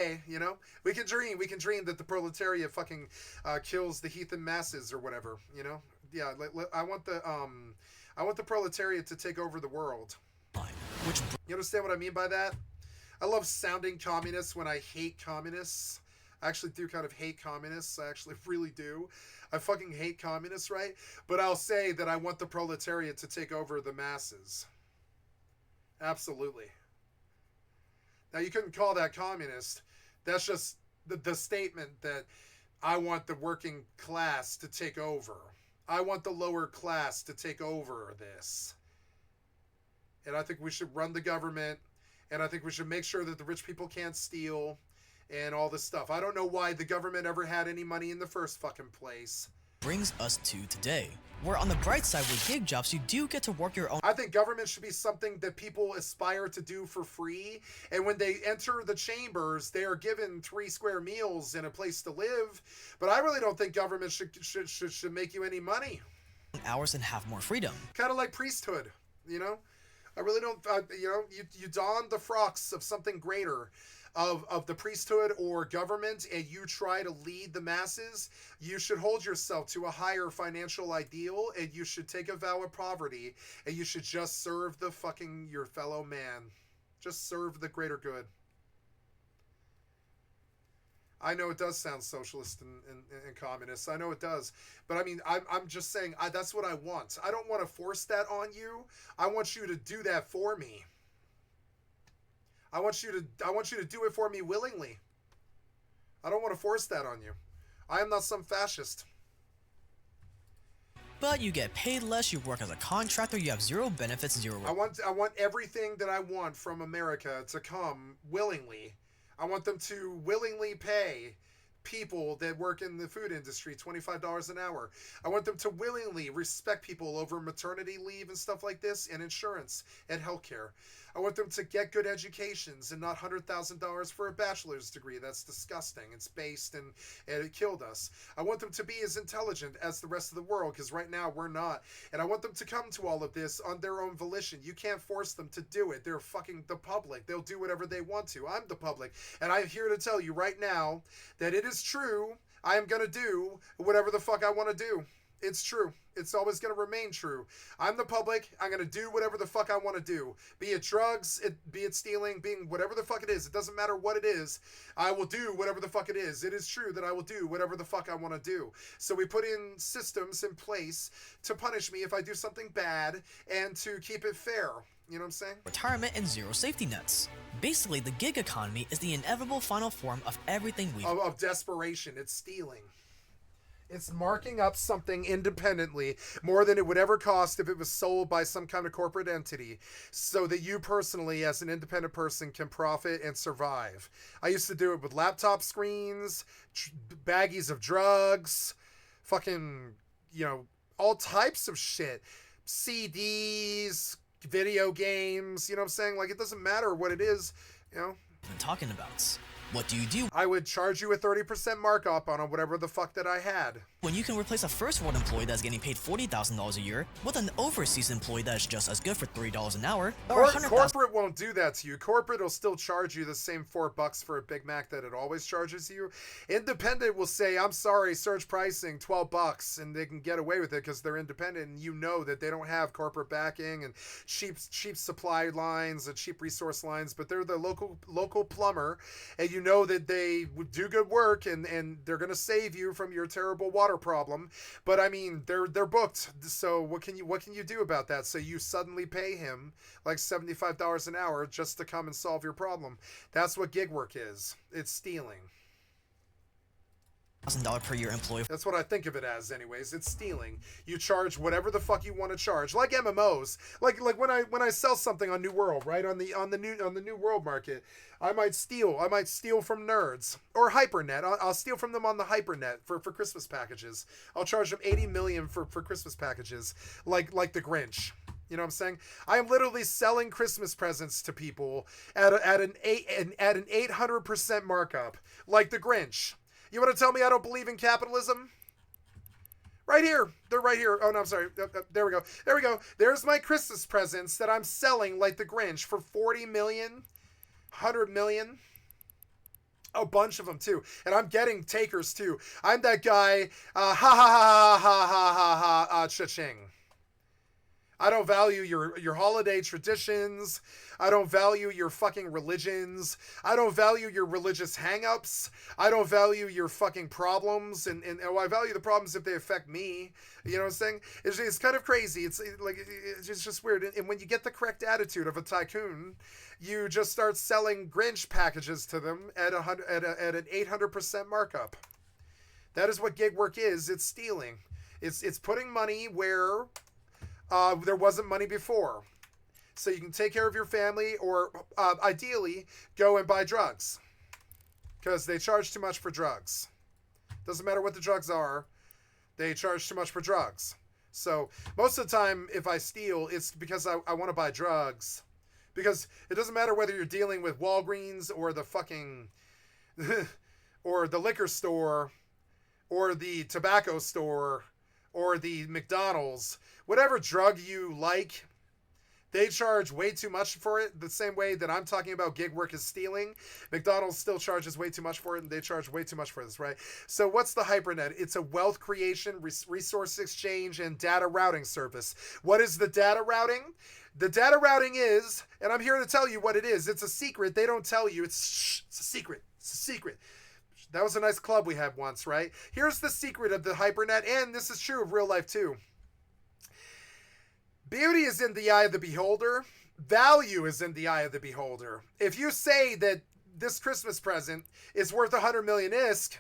Hey, you know, we can dream that the proletariat fucking kills the heathen masses or whatever, you know. Yeah, I want the proletariat to take over the world. which You understand what I mean by that? I love sounding communist when I hate communists. I actually do kind of hate communists. I actually really do. I fucking hate communists, right? But I'll say that I want the proletariat to take over the masses. Absolutely. Now, you couldn't call that communist. That's just the statement that I want the working class to take over. I want the lower class to take over this. And I think we should run the government. And I think we should make sure that the rich people can't steal and all this stuff. I don't know why the government ever had any money in the first fucking place. brings us to today, where on the bright side with gig jobs, you do get to work your own. I think government should be something that people aspire to do for free. And when they enter the chambers, they are given 3 square meals and a place to live. But I really don't think government should make you any money. Hours and have more freedom. Kind of like priesthood, you know? I really don't, you know, you don the frocks of something greater, of the priesthood or government, and you try to lead the masses. You should hold yourself to a higher financial ideal, and you should take a vow of poverty, and you should just serve the fucking your fellow man. Just serve the greater good. I know it does sound socialist and communist. I know it does. But I mean, I'm just saying, that's what I want. I don't want to force that on you. I want you to do that for me. I want you to do it for me willingly. I don't want to force that on you. I am not some fascist. But you get paid less, you work as a contractor, you have zero benefits, zero. I want everything that I want from America to come willingly. I want them to willingly pay people that work in the food industry $25 an hour. I want them to willingly respect people over maternity leave and stuff like this, and insurance and healthcare. I want them to get good educations and not $100,000 for a bachelor's degree. That's disgusting. It's based and it killed us. I want them to be as intelligent as the rest of the world, because right now we're not. And I want them to come to all of this on their own volition. You can't force them to do it. They're fucking the public. They'll do whatever they want to. I'm the public. And I'm here to tell you right now that it is true. I am going to do whatever the fuck I want to do. It's true. It's always going to remain true. I'm the public. I'm going to do whatever the fuck I want to do. Be it drugs, be it stealing, being whatever the fuck it is. It doesn't matter what it is. I will do whatever the fuck it is. It is true that I will do whatever the fuck I want to do. So we put in systems in place to punish me if I do something bad and to keep it fair. You know what I'm saying? Retirement and zero safety nets. Basically, the gig economy is the inevitable final form of everything we've... Of desperation. It's stealing. It's marking up something independently more than it would ever cost if it was sold by some kind of corporate entity, so that you personally, as an independent person, can profit and survive. I used to do it with laptop screens, baggies of drugs, fucking, you know, all types of shit. CDs, video games, you know what I'm saying? Like, it doesn't matter what it is, you know? been talking about. What do you do I would charge you a 30% markup on whatever the fuck that I had. when you can replace a first world employee that's getting paid $40,000 a year with an overseas employee that is just as good for $30 an hour, or $100,000? Corporate won't do that to you. Corporate will still charge you the same $4 for a Big Mac that it always charges you. Independent will say, I'm sorry, surge pricing, $12, and they can get away with it because they're independent, and you know that they don't have corporate backing and cheap supply lines and cheap resource lines, but they're the local plumber, and you know that they do good work, and they're going to save you from your terrible water problem. But I mean, they're booked, so what can you do about that? So you suddenly pay him like $75 an hour just to come and solve your problem. That's what gig work is. It's stealing. $1,000 per year employee. That's what I think of it as, anyways. It's stealing. You charge whatever the fuck you want to charge, like MMOs. Like when I sell something on New World, right, on the New World market, I might steal from nerds or Hypernet. I'll steal from them on the Hypernet for Christmas packages. I'll charge them $80 million for Christmas packages, like the Grinch. You know what I'm saying? I am literally selling Christmas presents to people at an 800% markup, like the Grinch. You want to tell me I don't believe in capitalism? Right here. They're right here. Oh, no, I'm sorry. There we go. There we go. There's my Christmas presents that I'm selling like the Grinch for $40 million, $100 million. A bunch of them too, and I'm getting takers too. I'm that guy. Ha ha ha ha ha ha ha. Cha-ching. I don't value your holiday traditions. I don't value your fucking religions. I don't value your religious hang-ups. I don't value your fucking problems. And I value the problems if they affect me. You know what I'm saying? It's kind of crazy. It's like it's just weird. And when you get the correct attitude of a tycoon, you just start selling Grinch packages to them at an 800% markup. That is what gig work is. It's stealing. It's putting money where there wasn't money before. So you can take care of your family or ideally go and buy drugs. Because they charge too much for drugs. Doesn't matter what the drugs are. They charge too much for drugs. So most of the time if I steal, it's because I want to buy drugs. Because it doesn't matter whether you're dealing with Walgreens or the fucking... or the liquor store or the tobacco store or the McDonald's. Whatever drug you like, they charge way too much for it. The same way that I'm talking about gig work is stealing. McDonald's still charges way too much for it, and they charge way too much for this, right? So what's the HyperNet? It's a wealth creation, resource exchange, and data routing service. What is the data routing? The data routing is, and I'm here to tell you what it is. It's a secret. They don't tell you. It's a secret. It's a secret. That was a nice club we had once, right? Here's the secret of the HyperNet, and this is true of real life too. Beauty is in the eye of the beholder. Value is in the eye of the beholder. If you say that this Christmas present is worth 100 million ISK,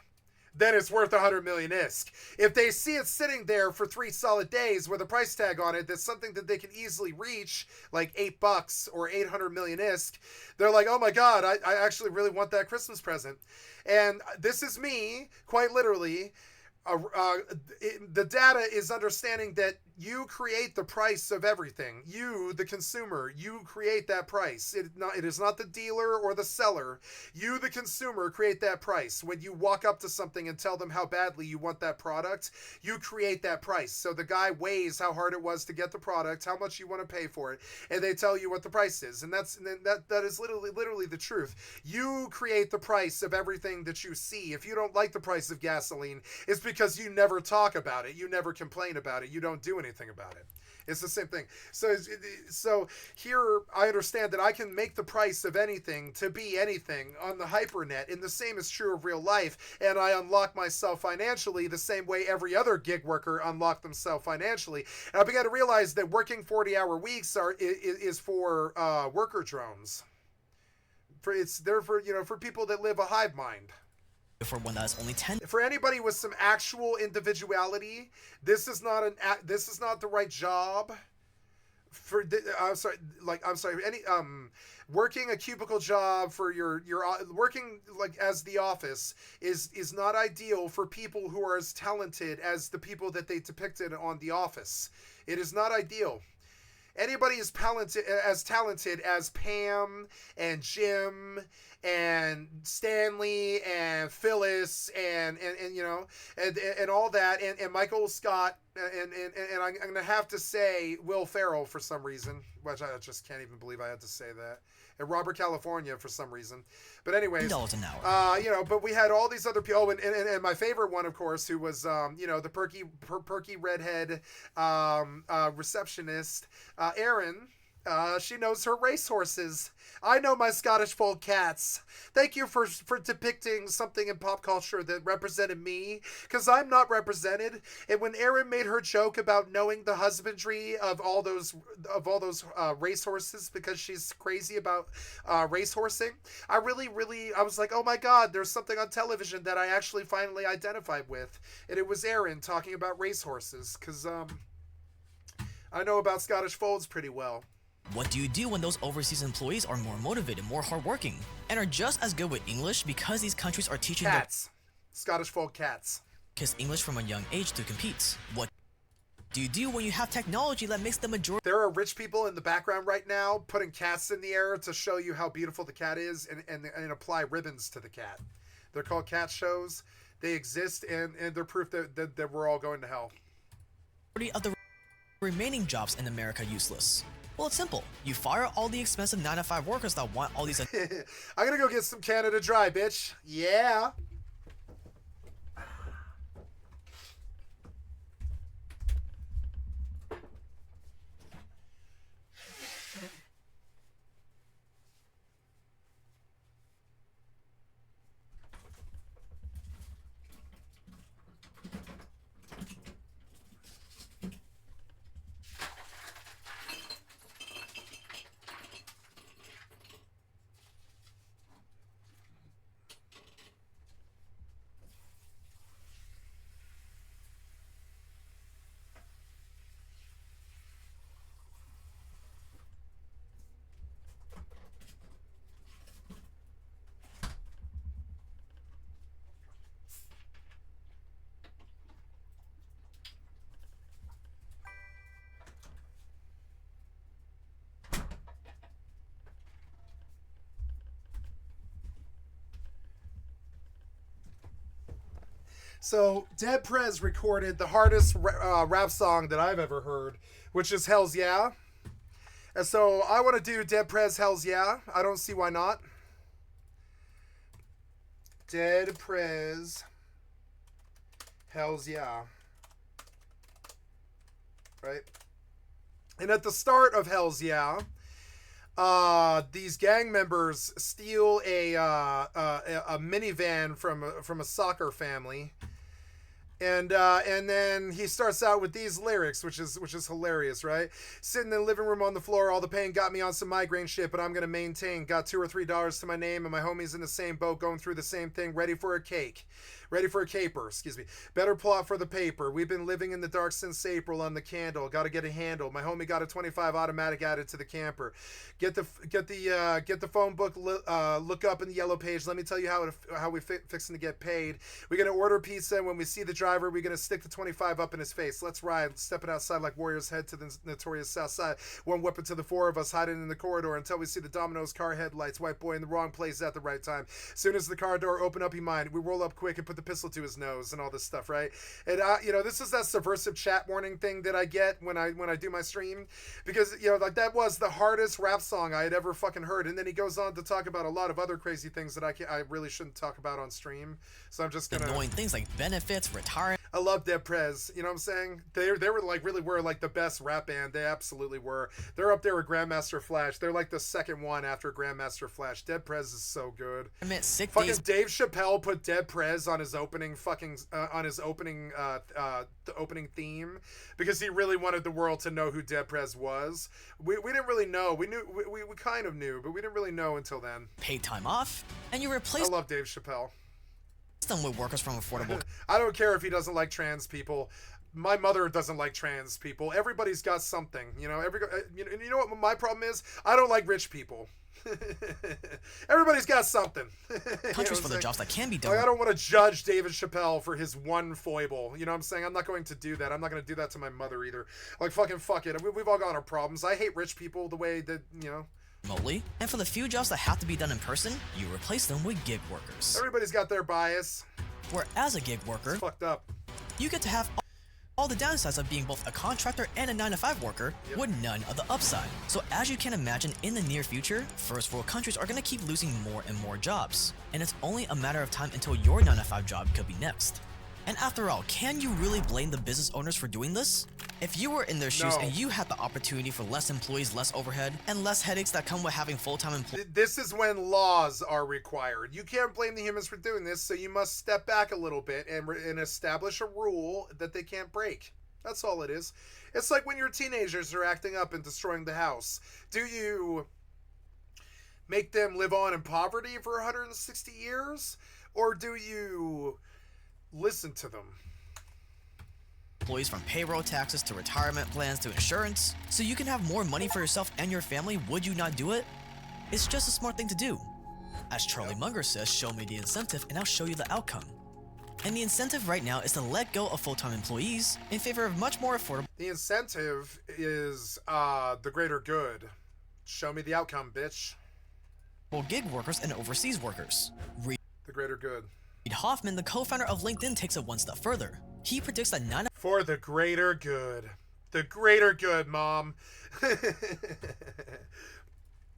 then it's worth 100 million ISK. If they see it sitting there for 3 solid days with a price tag on it that's something that they can easily reach, like $8 or 800 million ISK, they're like, oh my God, I actually really want that Christmas present. And this is me, quite literally. The data is understanding that you create the price of everything. You, the consumer, you create that price. It is not the dealer or the seller. You, the consumer, create that price. When you walk up to something and tell them how badly you want that product, you create that price. So the guy weighs how hard it was to get the product, how much you want to pay for it, and they tell you what the price is. And that is literally the truth. You create the price of everything that you see. If you don't like the price of gasoline, it's because you never talk about it. You never complain about it. You don't do anything about it. It's the same thing. So here I understand that I can make the price of anything to be anything on the HyperNet, and the same is true of real life, and I unlock myself financially the same way every other gig worker unlocked themselves financially. And I began to realize that working 40-hour weeks is for worker drones. They're for people that live a hive mind. For one that's only 10. For anybody with some actual individuality, this is not the right job. Working a cubicle job for your working like as the office is not ideal for people who are as talented as the people that they depicted on The Office. It is not ideal. Anybody is as talented as Pam and Jim and Stanley and Phyllis and all that and Michael Scott and I'm gonna have to say Will Ferrell for some reason, which I just can't even believe I had to say that, and Robert California for some reason. But anyways, $10 an hour. But we had all these other people. Oh, and my favorite one, of course, who was the perky redhead receptionist, Erin. She knows her racehorses. I know my Scottish fold cats. Thank you for depicting something in pop culture that represented me, because I'm not represented. And when Erin made her joke about knowing the husbandry of all those racehorses because she's crazy about racehorsing, I was like, oh my God, there's something on television that I actually finally identified with, and it was Erin talking about racehorses, because I know about Scottish folds pretty well. What do you do when those overseas employees are more motivated, more hardworking, and are just as good with English because these countries are teaching Scottish fold cats. Because English from a young age to compete? What do you do when you have technology that makes the majority? There are rich people in the background right now putting cats in the air to show you how beautiful the cat is and apply ribbons to the cat. They're called cat shows. They exist and they're proof that we're all going to hell. Of the remaining jobs in America useless. Well, it's simple. You fire all the expensive 9-to-5 workers that want all these... I'm gonna go get some Canada Dry, bitch. Yeah. So, Dead Prez recorded the hardest rap song that I've ever heard, which is Hells Yeah. And so, I want to do Dead Prez Hells Yeah. I don't see why not. Dead Prez Hells Yeah. Right? And at the start of Hells Yeah, these gang members steal a minivan from a soccer family, and then he starts out with these lyrics, which is hilarious, right? Sitting in the living room on the floor, all the pain got me on some migraine shit, but I'm gonna maintain. Got $2 or $3 to my name, and my homies in the same boat, going through the same thing. Ready for a caper, excuse me. Better plot for the paper. We've been living in the dark since April on the candle. Got to get a handle. My homie got a 25 automatic added to the camper. Get the phone book. Look up in the yellow page. Let me tell you how we fixing to get paid. We're gonna order pizza, and when we see the driver, we're gonna stick the 25 up in his face. Let's ride. Stepping outside like warriors head to the notorious South Side. One weapon to the four of us hiding in the corridor until we see the Domino's car headlights. White boy in the wrong place at the right time. Soon as the car door open up, he mind. We roll up quick and put the pistol to his nose and all this stuff, right? And this is that subversive chat warning thing that I get when I do my stream, because like that was the hardest rap song I had ever fucking heard. And then he goes on to talk about a lot of other crazy things that I really shouldn't talk about on stream. So I'm just gonna annoying things like benefits, retirement. I love Dead Prez. You know what I'm saying? They were like the best rap band. They absolutely were. They're up there with Grandmaster Flash. They're like the second one after Grandmaster Flash. Dead Prez is so good. I meant sick fucking days. Dave Chappelle put Dead Prez on his opening the opening theme because he really wanted the world to know who Dead Prez was. We didn't really know. We kind of knew, but we didn't really know until then. Paid time off, and you replace I love Dave Chappelle. them with workers from affordable. I don't care if he doesn't like trans people. My mother doesn't like trans people. Everybody's got something, you know. You know what my problem is? I don't like rich people. Everybody's got something. Countries for the jobs that can be done. Like, I don't want to judge David Chappelle for his one foible. You know what I'm saying? I'm not going to do that. I'm not going to do that to my mother either. Like, fuck it. We've all got our problems. I hate rich people the way that, remotely, and for the few jobs that have to be done in person, you replace them with gig workers. Everybody's got their bias. Where as a gig worker, it's fucked up. You get to have all the downsides of being both a contractor and a 9-to-5 worker, with none of the upside. So as you can imagine, in the near future, first world countries are going to keep losing more and more jobs, and it's only a matter of time until your 9-to-5 job could be next. And after all, can you really blame the business owners for doing this? If you were in their shoes and you had the opportunity for less employees, less overhead, and less headaches that come with having full-time employees... This is when laws are required. You can't blame the humans for doing this, so you must step back a little bit and establish a rule that they can't break. That's all it is. It's like when your teenagers are acting up and destroying the house. Do you make them live on in poverty for 160 years? Or do you listen to them? Employees, from payroll taxes to retirement plans to insurance, so you can have more money for yourself and your family. Would you not do it? It's just a smart thing to do. As Charlie Munger says, show me the incentive and I'll show you the outcome. And the incentive right now is to let go of full-time employees in favor of much more affordable... The incentive is the greater good. Show me the outcome, bitch. ...gig workers and overseas workers. The greater good. Reid Hoffman, the co-founder of LinkedIn, takes it one step further. He predicts that for the greater good. The greater good, Mom.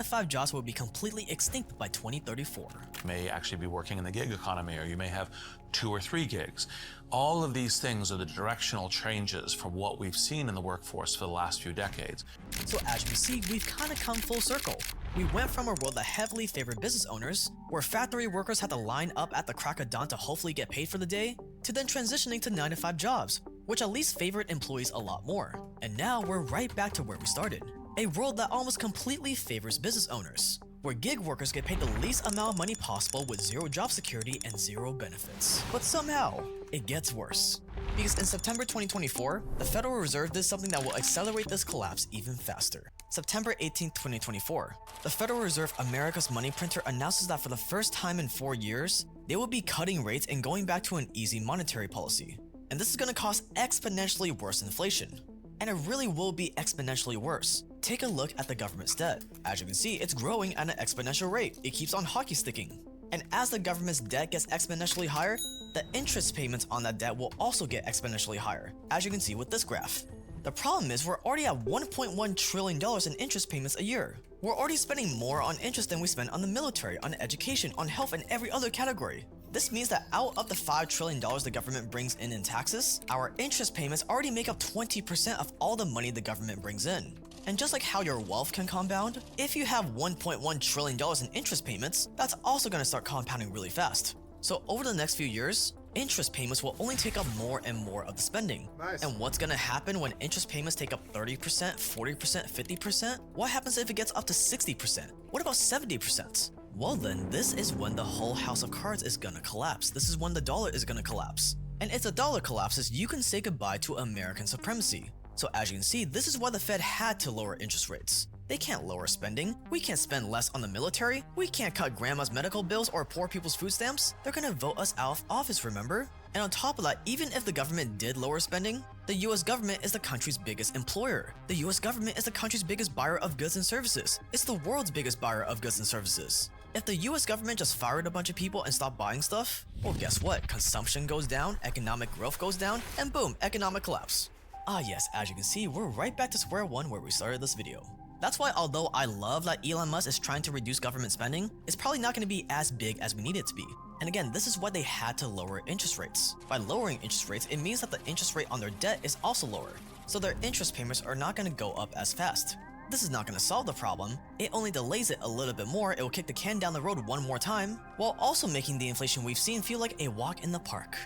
5 jobs will be completely extinct by 2034. You may actually be working in the gig economy, or you may have 2 or 3 gigs. All of these things are the directional changes from what we've seen in the workforce for the last few decades. So as you can see, we've kind of come full circle. We went from a world that heavily favored business owners, where factory workers had to line up at the crack of dawn to hopefully get paid for the day, to then transitioning to 9-to-5 jobs, which at least favored employees a lot more. And now we're right back to where we started. A world that almost completely favors business owners, where gig workers get paid the least amount of money possible with 0 job security and 0 benefits. But somehow, it gets worse. Because in September 2024, the Federal Reserve did something that will accelerate this collapse even faster. September 18, 2024, the Federal Reserve, America's money printer, announces that for the first time in 4 years, they will be cutting rates and going back to an easy monetary policy. And this is going to cause exponentially worse inflation. And it really will be exponentially worse. Take a look at the government's debt. As you can see, it's growing at an exponential rate. It keeps on hockey sticking. And as the government's debt gets exponentially higher, the interest payments on that debt will also get exponentially higher, as you can see with this graph. The problem is we're already at $1.1 trillion in interest payments a year. We're already spending more on interest than we spend on the military, on education, on health, and every other category. This means that out of the $5 trillion the government brings in taxes, our interest payments already make up 20% of all the money the government brings in. And just like how your wealth can compound, if you have $1.1 trillion in interest payments, that's also going to start compounding really fast. So over the next few years, interest payments will only take up more and more of the spending. Nice. And what's going to happen when interest payments take up 30%, 40%, 50%? What happens if it gets up to 60%? What about 70%? Well then, this is when the whole house of cards is gonna collapse. This is when the dollar is gonna collapse. And if the dollar collapses, you can say goodbye to American supremacy. So as you can see, this is why the Fed had to lower interest rates. They can't lower spending. We can't spend less on the military. We can't cut grandma's medical bills or poor people's food stamps. They're gonna vote us out of office, remember? And on top of that, even if the government did lower spending, the US government is the country's biggest employer. The US government is the country's biggest buyer of goods and services. It's the world's biggest buyer of goods and services. If the US government just fired a bunch of people and stopped buying stuff, well guess what? Consumption goes down, economic growth goes down, and boom, economic collapse. Ah yes, as you can see, we're right back to square one where we started this video. That's why although I love that Elon Musk is trying to reduce government spending, it's probably not going to be as big as we need it to be. And again, this is why they had to lower interest rates. By lowering interest rates, it means that the interest rate on their debt is also lower, so their interest payments are not going to go up as fast. This is not going to solve the problem, it only delays it a little bit more. It will kick the can down the road one more time, while also making the inflation we've seen feel like a walk in the park.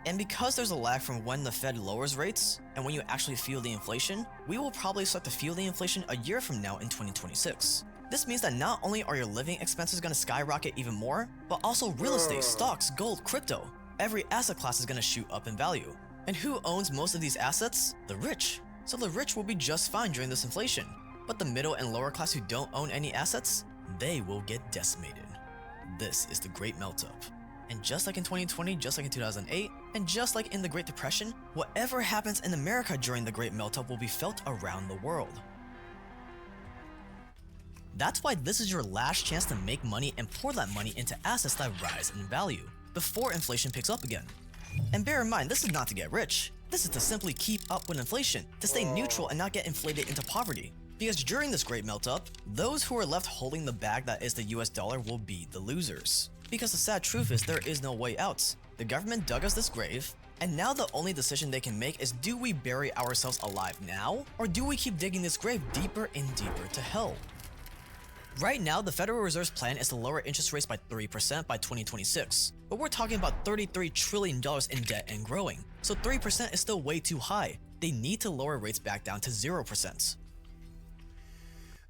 And because there's a lag from when the Fed lowers rates and when you actually feel the inflation, we will probably start to feel the inflation a year from now in 2026. This means that not only are your living expenses going to skyrocket even more, but also real estate, stocks, gold, crypto. Every asset class is going to shoot up in value. And who owns most of these assets? The rich. So the rich will be just fine during this inflation. But the middle and lower class who don't own any assets, they will get decimated. This is the Great Melt-Up. And just like in 2020, just like in 2008, and just like in the Great Depression, whatever happens in America during the Great Melt-Up will be felt around the world. That's why this is your last chance to make money and pour that money into assets that rise in value, before inflation picks up again. And bear in mind, this is not to get rich. This is to simply keep up with inflation, to stay neutral and not get inflated into poverty. Because during this Great Melt-Up, those who are left holding the bag that is the US dollar will be the losers. Because the sad truth is there is no way out. The government dug us this grave, and now the only decision they can make is, do we bury ourselves alive now, or do we keep digging this grave deeper and deeper to hell? Right now, the Federal Reserve's plan is to lower interest rates by 3% by 2026, but we're talking about $33 trillion in debt and growing, so 3% is still way too high. They need to lower rates back down to 0%.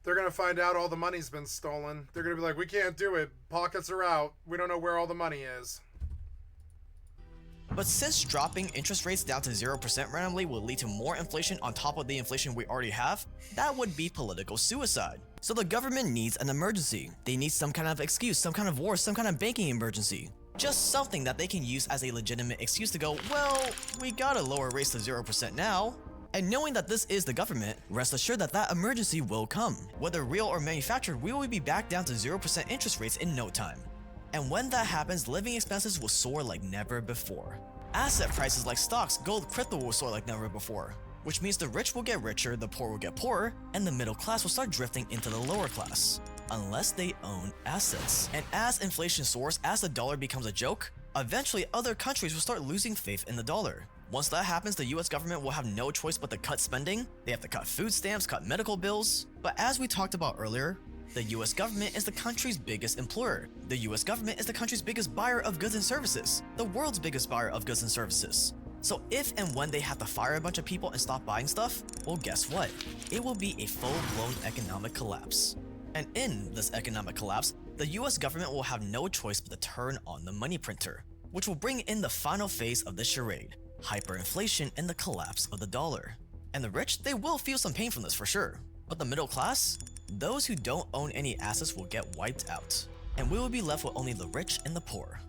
They're going to find out all the money's been stolen. They're going to be like, we can't do it. Pockets are out. We don't know where all the money is. But since dropping interest rates down to 0% randomly will lead to more inflation on top of the inflation we already have, that would be political suicide. So the government needs an emergency. They need some kind of excuse, some kind of war, some kind of banking emergency. Just something that they can use as a legitimate excuse to go, well, we gotta lower rates to 0% now. And knowing that this is the government, rest assured that that emergency will come. Whether real or manufactured, we will be back down to 0% interest rates in no time. And when that happens, living expenses will soar like never before. Asset prices like stocks, gold, crypto will soar like never before. which means the rich will get richer, the poor will get poorer, and the middle class will start drifting into the lower class, unless they own assets. And as inflation soars, as the dollar becomes a joke, eventually other countries will start losing faith in the dollar. Once that happens, the US government will have no choice but to cut spending. They have to cut food stamps, cut medical bills. But as we talked about earlier, the US government is the country's biggest employer. The US government is the country's biggest buyer of goods and services, the world's biggest buyer of goods and services. So if and when they have to fire a bunch of people and stop buying stuff, well, guess what? It will be a full-blown economic collapse. And in this economic collapse, the US government will have no choice but to turn on the money printer, which will bring in the final phase of the charade: hyperinflation and the collapse of the dollar. And the rich, they will feel some pain from this for sure. But the middle class? Those who don't own any assets will get wiped out. And we will be left with only the rich and the poor.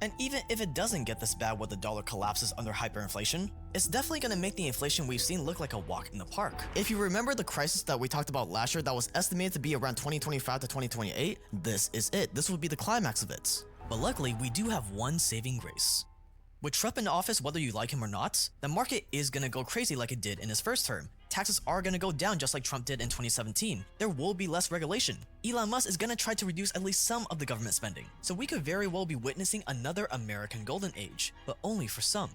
And even if it doesn't get this bad where the dollar collapses under hyperinflation, it's definitely going to make the inflation we've seen look like a walk in the park. If you remember the crisis that we talked about last year that was estimated to be around 2025 to 2028, this is it. This will be the climax of it. But luckily, we do have one saving grace. With Trump in office, whether you like him or not, the market is gonna go crazy like it did in his first term. Taxes are gonna go down just like Trump did in 2017. There will be less regulation. Elon Musk is gonna try to reduce at least some of the government spending. So we could very well be witnessing another American golden age, but only for some.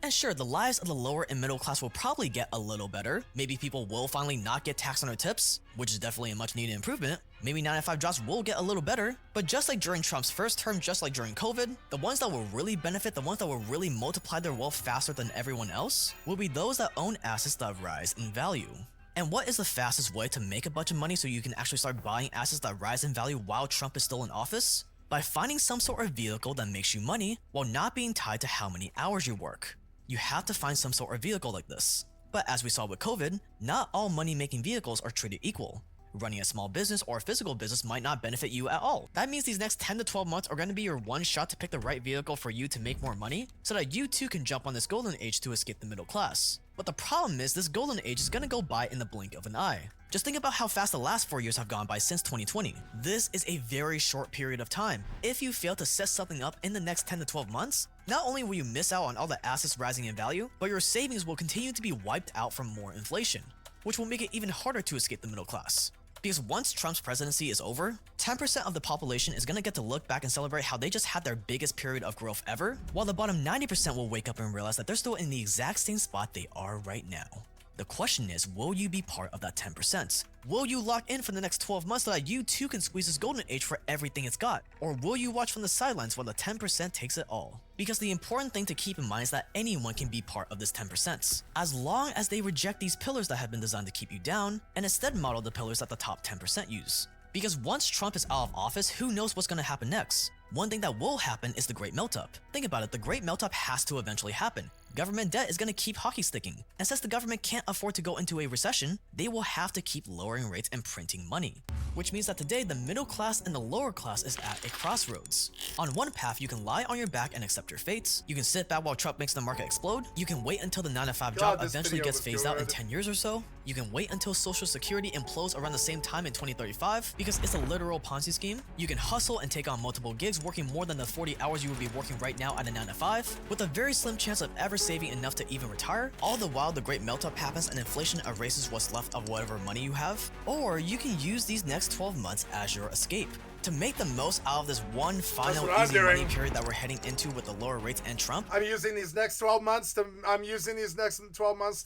And sure, the lives of the lower and middle class will probably get a little better. Maybe people will finally not get taxed on their tips, which is definitely a much needed improvement. Maybe 9-to-5 jobs will get a little better. But just like during Trump's first term, just like during COVID, the ones that will really benefit, the ones that will really multiply their wealth faster than everyone else, will be those that own assets that rise in value. And what is the fastest way to make a bunch of money so you can actually start buying assets that rise in value while Trump is still in office? By finding some sort of vehicle that makes you money while not being tied to how many hours you work. You have to find some sort of vehicle like this. But as we saw with COVID, not all money-making vehicles are treated equal. Running a small business or a physical business might not benefit you at all. That means these next 10 to 12 months are going to be your one shot to pick the right vehicle for you to make more money, so that you too can jump on this golden age to escape the middle class. But the problem is this golden age is going to go by in the blink of an eye. Just think about how fast the last 4 years have gone by since 2020. This is a very short period of time. If you fail to set something up in the next 10 to 12 months, not only will you miss out on all the assets rising in value, but your savings will continue to be wiped out from more inflation, which will make it even harder to escape the middle class. Because once Trump's presidency is over, 10% of the population is gonna get to look back and celebrate how they just had their biggest period of growth ever, while the bottom 90% will wake up and realize that they're still in the exact same spot they are right now. The question is, will you be part of that 10%? Will you lock in for the next 12 months so that you too can squeeze this golden age for everything it's got? Or will you watch from the sidelines while the 10% takes it all? Because the important thing to keep in mind is that anyone can be part of this 10%, as long as they reject these pillars that have been designed to keep you down, and instead model the pillars that the top 10% use. Because once Trump is out of office, who knows what's gonna happen next? One thing that will happen is the Great Melt-Up. Think about it, the Great Melt-Up has to eventually happen. Government debt is going to keep hockey sticking, and since the government can't afford to go into a recession, they will have to keep lowering rates and printing money. Which means that today, the middle class and the lower class is at a crossroads. On one path, you can lie on your back and accept your fates. You can sit back while Trump makes the market explode. You can wait until the 9-to-5 job eventually gets phased out in 10 years or so. You can wait until Social Security implodes around the same time in 2035 because it's a literal Ponzi scheme. You can hustle and take on multiple gigs, working more than the 40 hours you would be working right now at a 9-to-5, with a very slim chance of ever saving enough to even retire, all the while the Great Melt-Up happens and inflation erases what's left of whatever money you have. Or you can use these next 12 months as your escape, to make the most out of this one final easy money period that we're heading into with the lower rates and Trump. I'm using these next 12 months to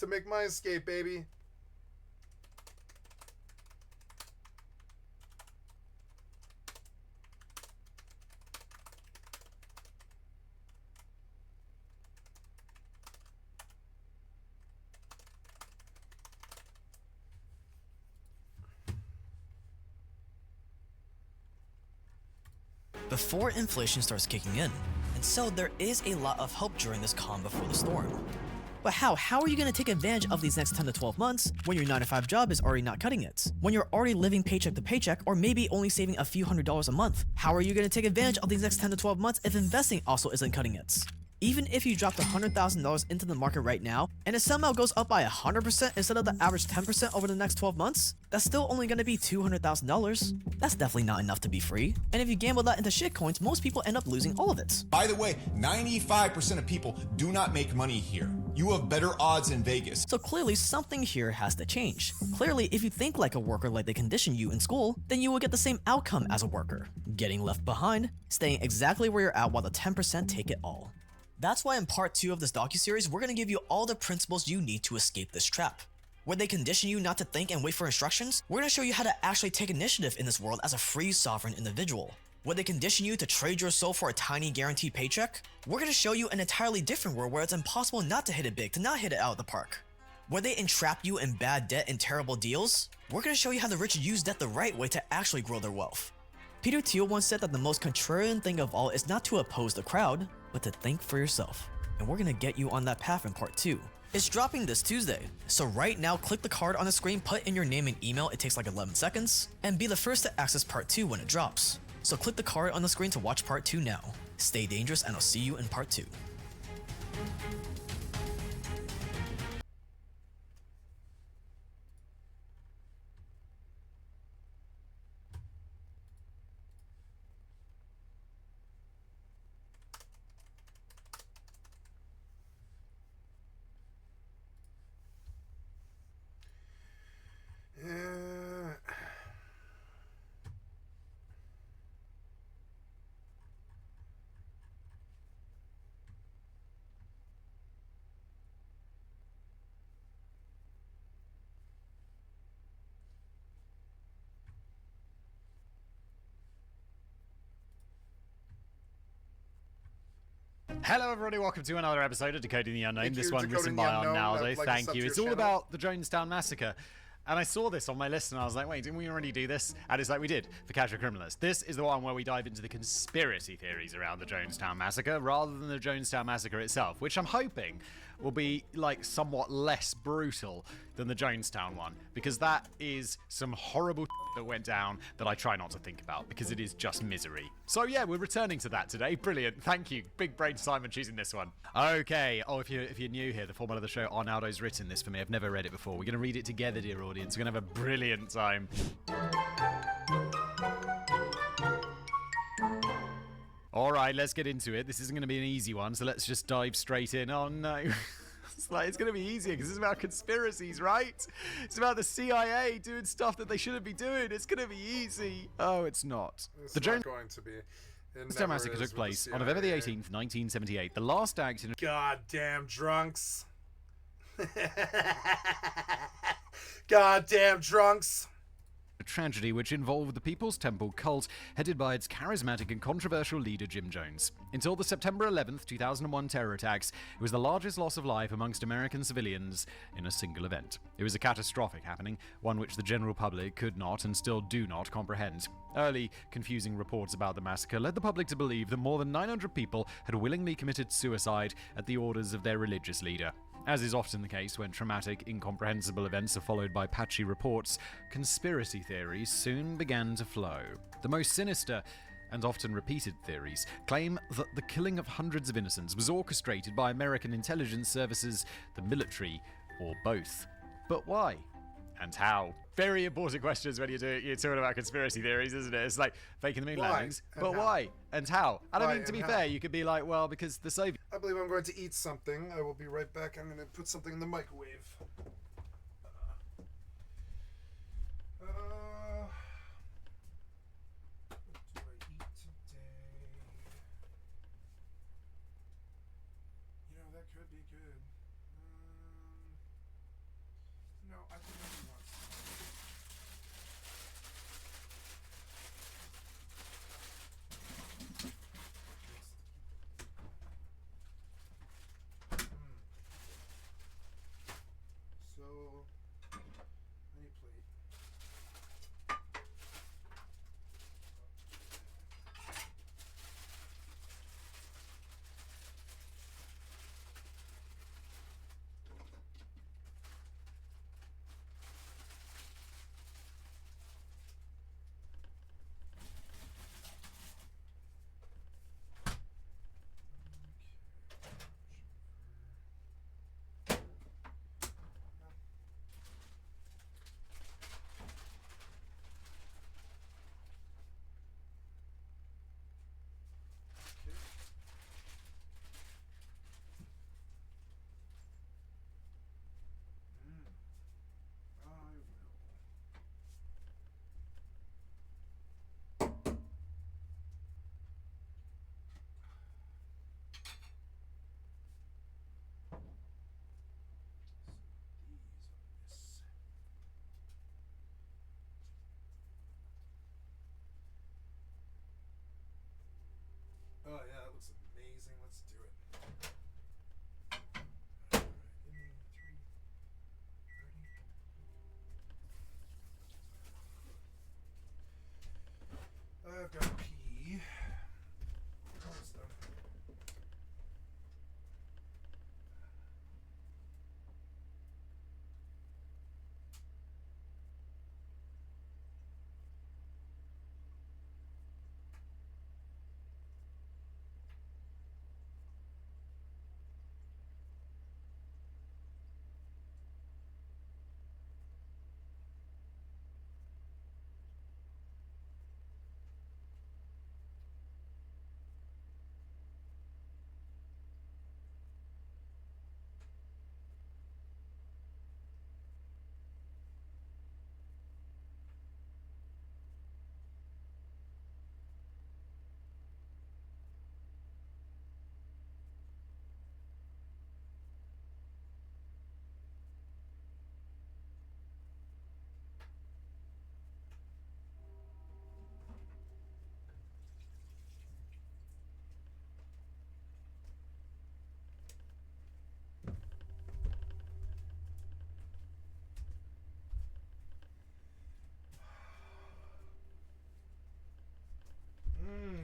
make my escape, baby. Before inflation starts kicking in. And so there is a lot of hope during this calm before the storm. But how? How are you going to take advantage of these next 10 to 12 months when your 9-to-5 job is already not cutting it? When you're already living paycheck to paycheck or maybe only saving a few $100s a month? How are you going to take advantage of these next 10 to 12 months if investing also isn't cutting it? Even if you dropped $100,000 into the market right now, and it somehow goes up by 100% instead of the average 10% over the next 12 months, that's still only gonna be $200,000. That's definitely not enough to be free. And if you gamble that into shitcoins, most people end up losing all of it. By the way, 95% of people do not make money here. You have better odds in Vegas. So clearly something here has to change. Clearly, if you think like a worker like they condition you in school, then you will get the same outcome as a worker. Getting left behind, staying exactly where you're at while the 10% take it all. That's why in part 2 of this docuseries, we're gonna give you all the principles you need to escape this trap. Where they condition you not to think and wait for instructions, we're gonna show you how to actually take initiative in this world as a free sovereign individual. Where they condition you to trade your soul for a tiny guaranteed paycheck, we're gonna show you an entirely different world where it's impossible not to hit it big, to not hit it out of the park. Where they entrap you in bad debt and terrible deals, we're gonna show you how the rich use debt the right way to actually grow their wealth. Peter Thiel once said that the most contrarian thing of all is not to oppose the crowd, but to think for yourself. And we're gonna get you on that path in part 2. It's dropping this Tuesday, so right now click the card on the screen, put in your name and email, it takes like 11 seconds, and be the first to access part 2 when it drops. So click the card on the screen to watch part 2 now. Stay dangerous and I'll see you in part 2. Hello everybody, welcome to another episode of Decoding the Unknown. Thank this you, one Decoding written the by our Unknown. Naldo. I'd like to Thank sub you. to It's your all channel. about the Jonestown Massacre. And I saw this on my list and I was like, wait, didn't we already do this? And it's like we did for Casual Criminalist. This is the one where we dive into the conspiracy theories around the Jonestown Massacre rather than the Jonestown Massacre itself, which I'm hoping will be like somewhat less brutal than the Jonestown one, because that is some horrible that went down that I try not to think about because it is just misery. So yeah, we're returning to that today. Brilliant. Thank you. Big brain Simon choosing this one. Okay. Oh, if you're new here, the format of the show, Arnaldo's written this for me. I've never read it before. We're going to read it together, dear audience. We're going to have a brilliant time. All right, let's get into it. This isn't going to be an easy one, so let's just dive straight in. Oh no. It's going to be easier because it's about conspiracies, right? It's about the CIA doing stuff that they shouldn't be doing. It's going to be easy. Oh, it's not. It's The not going to be. It Jonestown never Massacre is took with place the on November the CIA. 18th, 1978. The last act in Goddamn drunks. Goddamn drunks. a tragedy which involved the People's Temple cult headed by its charismatic and controversial leader Jim Jones. Until the September 11th, 2001 terror attacks, it was the largest loss of life amongst American civilians in a single event. It was a catastrophic happening, one which the general public could not and still do not comprehend. Early, confusing reports about the massacre led the public to believe that more than 900 people had willingly committed suicide at the orders of their religious leader. As is often the case when traumatic, incomprehensible events are followed by patchy reports, conspiracy theories soon began to flow. The most sinister and often repeated theories claim that the killing of hundreds of innocents was orchestrated by American intelligence services, the military, or both. But why? And how? Very important questions when you're talking about conspiracy theories, isn't it? It's like faking the moon Why? landings. And But how? why? And how? I don't Why mean, to and be how? fair, you could be like, well, because the Soviets. I believe I'm going to eat something. I will be right back. I'm going to put something in the microwave. What do I eat today? You know, that could be good. No, I think I want So, any plate.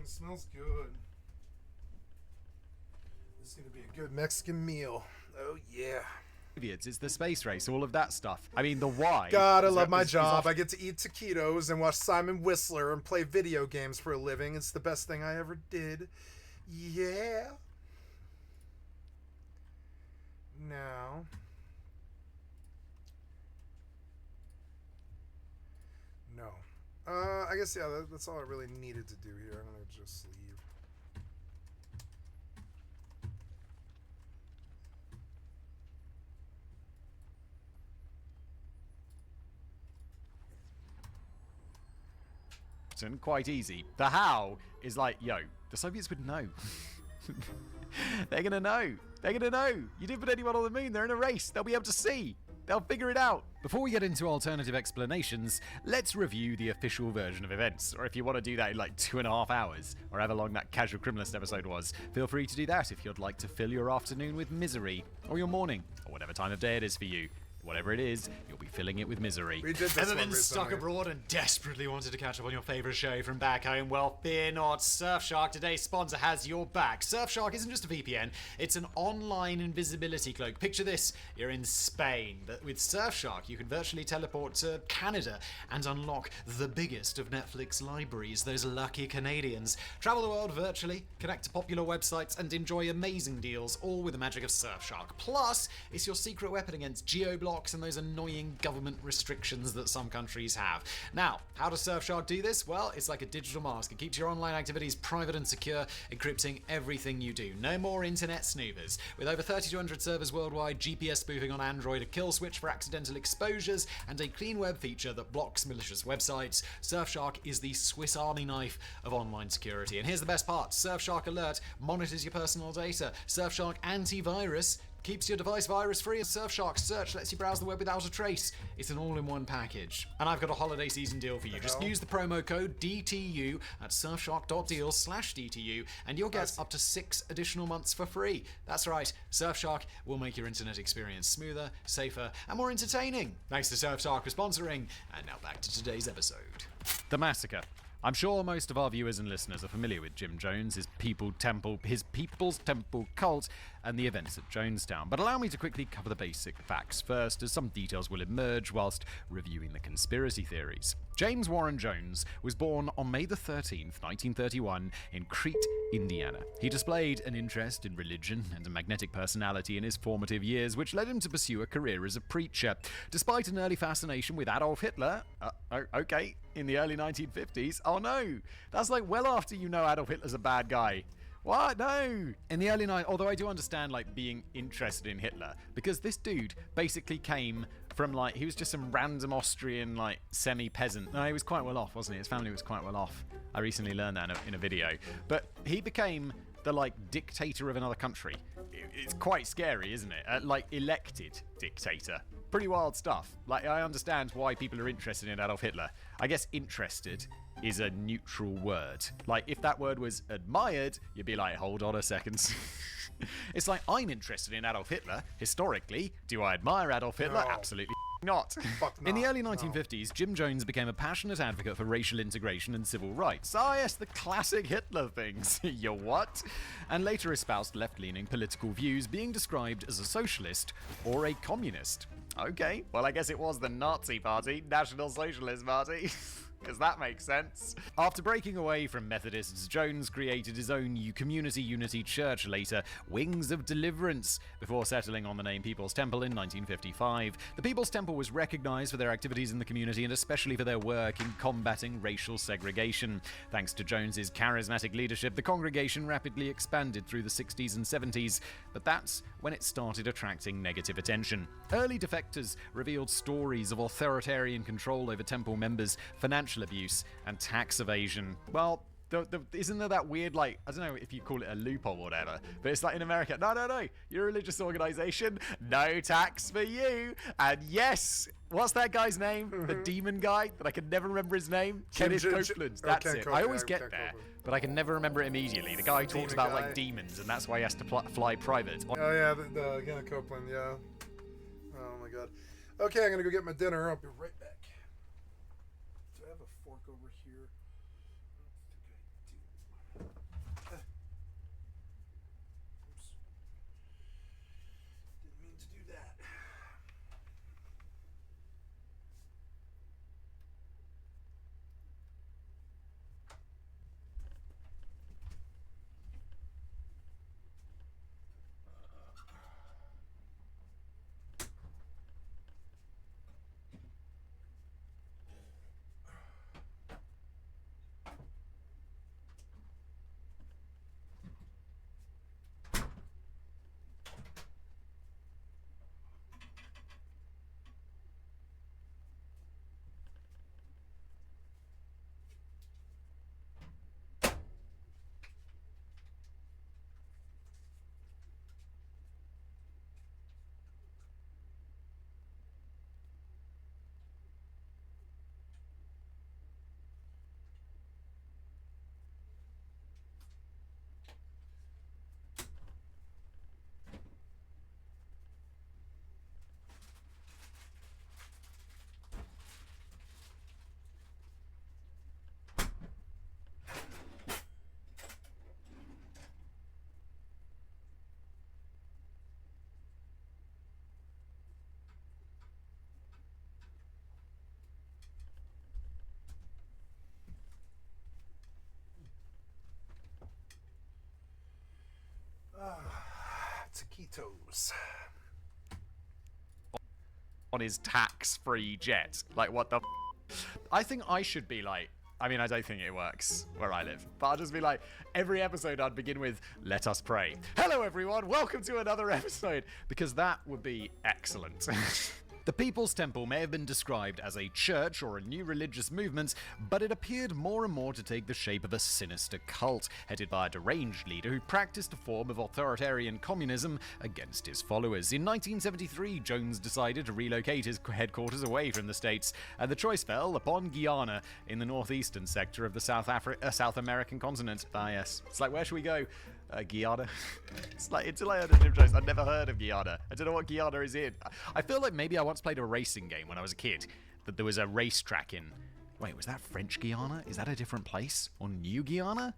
Smells good. This is gonna be a good Mexican meal. Oh yeah. It's the space race, all of that stuff. I mean, the why. God, I love my job. I get to eat taquitos and watch Simon Whistler and play video games for a living. It's the best thing I ever did. Yeah. Now. No. I guess, yeah, that's all I really needed to do here. I'm going to just leave. Quite easy. The how is like, yo, the Soviets would know. They're gonna know. They're gonna know. You didn't put anyone on the moon. They're in a race. They'll be able to see. They'll figure it out. Before we get into alternative explanations, let's review the official version of events. Or if you want to do that in like 2.5 hours, or however long that Casual Criminalist episode was, feel free to do that if you'd like to fill your afternoon with misery, or your morning, or whatever time of day it is for you. Whatever it is, you'll be filling it with misery. We did this Ever one been stuck recently. abroad and desperately wanted to catch up on your favourite show from back home? Well, fear not. Surfshark, today's sponsor, has your back. Surfshark isn't just a VPN, it's an online invisibility cloak. Picture this, you're in Spain. But with Surfshark, you can virtually teleport to Canada and unlock the biggest of Netflix libraries, those lucky Canadians. Travel the world virtually, connect to popular websites, and enjoy amazing deals, all with the magic of Surfshark. Plus, it's your secret weapon against geo-blocks and those annoying government restrictions that some countries have. Now, how does Surfshark do this? Well, it's like a digital mask. It keeps your online activities private and secure, encrypting everything you do. No more internet snoopers. With over 3,200 servers worldwide, GPS spoofing on Android, a kill switch for accidental exposures, and a clean web feature that blocks malicious websites, Surfshark is the Swiss Army knife of online security. And here's the best part. Surfshark Alert monitors your personal data. Surfshark Antivirus keeps your device virus-free. Surfshark Search lets you browse the web without a trace. It's an all-in-one package. And I've got a holiday season deal for you. Just use the promo code DTU at surfshark.deals/DTU and you'll get up to 6 additional months for free. That's right, Surfshark will make your internet experience smoother, safer, and more entertaining. Thanks to Surfshark for sponsoring. And now back to today's episode. The Massacre. I'm sure most of our viewers and listeners are familiar with Jim Jones, his People's Temple cult, and the events at Jonestown. But allow me to quickly cover the basic facts first, as some details will emerge whilst reviewing the conspiracy theories. James Warren Jones was born on May the 13th, 1931, in Crete, Indiana. He displayed an interest in religion and a magnetic personality in his formative years, which led him to pursue a career as a preacher. Despite an early fascination with Adolf Hitler, in the early 1950s, oh no, that's like well after you know Adolf Hitler's a bad guy. What? No! In the early although I do understand like being interested in Hitler, because this dude basically came from like, he was just some random Austrian like semi-peasant. No, he was quite well off, wasn't he? His family was quite well off. I recently learned that in a video. But he became the like dictator of another country. It's quite scary, isn't it? Like elected dictator. Pretty wild stuff. Like, I understand why people are interested in Adolf Hitler. I guess interested is a neutral word. Like, if that word was admired, you'd be like, hold on a second. It's like, I'm interested in Adolf Hitler. Historically, do I admire Adolf Hitler? No. Absolutely not. Fuck In the not. early 1950s, Jim Jones became a passionate advocate for racial integration and civil rights. Ah, yes, the classic Hitler things. You what? And later espoused left-leaning political views, being described as a socialist or a communist. Okay, well, I guess it was the Nazi Party, National Socialist Party. Because that makes sense. After breaking away from Methodists, Jones created his own community unity church, later Wings of Deliverance, before settling on the name People's Temple in 1955. The People's Temple was recognized for their activities in the community and especially for their work in combating racial segregation. Thanks to Jones's charismatic leadership, the congregation rapidly expanded through the 60s and 70s, but that's when it started attracting negative attention. Early defectors revealed stories of authoritarian control over temple members, financial abuse, and tax evasion. Well, isn't there that weird, like, I don't know if you call it a loophole or whatever, but it's like in America, no, you're a religious organization, no tax for you, and yes, what's that guy's name? The demon guy that I can never remember his name? Kenneth Copeland, that's Ken it. Copeland, I always get Ken there, Copeland. but I can never remember it immediately. The guy who talks about guy. like demons, and that's why he has to fly private. Oh yeah, the Copeland, yeah. Oh my god. Okay, I'm gonna go get my dinner. I'll be right back. Do I have a fork over here? I don't think I do. taquitos. On his tax-free jet. Like, what the I think I should be like, I mean, I don't think it works where I live, but I'll just be like, every episode I'd begin with, let us pray. Hello, everyone. Welcome to another episode. Because that would be excellent. The People's Temple may have been described as a church or a new religious movement, but it appeared more and more to take the shape of a sinister cult, headed by a deranged leader who practiced a form of authoritarian communism against his followers. In 1973, Jones decided to relocate his headquarters away from the States, and the choice fell upon Guyana in the northeastern sector of the South American continent. Ah, yes. It's like, where should we go? Guyana. It's like, until I heard of Jim Jones, I'd never heard of Guyana. I don't know what Guyana is in. I feel like maybe I once played a racing game when I was a kid, that there was a racetrack in... Wait, was that French Guiana? Is that a different place? Or New Guyana?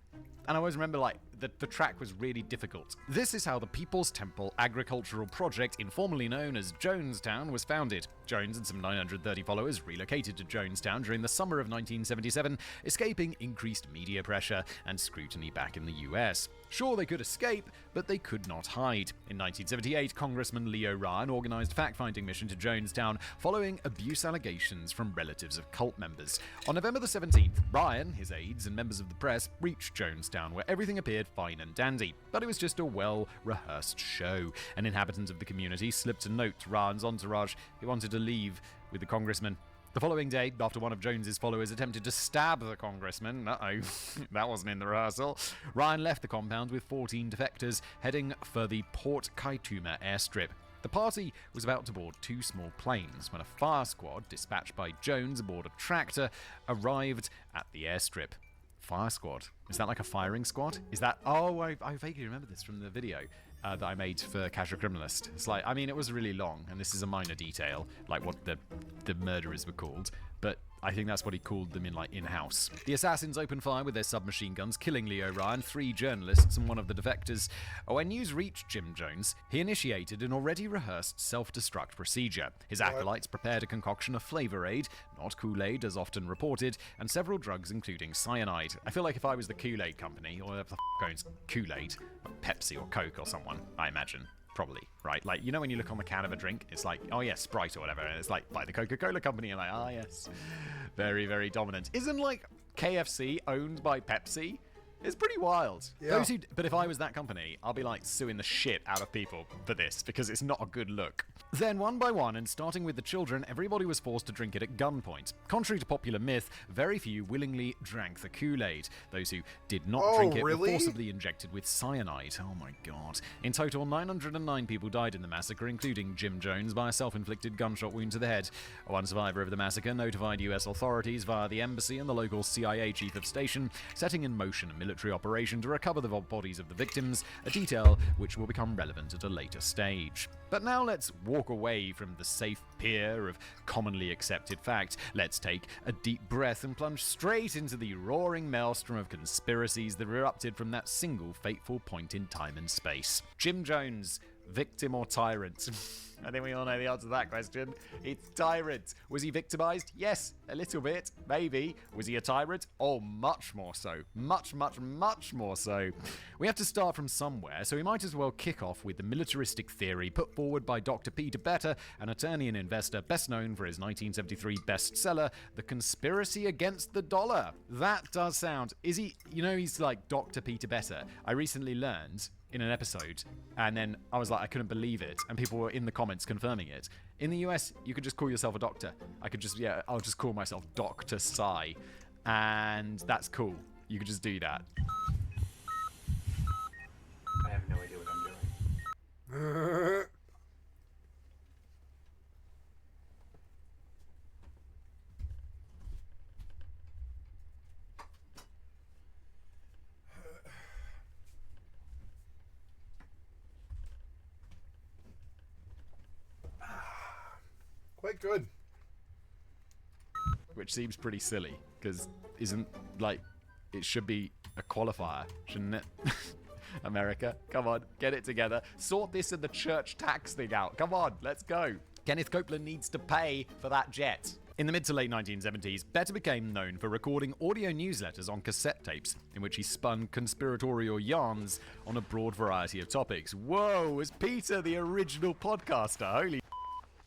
And I always remember, like, the track was really difficult. This is how the People's Temple Agricultural Project, informally known as Jonestown, was founded. Jones and some 930 followers relocated to Jonestown during the summer of 1977, escaping increased media pressure and scrutiny back in the US. Sure, they could escape, but they could not hide. In 1978, Congressman Leo Ryan organized a fact-finding mission to Jonestown following abuse allegations from relatives of cult members. On November the 17th, Ryan, his aides, and members of the press reached Jonestown, where everything appeared fine and dandy. But it was just a well-rehearsed show. An inhabitant of the community slipped a note to Ryan's entourage. He wanted to leave with the congressman. The following day, after one of Jones's followers attempted to stab the congressman, that wasn't in the rehearsal, Ryan left the compound with 14 defectors, heading for the Port Kaituma airstrip. The party was about to board 2 small planes when a fire squad, dispatched by Jones aboard a tractor, arrived at the airstrip. Fire squad? Is that like a firing squad? Is that... Oh, I vaguely remember this from the video that I made for Casual Criminalist. It's like, I mean, it was really long, and this is a minor detail, like what the murderers were called, but I think that's what he called them in-house. The assassins opened fire with their submachine guns, killing Leo Ryan, 3 journalists, and one of the defectors. When news reached Jim Jones, he initiated an already rehearsed self-destruct procedure. His acolytes prepared a concoction of flavor aid, not Kool-Aid as often reported, and several drugs including cyanide. I feel like if I was the Kool-Aid company, or whatever the f*** owns Kool-Aid, Pepsi or Coke or someone, I imagine. Probably, right? Like, you know when you look on the can of a drink, it's like, oh yeah, Sprite or whatever, and it's like, by the Coca-Cola company, and like, ah yes. Very, very dominant. Isn't, like, KFC owned by Pepsi? It's pretty wild. Yeah. But if I was that company, I'll be like suing the shit out of people for this, because it's not a good look. Then, one by one, and starting with the children, everybody was forced to drink it at gunpoint. Contrary to popular myth, very few willingly drank the Kool-Aid. Those who did not drink it were forcibly injected with cyanide. Oh my god. In total, 909 people died in the massacre, including Jim Jones, by a self-inflicted gunshot wound to the head. One survivor of the massacre notified US authorities via the embassy and the local CIA chief of station, setting in motion a military operation to recover the bodies of the victims, a detail which will become relevant at a later stage. But now let's walk away from the safe pier of commonly accepted fact. Let's take a deep breath and plunge straight into the roaring maelstrom of conspiracies that erupted from that single fateful point in time and space. Jim Jones, victim or tyrant? I think we all know the answer to that question. It's tyrant. Was he victimized? Yes, a little bit, maybe. Was he a tyrant? Oh, much more so. Much, much, much more so. We have to start from somewhere, so we might as well kick off with the militaristic theory put forward by Dr. Peter Better, an attorney and investor best known for his 1973 bestseller, The Conspiracy Against the Dollar. That does sound... Is he... You know, he's like Dr. Peter Better. I recently learned... in an episode, and then I was like, I couldn't believe it, and people were in the comments confirming it. In the US, you could just call yourself a doctor. I'll just call myself Dr. Psy, and that's cool. You could just do that. I have no idea what I'm doing. Quite good. Which seems pretty silly, because isn't, like, it should be a qualifier, shouldn't it? America, come on, get it together. Sort this and the church tax thing out. Come on, let's go. Kenneth Copeland needs to pay for that jet. In the mid to late 1970s, Better became known for recording audio newsletters on cassette tapes, in which he spun conspiratorial yarns on a broad variety of topics. Whoa, was Peter the original podcaster? Holy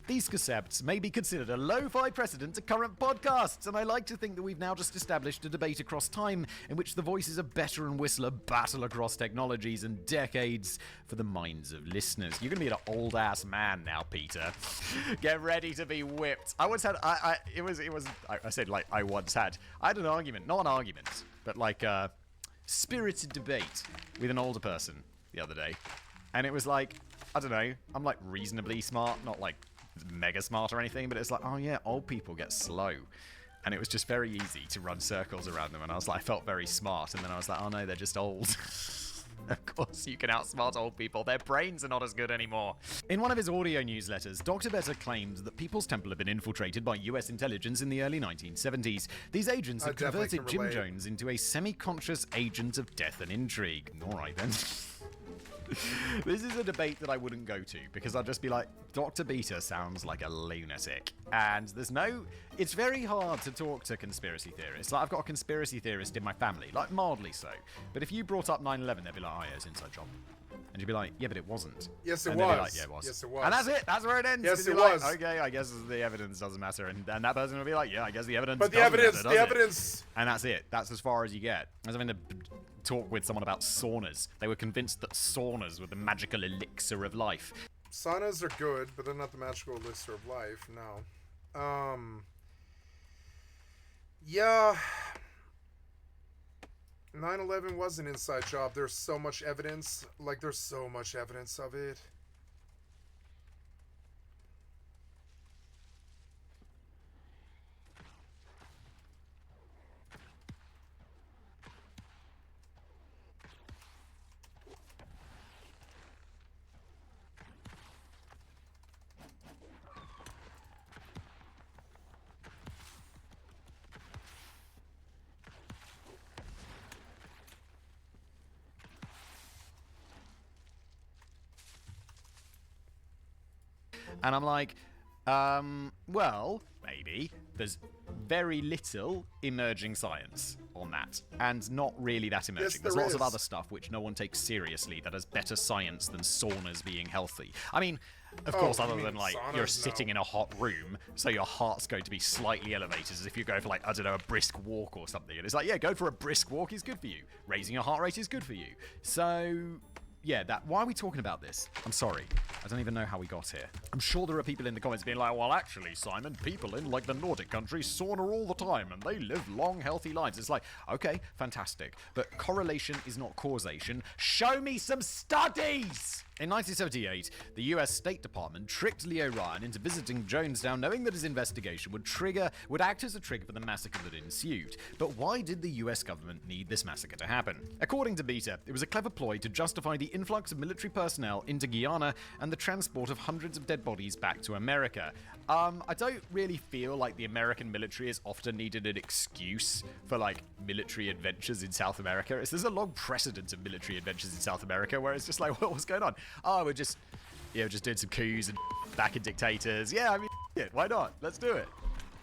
These cassettes may be considered a lo-fi precedent to current podcasts, and I like to think that we've now just established a debate across time in which the voices of Better and Whistler battle across technologies and decades for the minds of listeners. You're going to be an old-ass man now, Peter. Get ready to be whipped. I once had, I had an argument, not an argument, but like a spirited debate with an older person the other day. And it was like, I don't know, I'm like reasonably smart, not like mega smart or anything, but it's like, oh yeah, old people get slow. And it was just very easy to run circles around them, and I was like, I felt very smart, and then I was like, oh no, they're just old. Of course you can outsmart old people, their brains are not as good anymore. In one of his audio newsletters, Dr. Better claimed that People's Temple had been infiltrated by US intelligence in the early 1970s. These agents had converted Jim Jones into a semi-conscious agent of death and intrigue. Alright then. This is a debate that I wouldn't go to, because I'd just be like, Dr. Beta sounds like a lunatic. And it's very hard to talk to conspiracy theorists. Like, I've got a conspiracy theorist in my family, like mildly so. But if you brought up 9/11, they'd be like, oh yeah, it's an inside job. And you'd be like, yeah, but it wasn't. Yes, it and was. they'd be like, yeah, it was. Yes, it was. And that's it. That's where it ends. Yes, it like, was. okay, I guess the evidence doesn't matter. And that person would be like, yeah, I guess the evidence But the doesn't evidence, matter, the evidence. And that's it. That's as far as you get. I was having to talk with someone about saunas. They were convinced that saunas were the magical elixir of life. Saunas are good, but they're not the magical elixir of life. No. Yeah. 9/11 was an inside job. There's so much evidence. Like, there's so much evidence of it. And I'm like, well, maybe. There's very little emerging science on that, and not really that emerging. Yes, There's there lots of is. other stuff which no one takes seriously that has better science than saunas being healthy. I mean, of course, you other mean than like saunas? you're sitting No. in a hot room, so your heart's going to be slightly elevated as if you go for like, I don't know, a brisk walk or something. And it's like, yeah, go for a brisk walk is good for you. Raising your heart rate is good for you. So yeah, why are we talking about this? I'm sorry. I don't even know how we got here. I'm sure there are people in the comments being like, well, actually, Simon, people in, like, the Nordic countries sauna all the time, and they live long, healthy lives. It's like, okay, fantastic. But correlation is not causation. Show me some studies! In 1978, the US State Department tricked Leo Ryan into visiting Jonestown, knowing that his investigation would act as a trigger for the massacre that ensued. But why did the US government need this massacre to happen? According to Beta, it was a clever ploy to justify the influx of military personnel into Guyana and the transport of hundreds of dead bodies back to America. I don't really feel like the American military has often needed an excuse for, like, military adventures in South America. There's a long precedent of military adventures in South America where it's just like, well, what's going on? Oh, we're just doing some coups and backing dictators. Yeah, I mean, why not? Let's do it.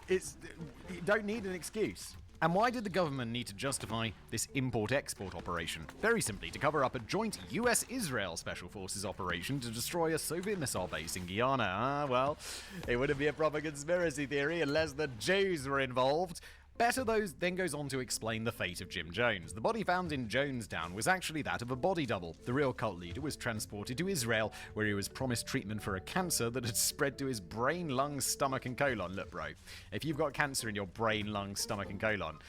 You don't need an excuse. And why did the government need to justify this import-export operation? Very simply, to cover up a joint US-Israel Special Forces operation to destroy a Soviet missile base in Guyana. Well, it wouldn't be a proper conspiracy theory unless the Jews were involved. Better then goes on to explain the fate of Jim Jones. The body found in Jonestown was actually that of a body double. The real cult leader was transported to Israel, where he was promised treatment for a cancer that had spread to his brain, lungs, stomach, and colon. Look, bro, if you've got cancer in your brain, lungs, stomach, and colon,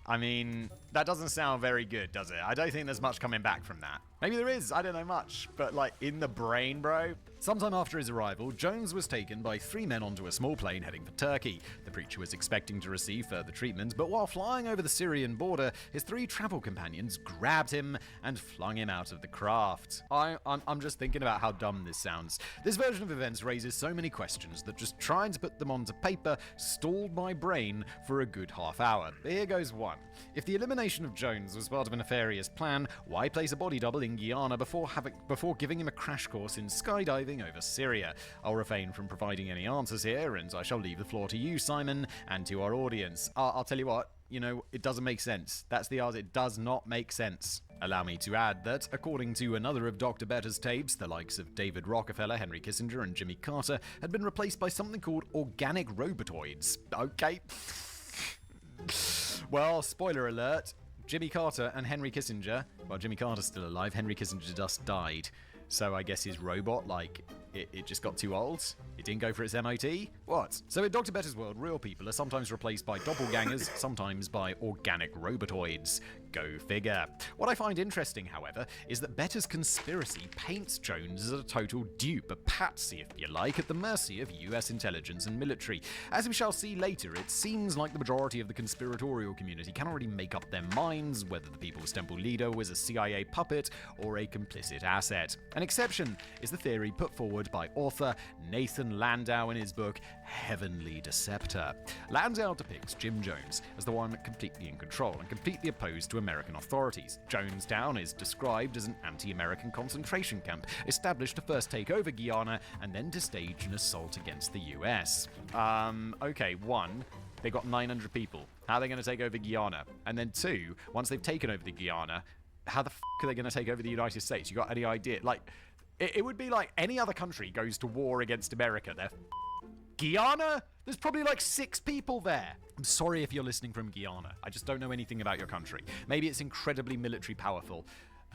I mean, that doesn't sound very good, does it? I don't think there's much coming back from that. Maybe there is, I don't know much, but like in the brain, bro. Sometime after his arrival, Jones was taken by 3 men onto a small plane heading for Turkey. The preacher was expecting to receive further treatment, but while flying over the Syrian border, his 3 travel companions grabbed him and flung him out of the craft. I'm just thinking about how dumb this sounds. This version of events raises so many questions that just trying to put them onto paper stalled my brain for a good half hour. Here goes one. If the elimination of Jones was part of a nefarious plan, why place a body double in Guyana before giving him a crash course in skydiving presiding over Syria. I'll refrain from providing any answers here, and I shall leave the floor to you, Simon, and to our audience. I'll tell you what, it doesn't make sense. That's the answer. It does not make sense. Allow me to add that, according to another of Dr. Better's tapes, the likes of David Rockefeller, Henry Kissinger, and Jimmy Carter had been replaced by something called organic robotoids. Okay. Well, spoiler alert, Jimmy Carter and Henry Kissinger, well, Jimmy Carter's still alive, Henry Kissinger just died. So I guess his robot, it just got too old? It didn't go for its MOT? What? So in Dr. Better's world, real people are sometimes replaced by doppelgangers, sometimes by organic robotoids. Go figure. What I find interesting, however, is that Better's conspiracy paints Jones as a total dupe, a patsy, if you like, at the mercy of US intelligence and military. As we shall see later, it seems like the majority of the conspiratorial community cannot really make up their minds whether the People's Temple leader was a CIA puppet or a complicit asset. An exception is the theory put forward by author Nathan Landau in his book Heavenly Deceptor. Landau depicts Jim Jones as the one completely in control and completely opposed to American authorities. Jonestown is described as an anti-American concentration camp, established to first take over Guyana and then to stage an assault against the US. Okay, one, they got 900 people. How are they going to take over Guyana? And then two, once they've taken over the Guyana, how the are they going to take over the United States? You got any idea? It would be like any other country goes to war against America. They're Guyana? There's probably 6 people there. I'm sorry if you're listening from Guyana. I just don't know anything about your country. Maybe it's incredibly military powerful.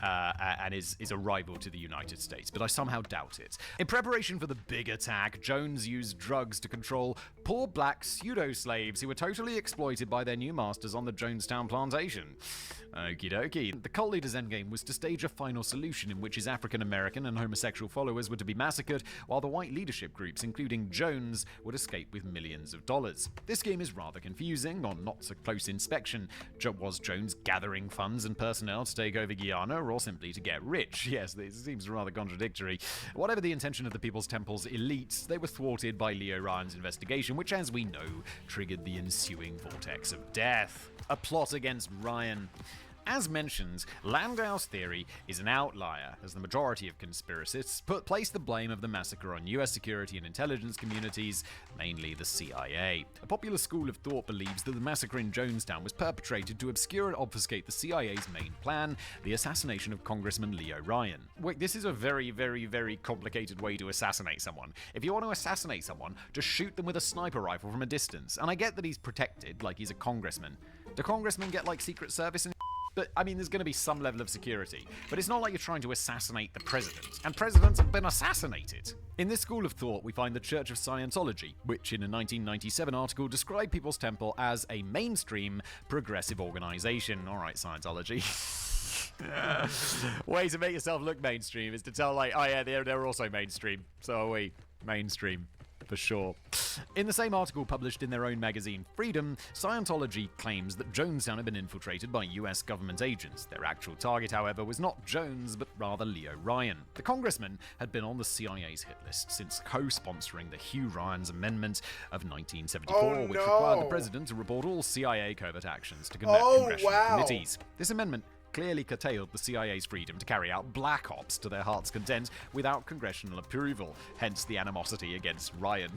And is a rival to the United States, but I somehow doubt it. In preparation for the big attack, Jones used drugs to control poor black pseudo-slaves who were totally exploited by their new masters on the Jonestown plantation. Okie dokie. The cult leader's endgame was to stage a final solution in which his African-American and homosexual followers were to be massacred, while the white leadership groups, including Jones, would escape with millions of dollars. This scheme is rather confusing on not so close inspection. Was Jones gathering funds and personnel to take over Guyana, or simply to get rich? Yes, this seems rather contradictory. Whatever the intention of the People's Temple's elites, they were thwarted by Leo Ryan's investigation, which, as we know, triggered the ensuing vortex of death. A plot against Ryan. As mentioned, Landau's theory is an outlier, as the majority of conspiracists place the blame of the massacre on US security and intelligence communities, mainly the CIA. A popular school of thought believes that the massacre in Jonestown was perpetrated to obscure and obfuscate the CIA's main plan, the assassination of Congressman Leo Ryan. Wait, this is a very, very, very complicated way to assassinate someone. If you want to assassinate someone, just shoot them with a sniper rifle from a distance. And I get that he's protected, like he's a congressman. Do congressmen get, Secret Service and but, there's going to be some level of security. But it's not like you're trying to assassinate the president. And presidents have been assassinated. In this school of thought, we find the Church of Scientology, which in a 1997 article described People's Temple as a mainstream progressive organization. All right, Scientology. Way to make yourself look mainstream is to tell, oh yeah, they're also mainstream. So are we. Mainstream. For sure. In the same article published in their own magazine, Freedom, Scientology claims that Jonestown had been infiltrated by US government agents. Their actual target, however, was not Jones, but rather Leo Ryan. The congressman had been on the CIA's hit list since co-sponsoring the Hugh Ryan's Amendment of 1974, which required the president to report all CIA covert actions to congressional committees. This amendment clearly curtailed the CIA's freedom to carry out black ops to their heart's content without congressional approval, hence the animosity against Ryan.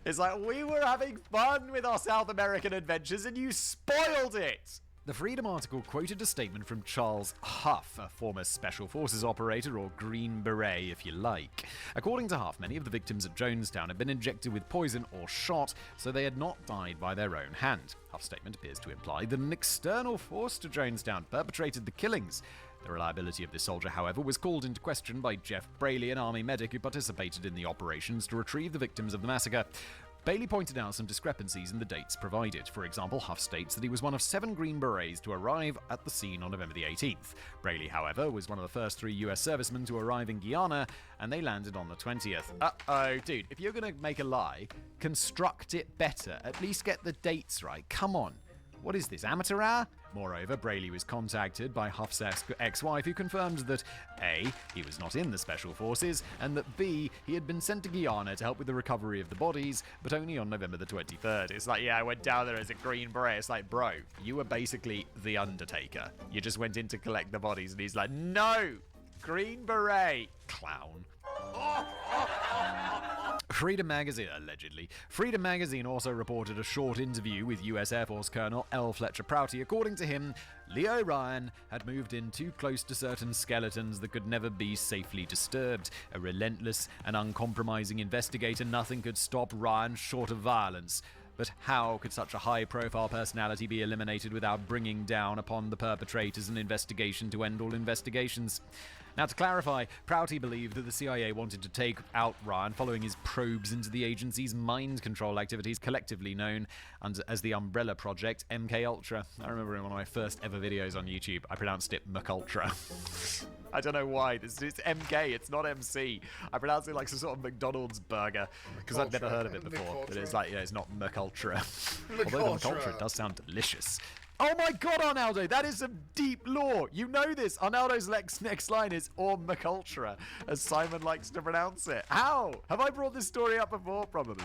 It's like, we were having fun with our South American adventures and you spoiled it! The Freedom article quoted a statement from Charles Huff, a former Special Forces operator, or Green Beret if you like. According to Huff, many of the victims at Jonestown had been injected with poison or shot, so they had not died by their own hand. Huff's statement appears to imply that an external force to Jonestown perpetrated the killings. The reliability of this soldier, however, was called into question by Jeff Braley, an army medic who participated in the operations to retrieve the victims of the massacre. Bailey pointed out some discrepancies in the dates provided. For example, Huff states that he was one of 7 Green Berets to arrive at the scene on November the 18th. Braley, however, was one of the first 3 US servicemen to arrive in Guyana, and they landed on the 20th. Uh-oh, dude, if you're gonna make a lie, construct it better. At least get the dates right. Come on. What is this, amateur hour? Moreover, Braley was contacted by Huff's ex-wife, who confirmed that A, he was not in the Special Forces, and that B, he had been sent to Guyana to help with the recovery of the bodies, but only on November the 23rd. It's like, yeah, I went down there as a Green Beret. It's like, bro, you were basically the Undertaker. You just went in to collect the bodies, and he's like, no! Green Beret. Clown. Freedom Magazine, allegedly. Freedom Magazine also reported a short interview with US Air Force Colonel L. Fletcher Prouty. According to him, Leo Ryan had moved in too close to certain skeletons that could never be safely disturbed. A relentless and uncompromising investigator, nothing could stop Ryan short of violence. But how could such a high-profile personality be eliminated without bringing down upon the perpetrators an investigation to end all investigations? Now, to clarify, Prouty believed that the CIA wanted to take out Ryan following his probes into the agency's mind control activities, collectively known as the Umbrella Project, MKUltra. I remember in one of my first ever videos on YouTube, I pronounced it McUltra. I don't know why. It's MK, it's not MC. I pronounce it like some sort of McDonald's burger, because I've never heard of it before. But it's like, it's not McUltra. Although the McUltra does sound delicious. Oh my god, Arnaldo, that is some deep lore. You know this. Arnaldo's next line is or McUltra, as Simon likes to pronounce it. How? Have I brought this story up before? Probably.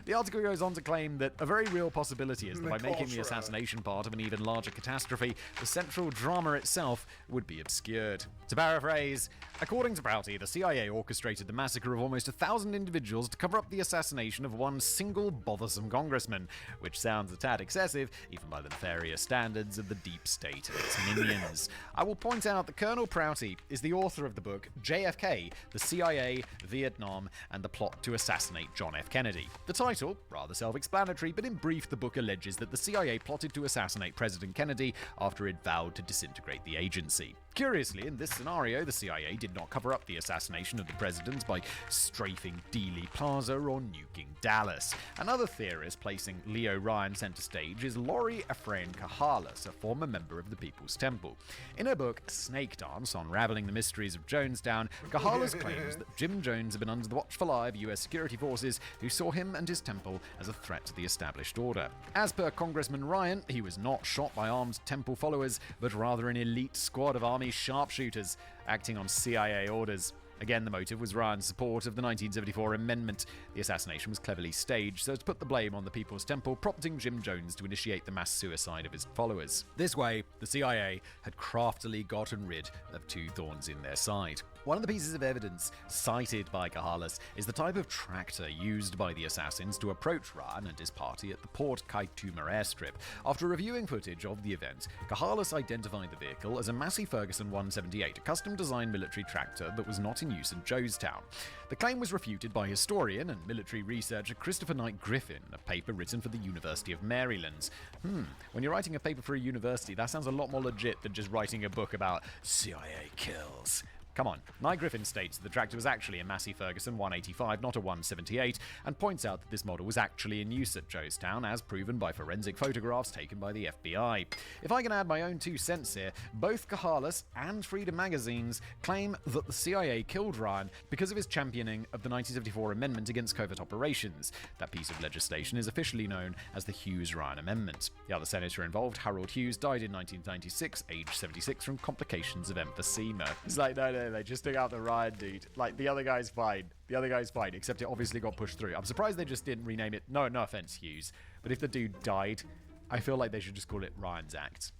The article goes on to claim that a very real possibility is that by making the assassination part of an even larger catastrophe, the central drama itself would be obscured. To paraphrase, according to Prouty, the CIA orchestrated the massacre of almost 1,000 individuals to cover up the assassination of one single bothersome congressman, which sounds a tad excessive, even by the nefarious standards of the deep state and its minions. I will point out that Colonel Prouty is the author of the book JFK, the CIA, Vietnam, and the Plot to Assassinate John F. Kennedy. The title, rather self-explanatory, but in brief, the book alleges that the CIA plotted to assassinate President Kennedy after it vowed to disintegrate the agency. Curiously, in this scenario, the CIA did not cover up the assassination of the president by strafing Dealey Plaza or nuking Dallas. Another theorist placing Leo Ryan center stage is Lori Ephraim Kahalas, a former member of the People's Temple. In her book, Snake Dance, Unraveling the Mysteries of Jonestown, Kahalas claims that Jim Jones had been under the watchful eye of US security forces who saw him and his temple as a threat to the established order. As per Congressman Ryan, he was not shot by armed temple followers, but rather an elite squad of army sharpshooters acting on CIA orders. Again, the motive was Ryan's support of the 1974 amendment. The assassination was cleverly staged so as to put the blame on the People's Temple, prompting Jim Jones to initiate the mass suicide of his followers. This way, the CIA had craftily gotten rid of two thorns in their side. One of the pieces of evidence cited by Kahalas is the type of tractor used by the assassins to approach Ryan and his party at the Port Kaituma airstrip. After reviewing footage of the event, Kahalas identified the vehicle as a Massey Ferguson 178, a custom-designed military tractor that was not in use in Jonestown. The claim was refuted by historian and military researcher Christopher Knight Griffin in a paper written for the University of Maryland. When you're writing a paper for a university, that sounds a lot more legit than just writing a book about CIA kills. Come on. Knight Griffin states that the tractor was actually a Massey Ferguson 185, not a 178, and points out that this model was actually in use at Jonestown, as proven by forensic photographs taken by the FBI. If I can add my own 2 cents here, both Kahalas and Freedom Magazines claim that the CIA killed Ryan because of his championing of the 1974 Amendment against covert operations. That piece of legislation is officially known as the Hughes-Ryan Amendment. The other senator involved, Harold Hughes, died in 1996, aged 76, from complications of emphysema. It's like, no, they just took out the Ryan dude. Like, the other guy's fine. Except it obviously got pushed through. I'm surprised they just didn't rename it. No offense, Hughes. But if the dude died, I feel like they should just call it Ryan's Act.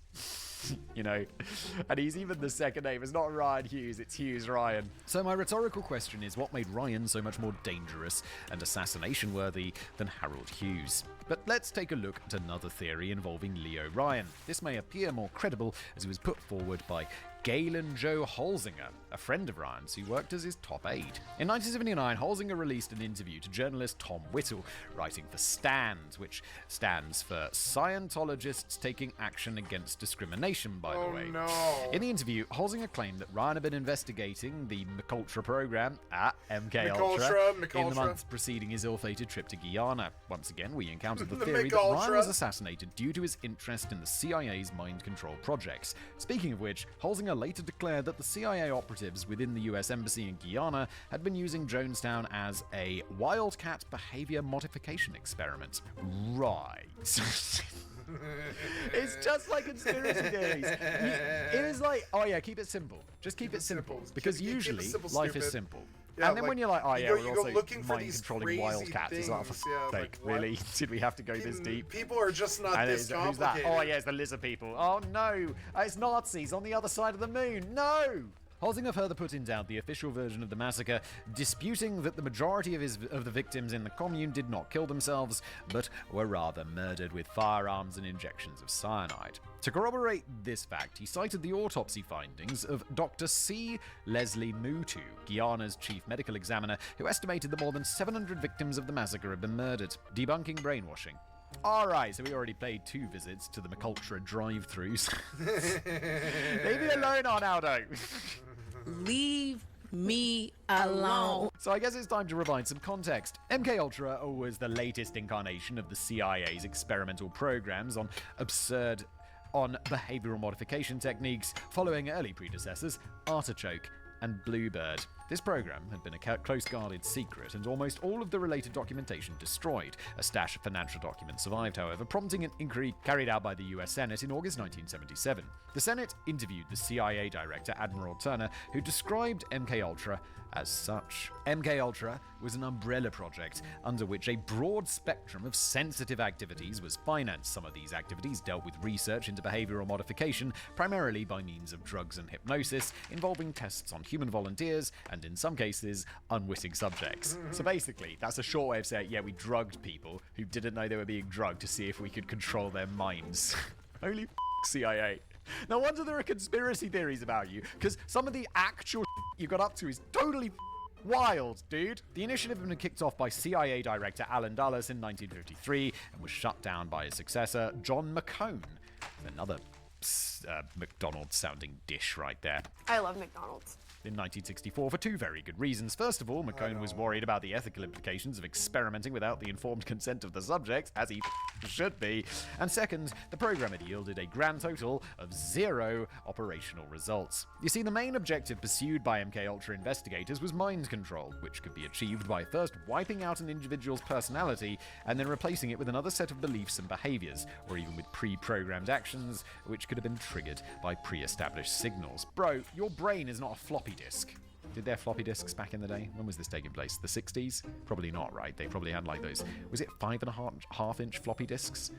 You know? And he's even the second name. It's not Ryan Hughes, it's Hughes Ryan. So my rhetorical question is, what made Ryan so much more dangerous and assassination-worthy than Harold Hughes? But let's take a look at another theory involving Leo Ryan. This may appear more credible as it was put forward by Galen Joe Holzinger, a friend of Ryan's who worked as his top aide. In 1979, Holzinger released an interview to journalist Tom Whittle, writing for STAND, which stands for Scientologists Taking Action Against Discrimination, by the way. No. In the interview, Holzinger claimed that Ryan had been investigating the MKUltra program at MKUltra in the months preceding his ill-fated trip to Guyana. Once again, we encountered the theory that Ryan was assassinated due to his interest in the CIA's mind control projects. Speaking of which, Holzinger later declared that the CIA operatives within the US Embassy in Guyana had been using Jonestown as a wildcat behavior modification experiment. Right. It's just like conspiracy theories. It is like, oh yeah, keep it simple. Just keep it simple. Because usually, life is simple. Yeah, and then when you're like, oh yeah, we're also looking for these mind-controlling wildcats. It's like, like, really? Did we have to go this deep? People are just not this complicated. Who's that? Oh yeah, it's the lizard people. Oh no, it's Nazis on the other side of the moon. No! Holzinger further put in doubt the official version of the massacre, disputing that the majority of the victims in the commune did not kill themselves, but were rather murdered with firearms and injections of cyanide. To corroborate this fact, he cited the autopsy findings of Dr. C. Leslie Mutu, Guyana's chief medical examiner, who estimated that more than 700 victims of the massacre had been murdered, debunking brainwashing. Alright, so we already paid 2 visits to the McUltra drive-thrus. Leave me alone, Arnaldo! Leave me alone. So I guess it's time to provide some context. MKUltra was the latest incarnation of the CIA's experimental programs on behavioral modification techniques, following early predecessors, Artichoke and Bluebird. This program had been a close-guarded secret, and almost all of the related documentation destroyed. A stash of financial documents survived, however, prompting an inquiry carried out by the US Senate in August 1977. The Senate interviewed the CIA director, Admiral Turner, who described MKUltra as such. MKUltra was an umbrella project under which a broad spectrum of sensitive activities was financed. Some of these activities dealt with research into behavioral modification, primarily by means of drugs and hypnosis, involving tests on human volunteers and, in some cases, unwitting subjects. So basically, that's a short way of saying, yeah, we drugged people who didn't know they were being drugged to see if we could control their minds. Holy CIA. No wonder there are conspiracy theories about you, because some of the actual you got up to is totally wild, dude. The initiative had been kicked off by CIA Director Alan Dulles in 1953 and was shut down by his successor, John McCone. Another McDonald's-sounding dish right there. I love McDonald's. In 1964 for 2 very good reasons. First of all, McCone was worried about the ethical implications of experimenting without the informed consent of the subjects, as he should be. And second, the program had yielded a grand total of 0 operational results. You see, the main objective pursued by MKUltra investigators was mind control, which could be achieved by first wiping out an individual's personality and then replacing it with another set of beliefs and behaviors, or even with pre-programmed actions, which could have been triggered by pre-established signals. Bro, your brain is not a floppy disk. Did they have floppy disks back in the day? When was this taking place? The 60s? Probably not, right? They probably had like those, was it 5.5-inch floppy disks?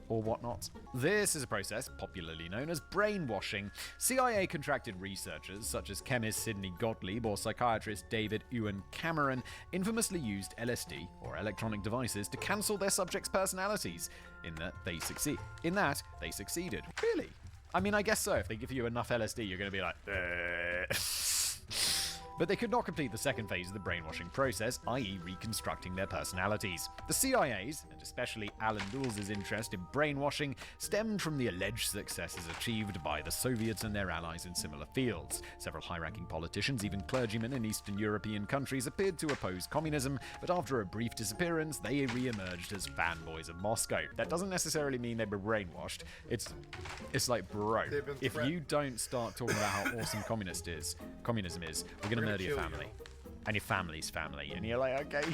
Or whatnot? This is a process popularly known as brainwashing. CIA contracted researchers such as chemist Sidney Gottlieb or psychiatrist David Ewan Cameron infamously used LSD or electronic devices to cancel their subjects' personalities. In that they succeeded. Really? I mean, I guess so. If they give you enough LSD, you're going to be like, But they could not complete the second phase of the brainwashing process, i.e. reconstructing their personalities. The CIA's, and especially Alan Dulles' interest in brainwashing, stemmed from the alleged successes achieved by the Soviets and their allies in similar fields. Several high-ranking politicians, even clergymen in Eastern European countries, appeared to oppose communism, but after a brief disappearance, they re-emerged as fanboys of Moscow. That doesn't necessarily mean they were brainwashed. It's like, bro, if you don't start talking about how awesome communism is, we're gonna murder your family. And your family's family. And you're like, okay,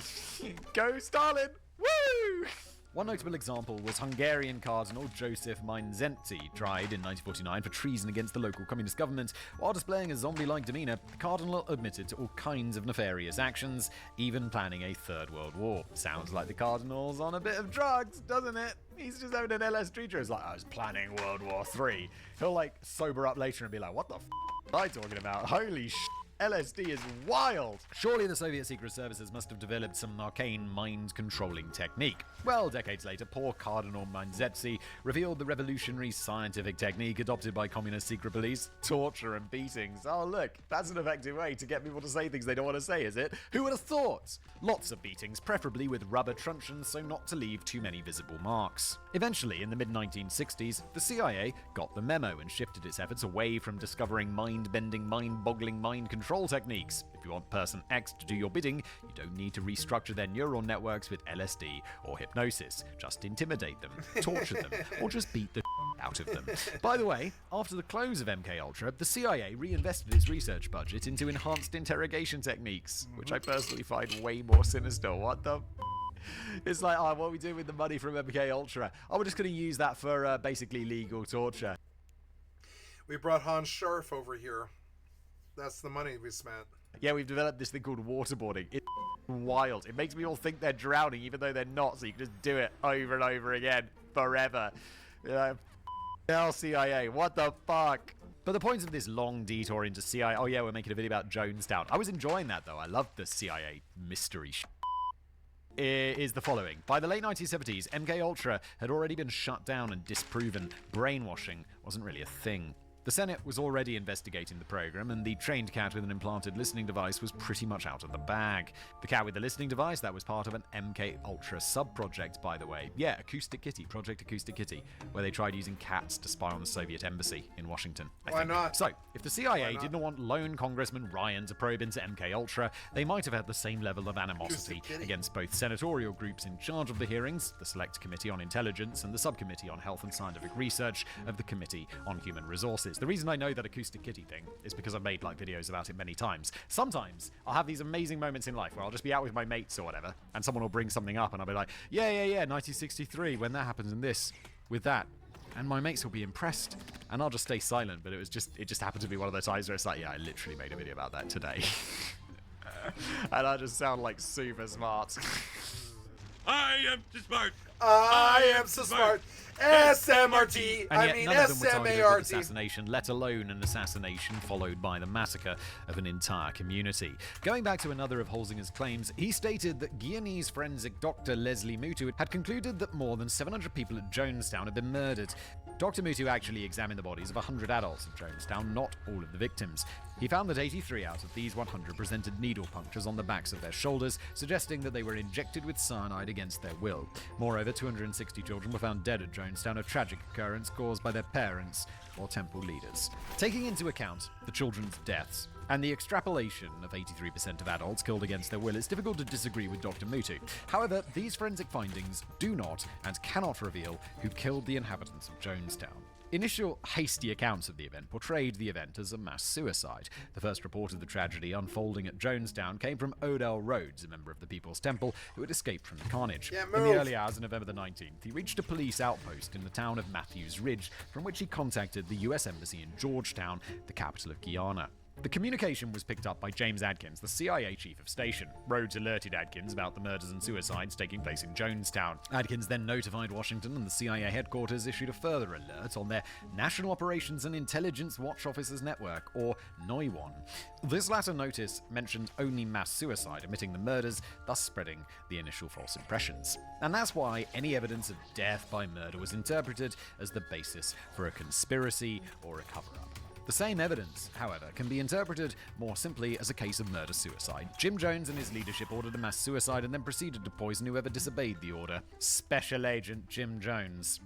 go Stalin! Woo! One notable example was Hungarian Cardinal Joseph Mindzenty, tried in 1949 for treason against the local communist government. While displaying a zombie-like demeanor, the Cardinal admitted to all kinds of nefarious actions, even planning a Third World War. Sounds like the Cardinal's on a bit of drugs, doesn't it? He's just having an LSD trip. It's like, I was planning World War III. He'll like sober up later and be like, what the f*** am I talking about? Holy shit. LSD is wild! Surely the Soviet secret services must have developed some arcane mind-controlling technique. Well, decades later, poor Cardinal Mindzenty revealed the revolutionary scientific technique adopted by communist secret police: torture and beatings. Oh look, that's an effective way to get people to say things they don't want to say, is it? Who would have thought? Lots of beatings, preferably with rubber truncheons so not to leave too many visible marks. Eventually, in the mid-1960s, the CIA got the memo and shifted its efforts away from discovering mind-bending, mind-boggling, mind-control techniques. If you want person X to do your bidding, you don't need to restructure their neural networks with LSD or hypnosis. Just intimidate them, torture them, or just beat the out of them. By the way, after the close of MKUltra, the CIA reinvested its research budget into enhanced interrogation techniques, which I personally find way more sinister. What the It's like, oh, what are we doing with the money from MKUltra? Oh, we're just going to use that for basically legal torture. We brought Hans Scharf over here. That's the money we spent. Yeah, we've developed this thing called waterboarding. It's wild. It makes people think they're drowning even though they're not, so you can just do it over and over again forever. You're like, hell, CIA, what the fuck? But the point of this long detour into CIA, oh yeah, we're making a video about Jonestown. I was enjoying that though. I loved the CIA mystery is the following. By the late 1970s, MKUltra had already been shut down and disproven. Brainwashing wasn't really a thing. The Senate was already investigating the program, and the trained cat with an implanted listening device was pretty much out of the bag. The cat with the listening device, that was part of an MKUltra sub-project, by the way. Yeah, Acoustic Kitty, Project Acoustic Kitty, where they tried using cats to spy on the Soviet embassy in Washington. Why not? So, if the CIA didn't want lone Congressman Ryan to probe into MKUltra, they might have had the same level of animosity against both senatorial groups in charge of the hearings, the Select Committee on Intelligence and the Subcommittee on Health and Scientific Research of the Committee on Human Resources. The reason I know that Acoustic Kitty thing is because I've made videos about it many times. Sometimes I'll have these amazing moments in life where I'll just be out with my mates or whatever, and someone will bring something up and I'll be like, yeah, 1963, when that happens in this, with that. And my mates will be impressed, and I'll just stay silent, but it just happened to be one of those times where it's like, yeah, I literally made a video about that today. And I just sound like super smart. I am too smart. I am so smart. SMRT. And I yet mean none of them were targeted with SMART. assassination, let alone an assassination followed by the massacre of an entire community. Going back to another of Holzinger's claims, he stated that Guyanese forensic Dr. Leslie Mutu had concluded that more than 700 people at Jonestown had been murdered. Dr. Mutu actually examined the bodies of 100 adults at Jonestown, not all of the victims. He found that 83 out of these 100 presented needle punctures on the backs of their shoulders, suggesting that they were injected with cyanide against their will. Moreover, 260 children were found dead at Jonestown, a tragic occurrence caused by their parents or temple leaders. Taking into account the children's deaths and the extrapolation of 83% of adults killed against their will, it's difficult to disagree with Dr. Mutu. However, these forensic findings do not and cannot reveal who killed the inhabitants of Jonestown. Initial hasty accounts of the event portrayed the event as a mass suicide. The first report of the tragedy unfolding at Jonestown came from Odell Rhodes, a member of the People's Temple, who had escaped from the carnage. Yeah, In move. the early hours of November the 19th, he reached a police outpost in the town of Matthews Ridge, from which he contacted the US Embassy in Georgetown, the capital of Guyana. The communication was picked up by James Adkins, the CIA chief of station. Rhodes alerted Adkins about the murders and suicides taking place in Jonestown. Adkins then notified Washington, and the CIA headquarters issued a further alert on their National Operations and Intelligence Watch Officers Network, or NOIWAN. This latter notice mentioned only mass suicide, omitting the murders, thus spreading the initial false impressions. And that's why any evidence of death by murder was interpreted as the basis for a conspiracy or a cover-up. The same evidence, however, can be interpreted more simply as a case of murder-suicide. Jim Jones and his leadership ordered a mass suicide and then proceeded to poison whoever disobeyed the order. Special Agent Jim Jones.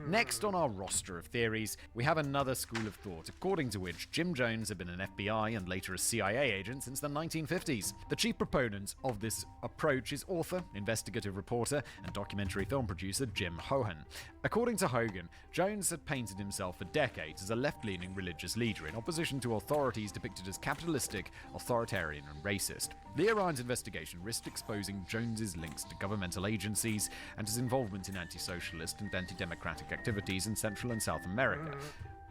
Next on our roster of theories, we have another school of thought, according to which Jim Jones had been an FBI and later a CIA agent since the 1950s. The chief proponent of this approach is author, investigative reporter, and documentary film producer Jim Hohan. According to Hogan, Jones had painted himself for decades as a left-leaning religious leader in opposition to authorities depicted as capitalistic, authoritarian, and racist. The Iran's investigation risked exposing Jones's links to governmental agencies and his involvement in anti-socialist and anti-democratic activities in Central and South America.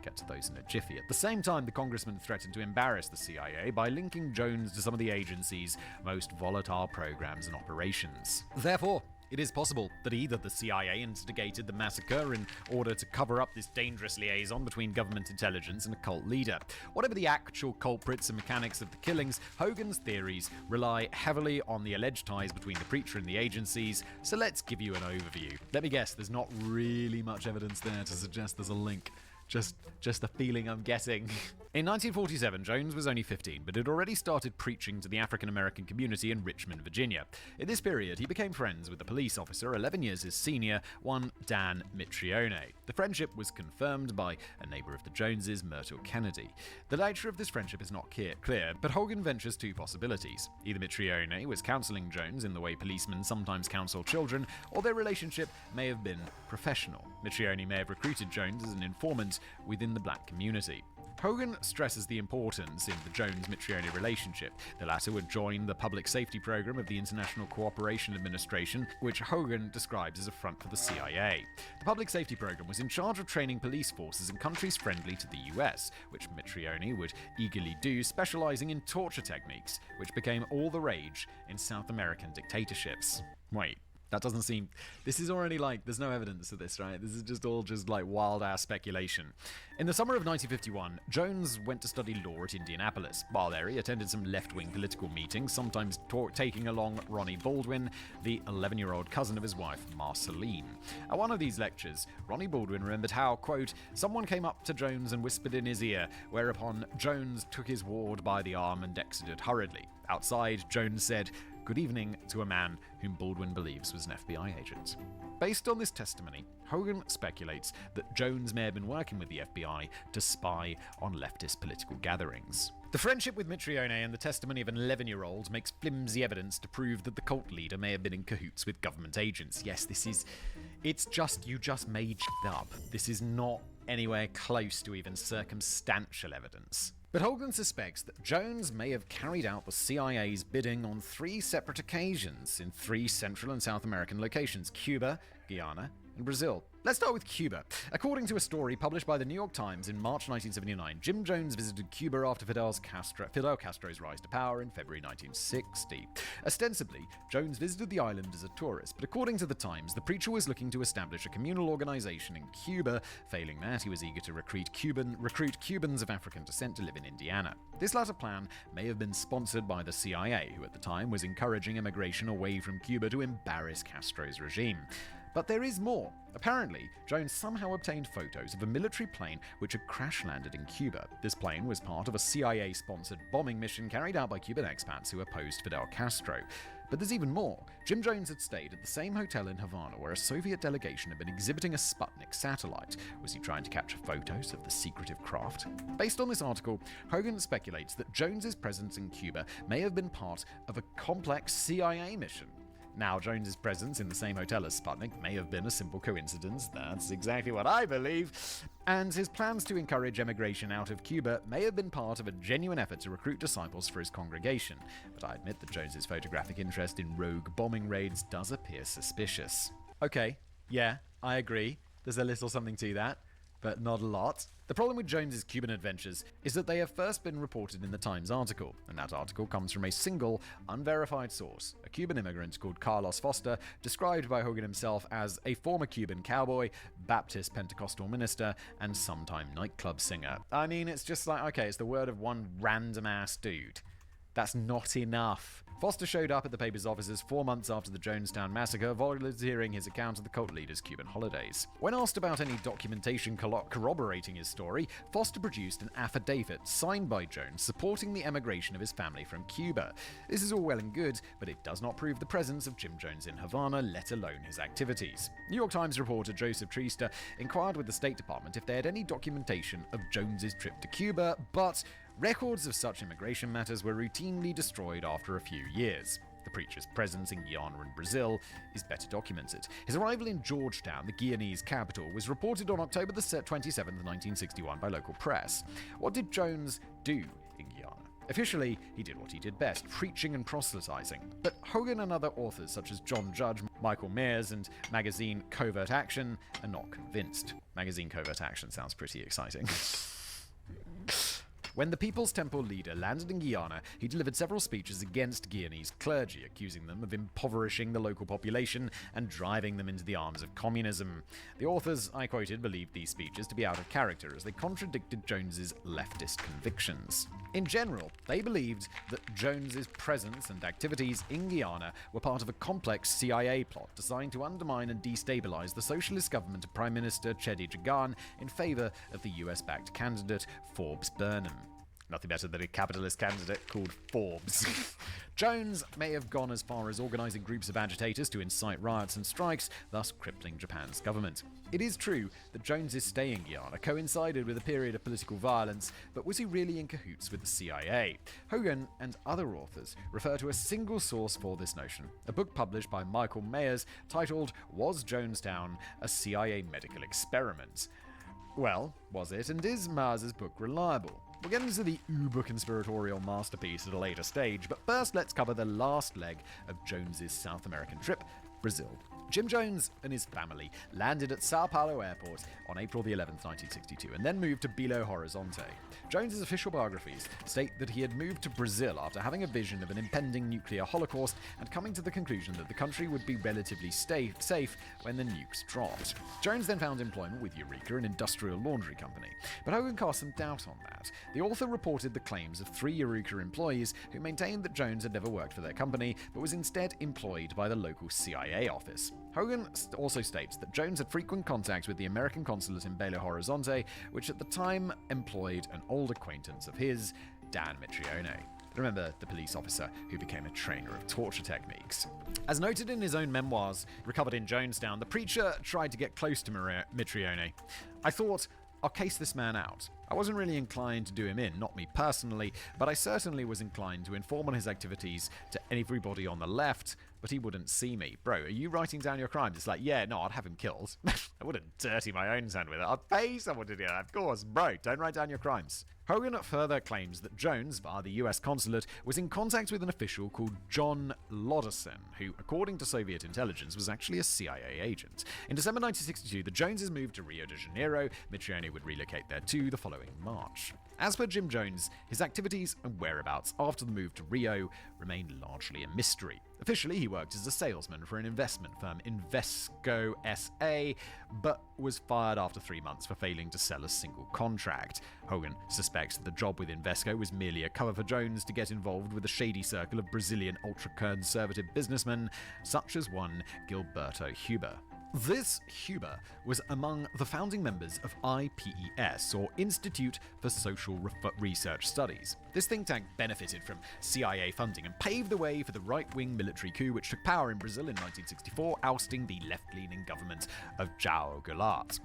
Get to those in a jiffy. At the same time, the congressman threatened to embarrass the CIA by linking Jones to some of the agency's most volatile programs and operations. Therefore, it is possible that either the CIA instigated the massacre in order to cover up this dangerous liaison between government intelligence and a cult leader. Whatever the actual culprits and mechanics of the killings, Hogan's theories rely heavily on the alleged ties between the preacher and the agencies, so let's give you an overview. Let me guess, there's not really much evidence there to suggest there's a link. Just the feeling I'm getting. In 1947, Jones was only 15, but had already started preaching to the African-American community in Richmond, Virginia. In this period, he became friends with a police officer 11 years his senior, one Dan Mitrione. The friendship was confirmed by a neighbor of the Joneses, Myrtle Kennedy. The nature of this friendship is not clear, but Hogan ventures two possibilities. Either Mitrione was counseling Jones in the way policemen sometimes counsel children, or their relationship may have been professional. Mitrione may have recruited Jones as an informant within the black community. Hogan stresses the importance in the Jones-Mitrione relationship. The latter would join the public safety program of the International Cooperation Administration, which Hogan describes as a front for the CIA. The public safety program was in charge of training police forces in countries friendly to the US, which Mitrione would eagerly do, specializing in torture techniques, which became all the rage in South American dictatorships. Wait, That doesn't seem... This is already like... There's no evidence of this, right? This is just all just like wild-ass speculation. In the summer of 1951, Jones went to study law at Indianapolis. While there, he attended some left-wing political meetings, sometimes taking along Ronnie Baldwin, the 11-year-old cousin of his wife, Marceline. At one of these lectures, Ronnie Baldwin remembered how, quote, someone came up to Jones and whispered in his ear, whereupon Jones took his ward by the arm and exited hurriedly. Outside, Jones said, "Good evening," to a man whom Baldwin believes was an FBI agent. Based on this testimony, Hogan speculates that Jones may have been working with the FBI to spy on leftist political gatherings. The friendship with Mitrione and the testimony of an 11-year-old makes flimsy evidence to prove that the cult leader may have been in cahoots with government agents. Yes, you just made shit up. This is not anywhere close to even circumstantial evidence. But Hogan suspects that Jones may have carried out the CIA's bidding on 3 separate occasions in 3 Central and South American locations: Cuba, Guyana, and Brazil. Let's start with Cuba. According to a story published by the New York Times in March 1979, Jim Jones visited Cuba after Fidel Castro's rise to power in February 1960. Ostensibly, Jones visited the island as a tourist, but according to the Times, the preacher was looking to establish a communal organization in Cuba. Failing that, he was eager to recruit Cubans of African descent to live in Indiana. This latter plan may have been sponsored by the CIA, who at the time was encouraging immigration away from Cuba to embarrass Castro's regime. But there is more. Apparently, Jones somehow obtained photos of a military plane which had crash-landed in Cuba. This plane was part of a CIA-sponsored bombing mission carried out by Cuban expats who opposed Fidel Castro. But there's even more. Jim Jones had stayed at the same hotel in Havana where a Soviet delegation had been exhibiting a Sputnik satellite. Was he trying to capture photos of the secretive craft? Based on this article, Hogan speculates that Jones's presence in Cuba may have been part of a complex CIA mission. Now, Jones's presence in the same hotel as Sputnik may have been a simple coincidence. That's exactly what I believe. And his plans to encourage emigration out of Cuba may have been part of a genuine effort to recruit disciples for his congregation. But I admit that Jones's photographic interest in rogue bombing raids does appear suspicious. Okay, yeah, I agree. There's a little something to that, but not a lot. The problem with Jones's Cuban adventures is that they have first been reported in the Times article, and that article comes from a single, unverified source, a Cuban immigrant called Carlos Foster, described by Hogan himself as a former Cuban cowboy, Baptist Pentecostal minister, and sometime nightclub singer. I mean, it's just like, okay, it's the word of one random-ass dude. That's not enough. Foster showed up at the paper's offices 4 months after the Jonestown massacre, volunteering his account of the cult leader's Cuban holidays. When asked about any documentation corroborating his story, Foster produced an affidavit signed by Jones supporting the emigration of his family from Cuba. This is all well and good, but it does not prove the presence of Jim Jones in Havana, let alone his activities. New York Times reporter Joseph Treaster inquired with the State Department if they had any documentation of Jones's trip to Cuba, but records of such immigration matters were routinely destroyed after a few years. The preacher's presence in Guyana and Brazil is better documented. His arrival in Georgetown, the Guyanese capital, was reported on October 27, 1961 by local press. What did Jones do in Guyana? Officially, he did what he did best, preaching and proselytizing. But Hogan and other authors such as John Judge, Michael Mears, and magazine Covert Action are not convinced. Magazine Covert Action sounds pretty exciting. When the People's Temple leader landed in Guyana, he delivered several speeches against Guyanese clergy, accusing them of impoverishing the local population and driving them into the arms of communism. The authors I quoted believed these speeches to be out of character as they contradicted Jones's leftist convictions. In general, they believed that Jones's presence and activities in Guyana were part of a complex CIA plot designed to undermine and destabilize the socialist government of Prime Minister Cheddi Jagan in favor of the US-backed candidate Forbes Burnham. Nothing better than a capitalist candidate called Forbes. Jones may have gone as far as organizing groups of agitators to incite riots and strikes, thus crippling Japan's government. It is true that Jones's stay in Guyana coincided with a period of political violence, but was he really in cahoots with the CIA? Hogan and other authors refer to a single source for this notion, a book published by Michael Mears titled Was Jonestown a CIA Medical Experiment? Well, was it, and is Mears' book reliable? We'll get into the uber-conspiratorial masterpiece at a later stage, but first let's cover the last leg of Jones's South American trip, Brazil. Jim Jones and his family landed at Sao Paulo Airport on April the 11th, 1962, and then moved to Belo Horizonte. Jones's official biographies state that he had moved to Brazil after having a vision of an impending nuclear holocaust and coming to the conclusion that the country would be relatively safe when the nukes dropped. Jones then found employment with Eureka, an industrial laundry company, but Hogan cast some doubt on that. The author reported the claims of 3 Eureka employees who maintained that Jones had never worked for their company, but was instead employed by the local CIA office. Hogan also states that Jones had frequent contacts with the American consulate in Belo Horizonte, which at the time employed an old acquaintance of his, Dan Mitrione. Remember, the police officer who became a trainer of torture techniques. As noted in his own memoirs, recovered in Jonestown, the preacher tried to get close to Mitrione. I thought, I'll case this man out. I wasn't really inclined to do him in, not me personally, but I certainly was inclined to inform on his activities to everybody on the left, but he wouldn't see me. Bro, are you writing down your crimes? It's like, yeah, no, I'd have him killed. I wouldn't dirty my own hand with it. I'd pay someone to do that, of course. Bro, don't write down your crimes. Hogan further claims that Jones, via the US consulate, was in contact with an official called John Lodderson, who, according to Soviet intelligence, was actually a CIA agent. In December 1962, the Joneses moved to Rio de Janeiro. Mitrione would relocate there too the following March. As per Jim Jones, his activities and whereabouts after the move to Rio remained largely a mystery. Officially, he worked as a salesman for an investment firm, Invesco SA, but was fired after 3 months for failing to sell a single contract. Hogan suspects that the job with Invesco was merely a cover for Jones to get involved with a shady circle of Brazilian ultra-conservative businessmen, such as one Gilberto Huber. This Huber was among the founding members of IPES, or Institute for Social Research Studies. This think tank benefited from CIA funding and paved the way for the right-wing military coup which took power in Brazil in 1964, ousting the left-leaning government of João Goulart.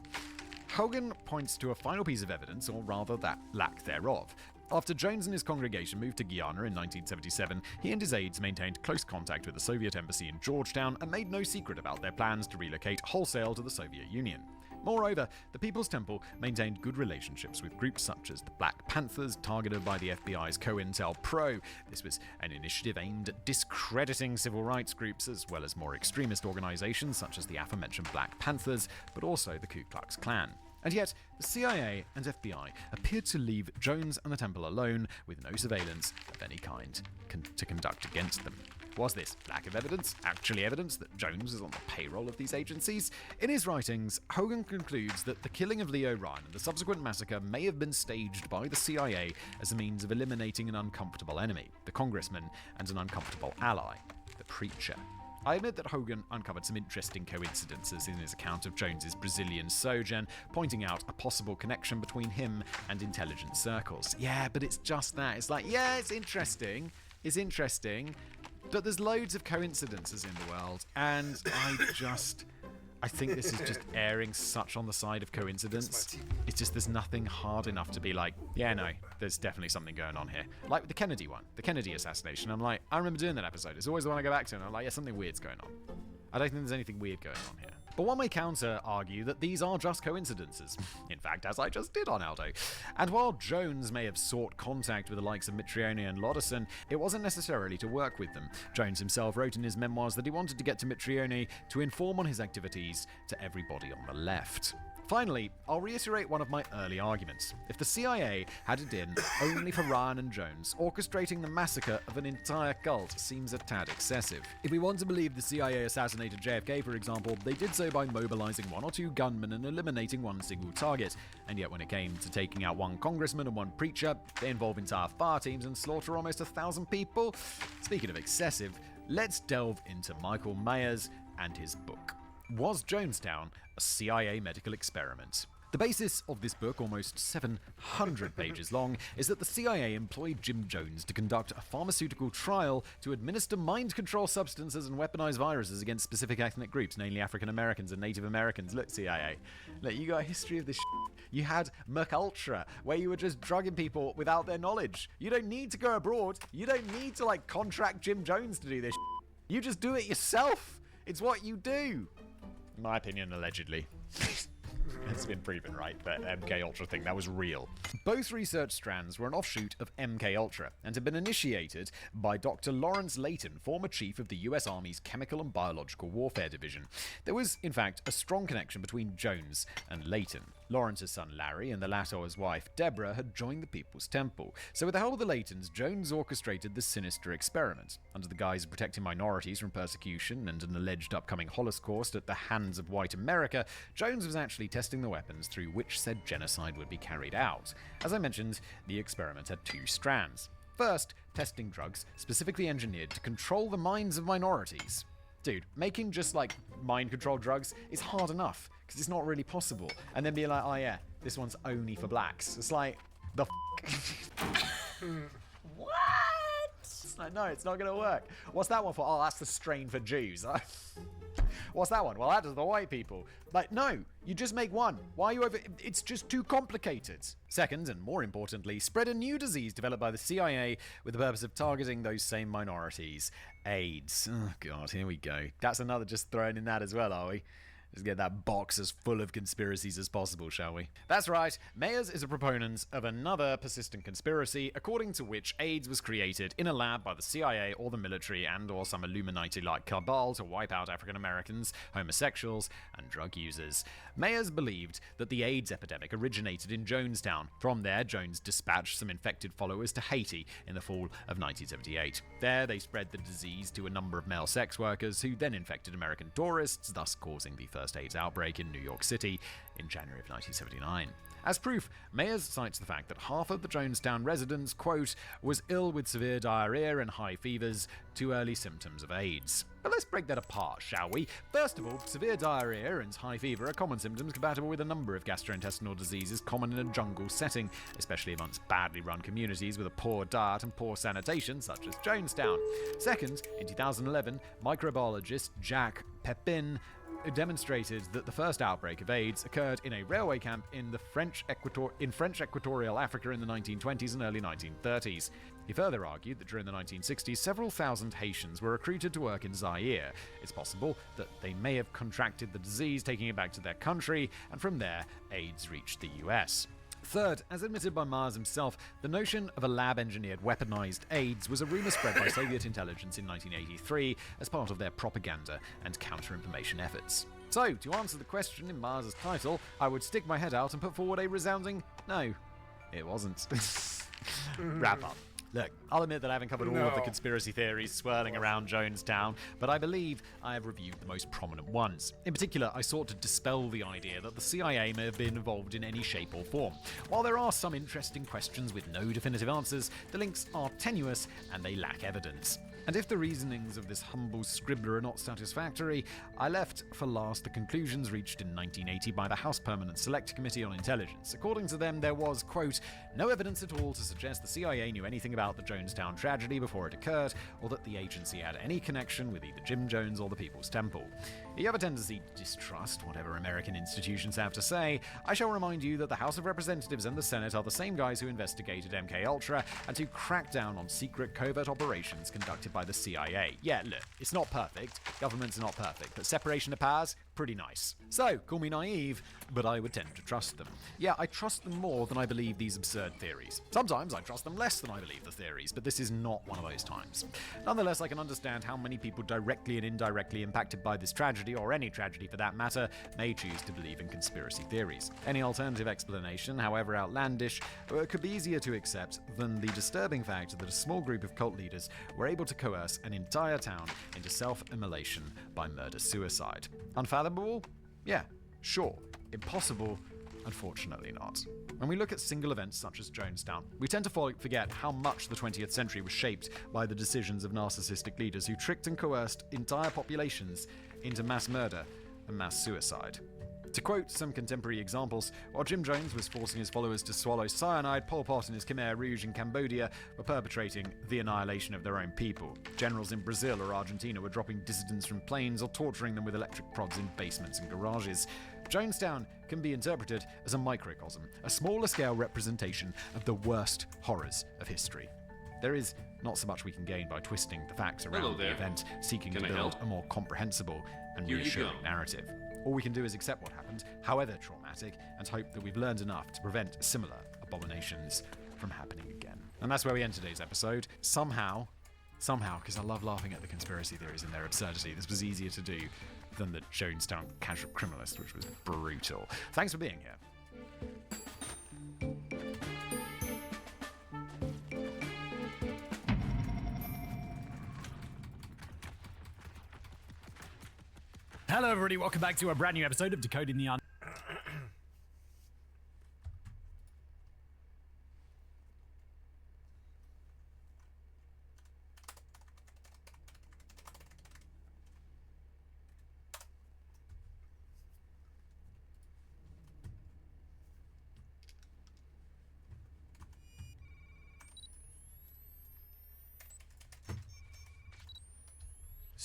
Hogan points to a final piece of evidence, or rather that lack thereof. After Jones and his congregation moved to Guyana in 1977, he and his aides maintained close contact with the Soviet embassy in Georgetown and made no secret about their plans to relocate wholesale to the Soviet Union. Moreover, the People's Temple maintained good relationships with groups such as the Black Panthers, targeted by the FBI's COINTELPRO. This was an initiative aimed at discrediting civil rights groups, as well as more extremist organizations such as the aforementioned Black Panthers, but also the Ku Klux Klan. And yet, the CIA and FBI appeared to leave Jones and the temple alone, with no surveillance of any kind to conduct against them. Was this lack of evidence actually evidence that Jones was on the payroll of these agencies? In his writings, Hogan concludes that the killing of Leo Ryan and the subsequent massacre may have been staged by the CIA as a means of eliminating an uncomfortable enemy, the congressman, and an uncomfortable ally, the preacher. I admit that Hogan uncovered some interesting coincidences in his account of Jones's Brazilian sojourn, pointing out a possible connection between him and intelligence circles. Yeah, but it's just that. It's like, yeah, it's interesting, but there's loads of coincidences in the world, and I think this is just erring such on the side of coincidence. It's just there's nothing hard enough to be like, yeah, no, there's definitely something going on here. Like with the Kennedy one, the Kennedy assassination. I'm like, I remember doing that episode. It's always the one I go back to, and I'm like, yeah, something weird's going on. I don't think there's anything weird going on here. But one may counter-argue that these are just coincidences. In fact, as I just did on Aldo. And while Jones may have sought contact with the likes of Mitrione and Lodderson, it wasn't necessarily to work with them. Jones himself wrote in his memoirs that he wanted to get to Mitrione to inform on his activities to everybody on the left. Finally, I'll reiterate one of my early arguments. If the CIA had it in only for Ryan and Jones, orchestrating the massacre of an entire cult seems a tad excessive. If we want to believe the CIA assassinated JFK, for example, they did so by mobilizing 1 or 2 gunmen and eliminating one single target. And yet when it came to taking out 1 congressman and 1 preacher, they involve entire fire teams and slaughter almost 1,000 people. Speaking of excessive, let's delve into Michael Myers and his book. Was Jonestown a CIA medical experiment? The basis of this book, almost 700 pages long, is that the CIA employed Jim Jones to conduct a pharmaceutical trial to administer mind control substances and weaponize viruses against specific ethnic groups, namely African Americans and Native Americans. Look, CIA, look, you got a history of this shit. You had McUltra, where you were just drugging people without their knowledge. You don't need to go abroad. You don't need to, contract Jim Jones to do this shit. You just do it yourself. It's what you do. In my opinion, allegedly. It's been proven, right? That MK Ultra thing, that was real. Both research strands were an offshoot of MK Ultra and had been initiated by Dr. Lawrence Layton, former chief of the US Army's Chemical and Biological Warfare Division. There was, in fact, a strong connection between Jones and Layton. Lawrence's son Larry and the latter's wife Deborah had joined the People's Temple. So with the help of the Laytons, Jones orchestrated this sinister experiment. Under the guise of protecting minorities from persecution and an alleged upcoming Holocaust at the hands of white America, Jones was actually testing the weapons through which said genocide would be carried out. As I mentioned, the experiment had two strands. First, testing drugs specifically engineered to control the minds of minorities. Dude, making just like mind control drugs is hard enough, because it's not really possible. And then be like, oh yeah, this one's only for blacks. It's like, the what? It's like, no, it's not going to work. What's that one for? Oh, that's the strain for Jews. What's that one? Well, that is the white people. Like, no, you just make one. Why are you over... It's just too complicated. Second, and more importantly, spread a new disease developed by the CIA with the purpose of targeting those same minorities. AIDS. Oh, God, here we go. That's another just thrown in that as well, are we? Let's get that box as full of conspiracies as possible, shall we? That's right, Mayers is a proponent of another persistent conspiracy, according to which AIDS was created in a lab by the CIA or the military and or some Illuminati-like cabal to wipe out African Americans, homosexuals, and drug users. Mayers believed that the AIDS epidemic originated in Jonestown. From there, Jones dispatched some infected followers to Haiti in the fall of 1978. There, they spread the disease to a number of male sex workers who then infected American tourists, thus causing the first AIDS outbreak in New York City in January of 1979. As proof, Mayers cites the fact that half of the Jonestown residents, quote, was ill with severe diarrhea and high fevers, two early symptoms of AIDS. But let's break that apart, shall we? First of all, severe diarrhea and high fever are common symptoms compatible with a number of gastrointestinal diseases common in a jungle setting, especially amongst badly run communities with a poor diet and poor sanitation, such as Jonestown. Second, in 2011, microbiologist Jack Pepin demonstrated that the first outbreak of AIDS occurred in a railway camp in French Equatorial Africa in the 1920s and early 1930s. He further argued that during the 1960s, several thousand Haitians were recruited to work in Zaire. It's possible that they may have contracted the disease, taking it back to their country, and from there, AIDS reached the US. Third, as admitted by Mars himself, the notion of a lab-engineered weaponized AIDS was a rumor spread by Soviet intelligence in 1983 as part of their propaganda and counter-information efforts. So, to answer the question in Mars' title, I would stick my head out and put forward a resounding no. It wasn't. Wrap up. Look, I'll admit that I haven't covered all of the conspiracy theories swirling around Jonestown, but I believe I have reviewed the most prominent ones. In particular, I sought to dispel the idea that the CIA may have been involved in any shape or form. While there are some interesting questions with no definitive answers, the links are tenuous and they lack evidence. And if the reasonings of this humble scribbler are not satisfactory, I left for last the conclusions reached in 1980 by the House Permanent Select Committee on Intelligence. According to them, there was, quote, no evidence at all to suggest the CIA knew anything about the Jonestown tragedy before it occurred, or that the agency had any connection with either Jim Jones or the People's Temple. If you have a tendency to distrust whatever American institutions have to say, I shall remind you that the House of Representatives and the Senate are the same guys who investigated MKUltra and who cracked down on secret covert operations conducted by the CIA. Yeah, look, it's not perfect. Governments are not perfect, but separation of powers, pretty nice. So, call me naive, but I would tend to trust them. Yeah, I trust them more than I believe these absurd theories. Sometimes I trust them less than I believe the theories, but this is not one of those times. Nonetheless, I can understand how many people directly and indirectly impacted by this tragedy, or any tragedy for that matter, may choose to believe in conspiracy theories. Any alternative explanation, however outlandish, could be easier to accept than the disturbing fact that a small group of cult leaders were able to coerce an entire town into self-immolation by murder-suicide. Unfathomable? Yeah, sure. Impossible? Unfortunately not. When we look at single events such as Jonestown, we tend to forget how much the 20th century was shaped by the decisions of narcissistic leaders who tricked and coerced entire populations into mass murder and mass suicide. To quote some contemporary examples, while Jim Jones was forcing his followers to swallow cyanide, Pol Pot and his Khmer Rouge in Cambodia were perpetrating the annihilation of their own people. Generals in Brazil or Argentina were dropping dissidents from planes or torturing them with electric prods in basements and garages. Jonestown can be interpreted as a microcosm, a smaller scale representation of the worst horrors of history. There is not so much we can gain by twisting the facts around the event, seeking to build a more comprehensible and reassuring narrative. All we can do is accept what happened, however traumatic, and hope that we've learned enough to prevent similar abominations from happening again. And that's where we end today's episode. Somehow, because I love laughing at the conspiracy theories and their absurdity, this was easier to do than the Jonestown Casual Criminalist, which was brutal. Thanks for being here. Hello everybody, welcome back to a brand new episode of Decoding the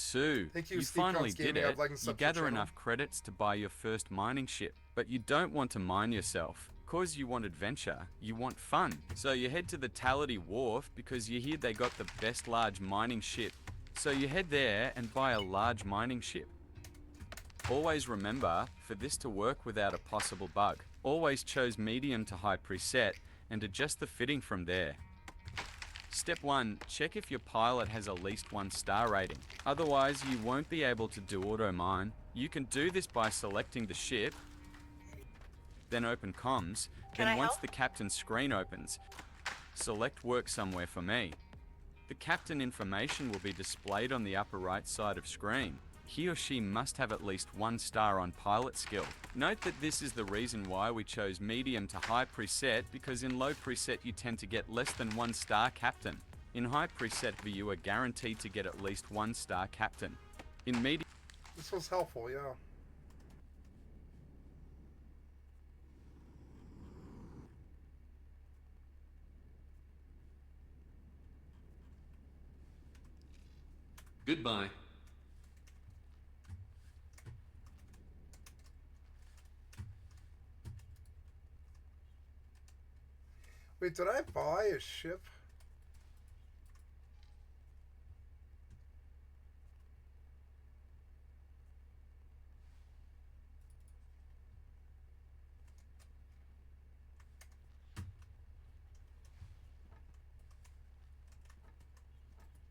Sue, Thank you Steve finally Combs did Gaming. it. I've liked and You subbed gather your channel. enough credits to buy your first mining ship, but you don't want to mine yourself. Cause you want adventure, you want fun. So you head to the Tality Wharf because you hear they got the best large mining ship. So you head there and buy a large mining ship. Always remember, for this to work without a possible bug, always choose medium to high preset and adjust the fitting from there. Step 1, check if your pilot has at least 1 star rating. Otherwise, you won't be able to do auto mine. You can do this by selecting the ship, then open comms, then once the captain's screen opens, select work somewhere for me. The captain information will be displayed on the upper right side of screen. He or she must have at least 1 star on pilot skill. Note that this is the reason why we chose medium to high preset, because in low preset you tend to get less than 1 star captain. In high preset you are guaranteed to get at least 1 star captain. In medium... This was helpful, yeah. Goodbye. Wait, did I buy a ship?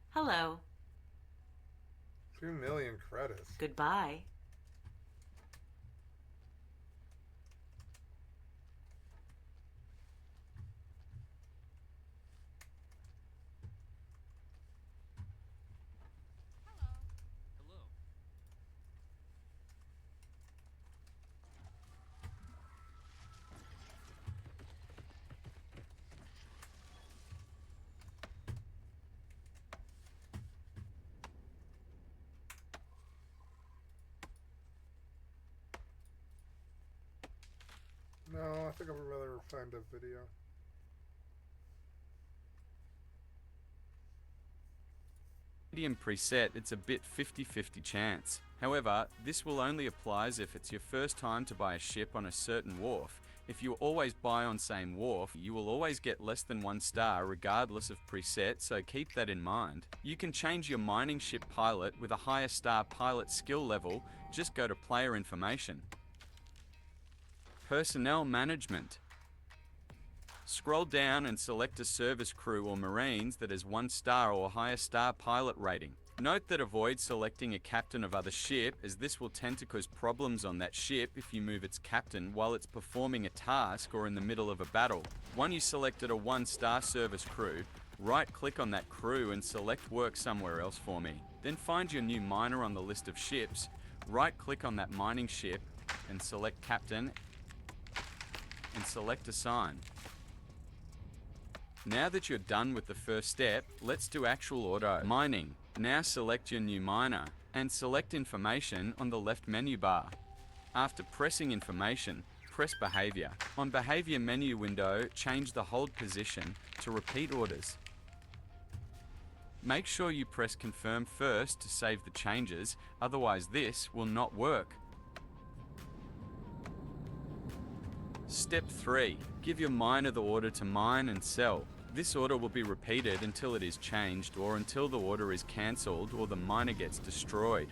Hello. 2 million credits. Goodbye. No, I think I would rather find a video. medium preset, it's a bit 50-50 chance. However, this will only apply if it's your first time to buy a ship on a certain wharf. If you always buy on same wharf, you will always get less than 1 star regardless of preset, so keep that in mind. You can change your mining ship pilot with a higher star pilot skill level, just go to player information. Personnel management. Scroll down and select a service crew or marines that has 1 star or higher star pilot rating. Note that avoid selecting a captain of other ship, as this will tend to cause problems on that ship if you move its captain while it's performing a task or in the middle of a battle. Once you selected a 1 star service crew, right click on that crew and select work somewhere else for me. Then find your new miner on the list of ships, right click on that mining ship and select captain and select assign. Now that you're done with the first step, let's do actual auto mining. Now select your new miner and select information on the left menu bar. After pressing information, press behavior. On behavior menu window, change the hold position to repeat orders. Make sure you press confirm first to save the changes, otherwise this will not work. Step 3. Give your miner the order to mine and sell. This order will be repeated until it is changed or until the order is cancelled or the miner gets destroyed.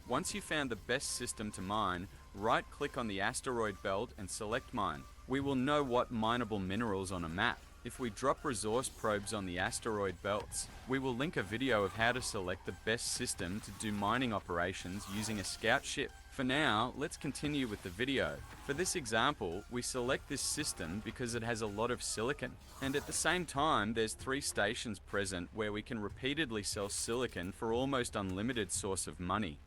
Once you found the best system to mine, right-click on the asteroid belt and select mine. We will know what mineable minerals on a map. If we drop resource probes on the asteroid belts, we will link a video of how to select the best system to do mining operations using a scout ship. For now, let's continue with the video. For this example, we select this system because it has a lot of silicon. And at the same time, there's 3 stations present where we can repeatedly sell silicon for almost unlimited source of money.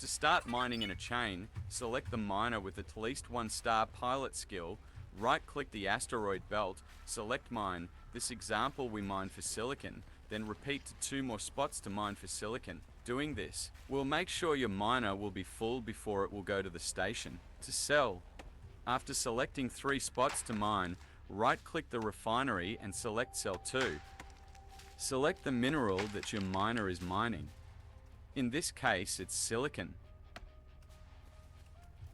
To start mining in a chain, select the miner with at least 1-star pilot skill, right-click the asteroid belt, select mine. This example we mine for silicon, then repeat to 2 more spots to mine for silicon. Doing this will make sure your miner will be full before it will go to the station. To sell, after selecting 3 spots to mine, right-click the refinery and select Sell To. Select the mineral that your miner is mining. In this case, it's silicon.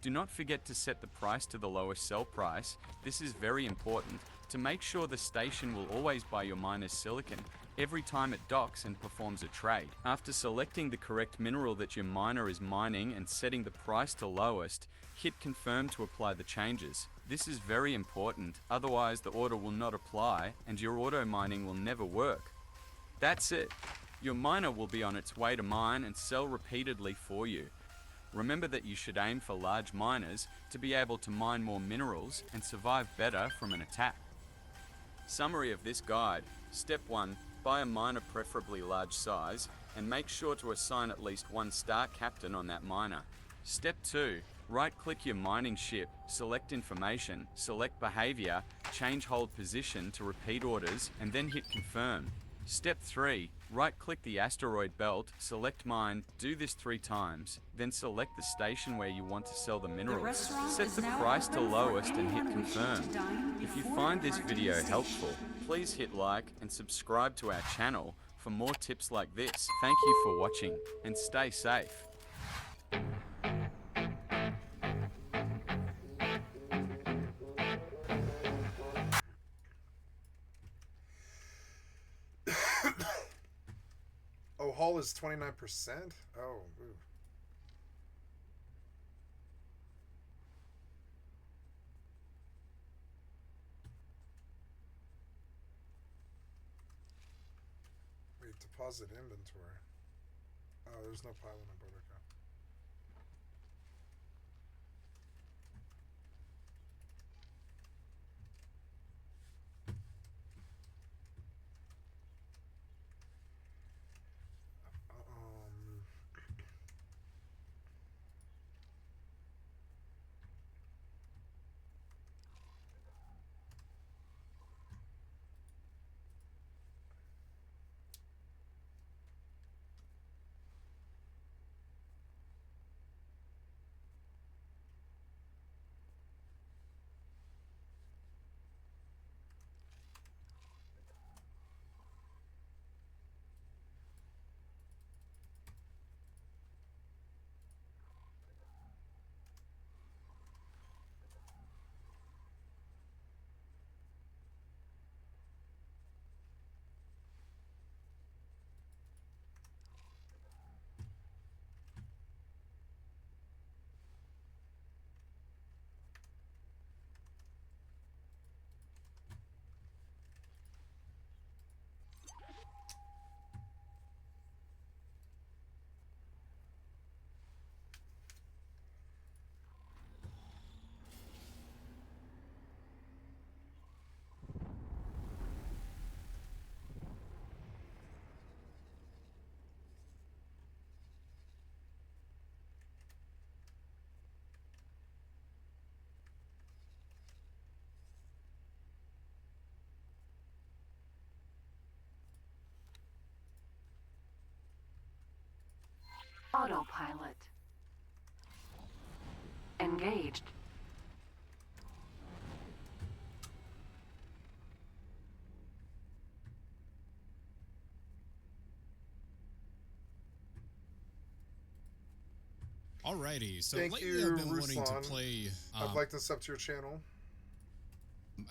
Do not forget to set the price to the lowest sell price. This is very important to make sure the station will always buy your miner's silicon every time it docks and performs a trade. After selecting the correct mineral that your miner is mining and setting the price to lowest, hit confirm to apply the changes. This is very important, otherwise the order will not apply and your auto mining will never work. That's it. Your miner will be on its way to mine and sell repeatedly for you. Remember that you should aim for large miners to be able to mine more minerals and survive better from an attack. Summary of this guide. Step 1. Buy a miner preferably large size and make sure to assign at least 1-star captain on that miner. Step 2. Right-click your mining ship, select information, select behavior, change hold position to repeat orders, and then hit confirm. Step 3. Right-click the asteroid belt, select mine, do this 3 times, then select the station where you want to sell the minerals. Set the price to lowest and hit confirm. If you find this video helpful, please hit like and subscribe to our channel for more tips like this. Thank you for watching and stay safe. Oh, Hull is 29%? Oh, ooh. Wait, deposit inventory. Oh, there's no pile on board. Okay. Autopilot. Engaged. Alrighty, so Thank lately you, I've been wanting to Ruslan. play I'd like to sub to your channel.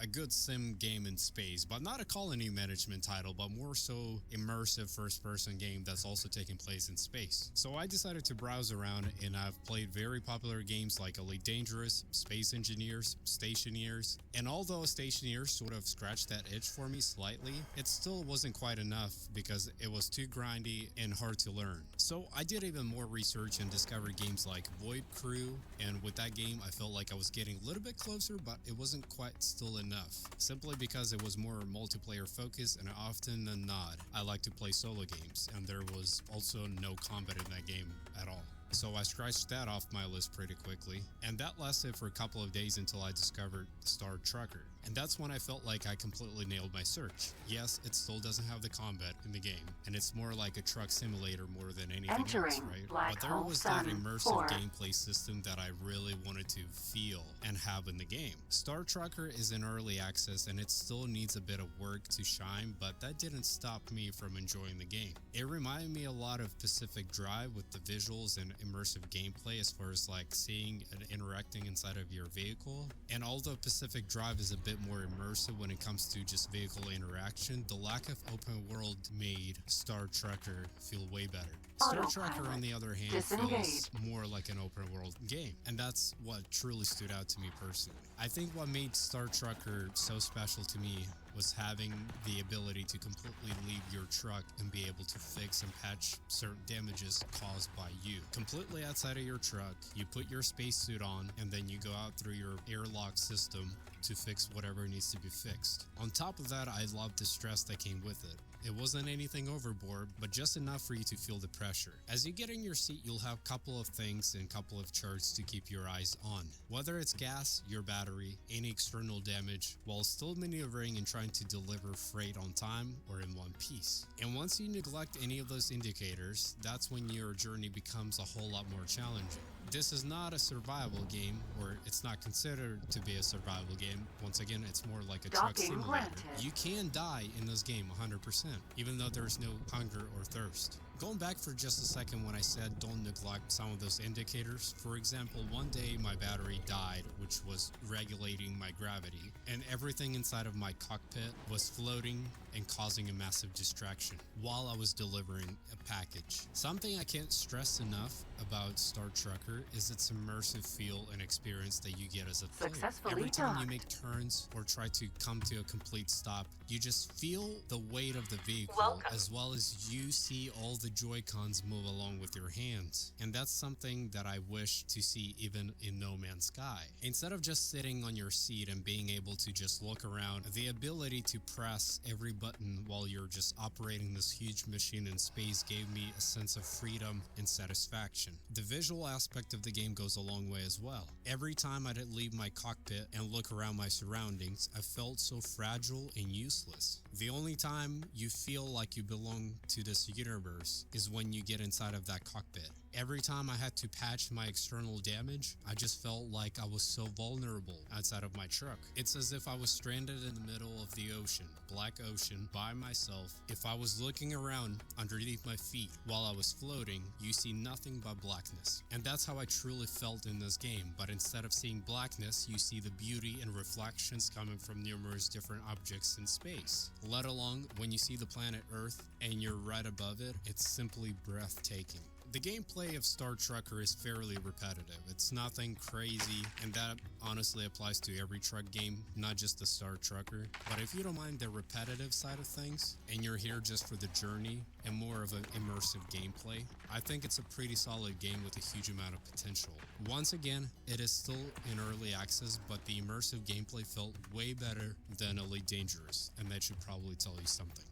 a good sim game in space, but not a colony management title, but more so immersive first-person game that's also taking place in space. So I decided to browse around, and I've played very popular games like Elite Dangerous, Space Engineers, Stationeers, and although Stationeers sort of scratched that itch for me slightly, it still wasn't quite enough because it was too grindy and hard to learn. So I did even more research and discovered games like Void Crew, and with that game I felt like I was getting a little bit closer, but it wasn't quite still enough, simply because it was more multiplayer focused, and often than not I like to play solo games, and there was also no combat in that game at all. So I scratched that off my list pretty quickly, and that lasted for a couple of days until I discovered Star Trucker. And that's when I felt like I completely nailed my search. Yes, it still doesn't have the combat in the game, and it's more like a truck simulator more than anything else, right? But there was that immersive gameplay system that I really wanted to feel and have in the game. Star Trucker is in early access, and it still needs a bit of work to shine, but that didn't stop me from enjoying the game. It reminded me a lot of Pacific Drive with the visuals and immersive gameplay as far as like seeing and interacting inside of your vehicle. And although Pacific Drive is a bit more immersive when it comes to just vehicle interaction, the lack of open world made Star Trucker feel way better. Star Trucker, on the other hand, feels more like an open world game, and that's what truly stood out to me personally. I think what made Star Trucker so special to me was having the ability to completely leave your truck and be able to fix and patch certain damages caused by you. Completely outside of your truck, you put your spacesuit on, and then you go out through your airlock system to fix whatever needs to be fixed. On top of that, I loved the stress that came with it. It wasn't anything overboard, but just enough for you to feel the pressure. As you get in your seat, you'll have a couple of things and a couple of charts to keep your eyes on. Whether it's gas, your battery, any external damage, while still maneuvering and trying to deliver freight on time or in one piece. And once you neglect any of those indicators, that's when your journey becomes a whole lot more challenging. This is not a survival game, or it's not considered to be a survival game. Once again, it's more like a truck simulator. You can die in this game 100%, even though there's no hunger or thirst. Going back for just a second when I said don't neglect some of those indicators, for example, one day my battery died, which was regulating my gravity, and everything inside of my cockpit was floating and causing a massive distraction while I was delivering a package. Something I can't stress enough about Star Trucker is its immersive feel and experience that you get as a player. Every time you make turns or try to come to a complete stop, you just feel the weight of the vehicle, as well as you see all the Joy-Cons move along with your hands. And that's something that I wish to see even in No Man's Sky. Instead of just sitting on your seat and being able to just look around, the ability to press every button while you're just operating this huge machine in space gave me a sense of freedom and satisfaction. The visual aspect of the game goes a long way as well. Every time I'd leave my cockpit and look around my surroundings, I felt so fragile and useless. The only time you feel like you belong to this universe is when you get inside of that cockpit. Every time I had to patch my external damage, I just felt like I was so vulnerable outside of my truck. It's as if I was stranded in the middle of the ocean, black ocean, by myself. If I was looking around underneath my feet while I was floating, you see nothing but blackness. And that's how I truly felt in this game, but instead of seeing blackness, you see the beauty and reflections coming from numerous different objects in space. Let alone when you see the planet Earth and you're right above it, it's simply breathtaking. The gameplay of Star Trucker is fairly repetitive. It's nothing crazy, and that honestly applies to every truck game, not just the Star Trucker. But if you don't mind the repetitive side of things, and you're here just for the journey and more of an immersive gameplay, I think it's a pretty solid game with a huge amount of potential. Once again, it is still in early access, but the immersive gameplay felt way better than Elite Dangerous, and that should probably tell you something.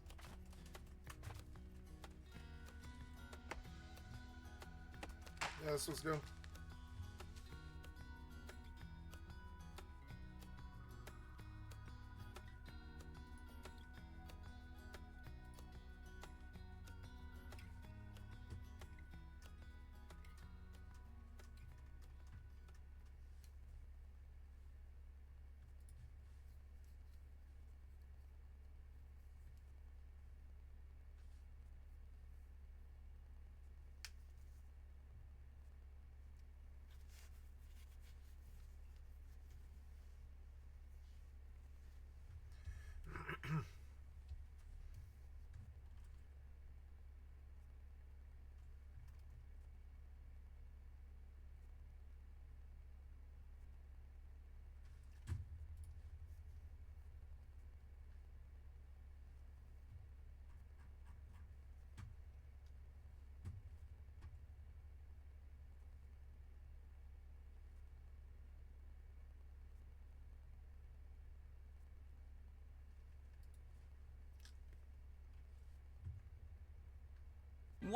Yeah, let's go.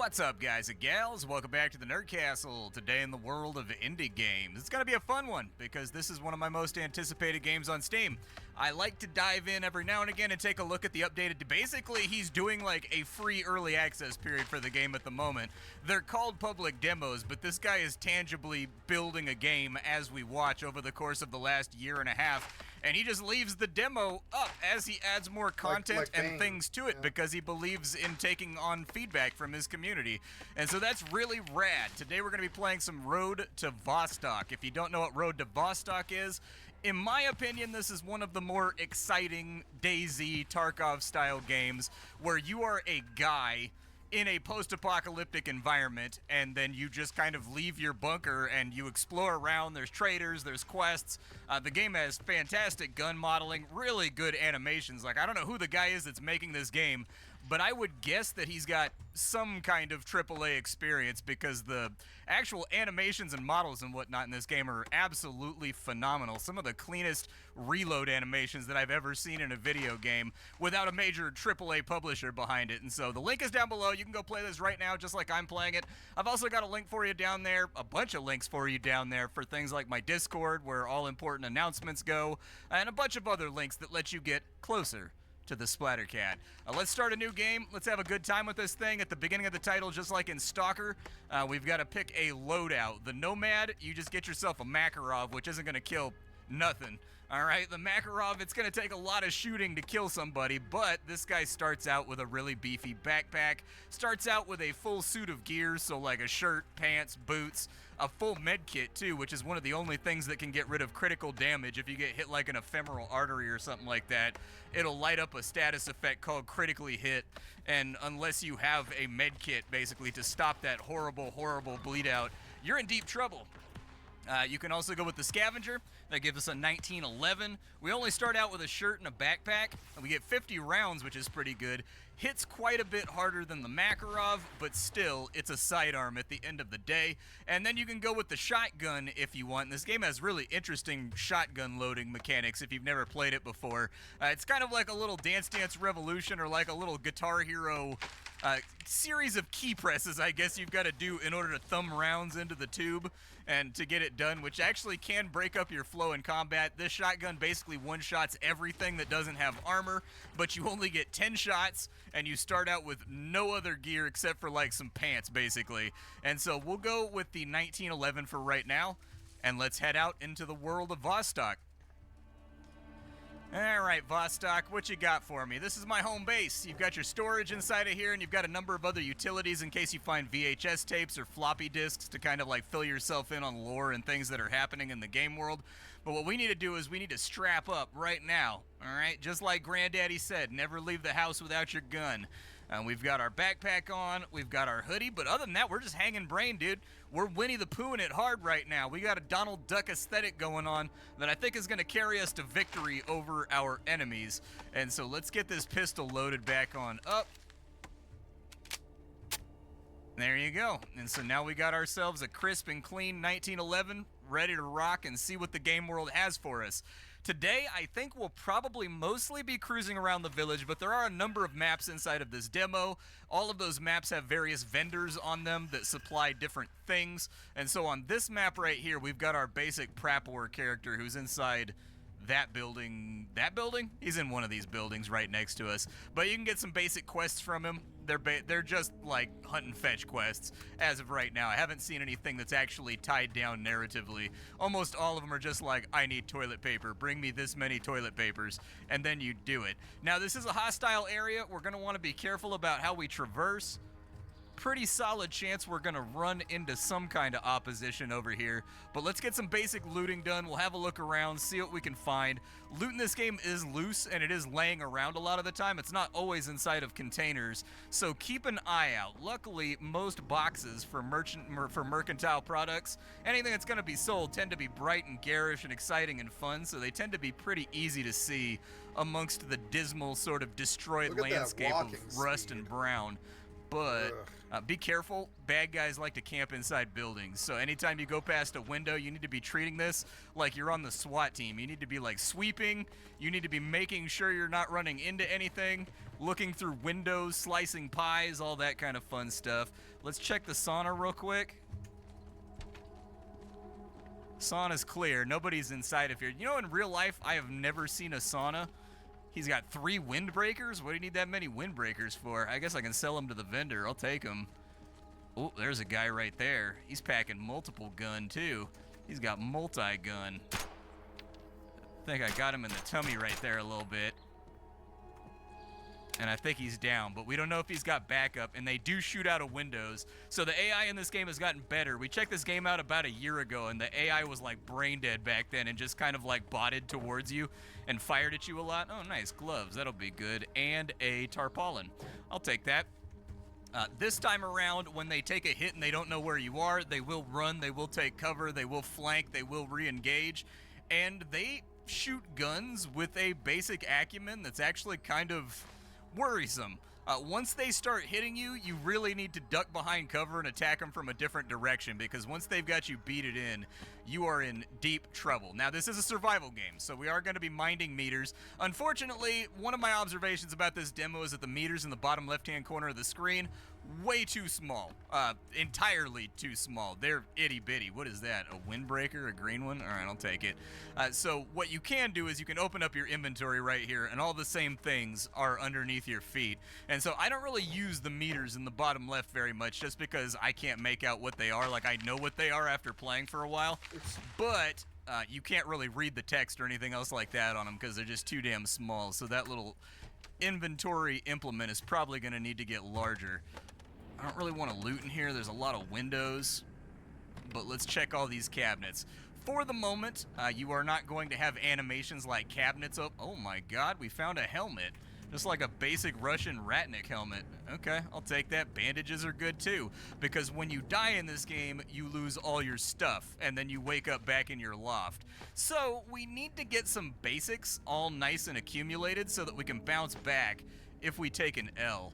What's up, guys and gals? Welcome back to the Nerd Castle. Today in the world of indie games. It's going to be a fun one because this is one of my most anticipated games on Steam. I like to dive in every now and again and take a look at the updated. Basically, he's doing like a free early access period for the game at the moment. They're called public demos, but this guy is tangibly building a game as we watch over the course of the last year and a half. And he just leaves the demo up as he adds more content and things to it because he believes in taking on feedback from his community. And so that's really rad. Today we're going to be playing some Road to Vostok. If you don't know what Road to Vostok is, in my opinion, this is one of the more exciting DayZ Tarkov-style games where you are a guy in a post-apocalyptic environment, and then you just kind of leave your bunker and you explore around. There's traders, there's quests. The game has fantastic gun modeling, really good animations. Like, I don't know who the guy is that's making this game, but I would guess that he's got some kind of AAA experience because the actual animations and models and whatnot in this game are absolutely phenomenal. Some of the cleanest reload animations that I've ever seen in a video game without a major AAA publisher behind it. And so the link is down below. You can go play this right now just like I'm playing it. I've also got a link for you down there, a bunch of links for you down there for things like my Discord where all important announcements go, and a bunch of other links that let you get closer to the Splattercat. Let's start a new game. Let's have a good time with this thing. At the beginning of the title, just like in Stalker, we've got to pick a loadout. The Nomad, you just get yourself a Makarov, which isn't going to kill nothing. All right, the Makarov, it's going to take a lot of shooting to kill somebody, but this guy starts out with a really beefy backpack, starts out with a full suit of gear, so like a shirt, pants, boots, a full med kit too, which is one of the only things that can get rid of critical damage. If you get hit like an ephemeral artery or something like that, it'll light up a status effect called critically hit, and unless you have a med kit basically to stop that horrible bleed out, you're in deep trouble. You can also go with the Scavenger. That gives us a 1911. We only start out with a shirt and a backpack, and we get 50 rounds, which is pretty good. Hits quite a bit harder than the Makarov, but still, it's a sidearm at the end of the day. And then you can go with the shotgun if you want. And this game has really interesting shotgun loading mechanics if you've never played it before. It's kind of like a little Dance Dance Revolution or like a little Guitar Hero series of key presses, I guess you've got to do in order to thumb rounds into the tube and to get it done, which actually can break up your flow in combat. This shotgun basically one-shots everything that doesn't have armor, but you only get 10 shots, and you start out with no other gear except for like some pants, basically. And so we'll go with the 1911 for right now, and let's head out into the world of Vostok. Alright, Vostok, what you got for me? This is my home base. You've got your storage inside of here, and you've got a number of other utilities in case you find VHS tapes or floppy disks to kind of like fill yourself in on lore and things that are happening in the game world. But what we need to do is we need to strap up right now, alright? Just like Granddaddy said, never leave the house without your gun. We've got our backpack on, we've got our hoodie, but other than that, we're just hanging brain, dude. We're Winnie the Poohing it hard right now. We got a Donald Duck aesthetic going on that I think is going to carry us to victory over our enemies. And so let's get this pistol loaded back on up. There you go. And so now we got ourselves a crisp and clean 1911, ready to rock and see what the game world has for us. Today, I think we'll probably mostly be cruising around the village, but there are a number of maps inside of this demo. All of those maps have various vendors on them that supply different things. And so on this map right here, we've got our basic Prapor character who's inside that building. That building? He's in one of these buildings right next to us. But you can get some basic quests from him. They're just like hunt and fetch quests as of right now. I haven't seen anything that's actually tied down narratively. Almost all of them are just like, I need toilet paper. Bring me this many toilet papers. And then you do it. Now, this is a hostile area. We're going to want to be careful about how we traverse. Pretty solid chance we're gonna run into some kind of opposition over here, but let's get some basic looting done. We'll have a look around, see what we can find. Loot in this game is loose and it is laying around a lot of the time. It's not always inside of containers, so keep an eye out. Luckily, most boxes for mercantile products, anything that's gonna be sold, tend to be bright and garish and exciting and fun, so they tend to be pretty easy to see amongst the dismal sort of destroyed landscape of rust and brown. but be careful. Bad guys like to camp inside buildings. So anytime you go past a window, you need to be treating this like you're on the SWAT team. You need to be like sweeping. You need to be making sure you're not running into anything, looking through windows, slicing pies, all that kind of fun stuff. Let's check the sauna real quick. Sauna's clear. Nobody's inside of here. You know, in real life, I have never seen a sauna. He's got 3 windbreakers? What do you need that many windbreakers for? I guess I can sell them to the vendor. I'll take them. Oh, there's a guy right there. He's packing multiple gun, too. He's got multi-gun. I think I got him in the tummy right there a little bit. And I think he's down, but we don't know if he's got backup, and they do shoot out of windows. So the AI in this game has gotten better. We checked this game out about a year ago, and the AI was like brain dead back then and just kind of like botted towards you and fired at you a lot. Oh, nice. Gloves. That'll be good. And a tarpaulin. I'll take that. This time around, when they take a hit and they don't know where you are, they will run, they will take cover, they will flank, they will re-engage, and they shoot guns with a basic acumen that's actually kind of worrisome. Once they start hitting you, you really need to duck behind cover and attack them from a different direction, because once they've got you beated in, you are in deep trouble. Now, this is a survival game, so we are going to be minding meters. Unfortunately, one of my observations about this demo is that the meters in the bottom left-hand corner of the screen, way too small. Entirely too small. They're itty-bitty. What is that? A windbreaker? A green one? All right, I'll take it. So what you can do is you can open up your inventory right here, and all the same things are underneath your feet. And so I don't really use the meters in the bottom left very much, just because I can't make out what they are. Like, I know what they are after playing for a while, but you can't really read the text or anything else like that on them because they're just too damn small. So that little inventory implement is probably going to need to get larger. I don't really want to loot in here. There's a lot of windows, but let's check all these cabinets. For the moment, you are not going to have animations like cabinets up. Oh my god, we found a helmet. Just like a basic Russian Ratnik helmet. Okay, I'll take that. Bandages are good too, because when you die in this game, you lose all your stuff, and then you wake up back in your loft. So we need to get some basics all nice and accumulated so that we can bounce back if we take an L.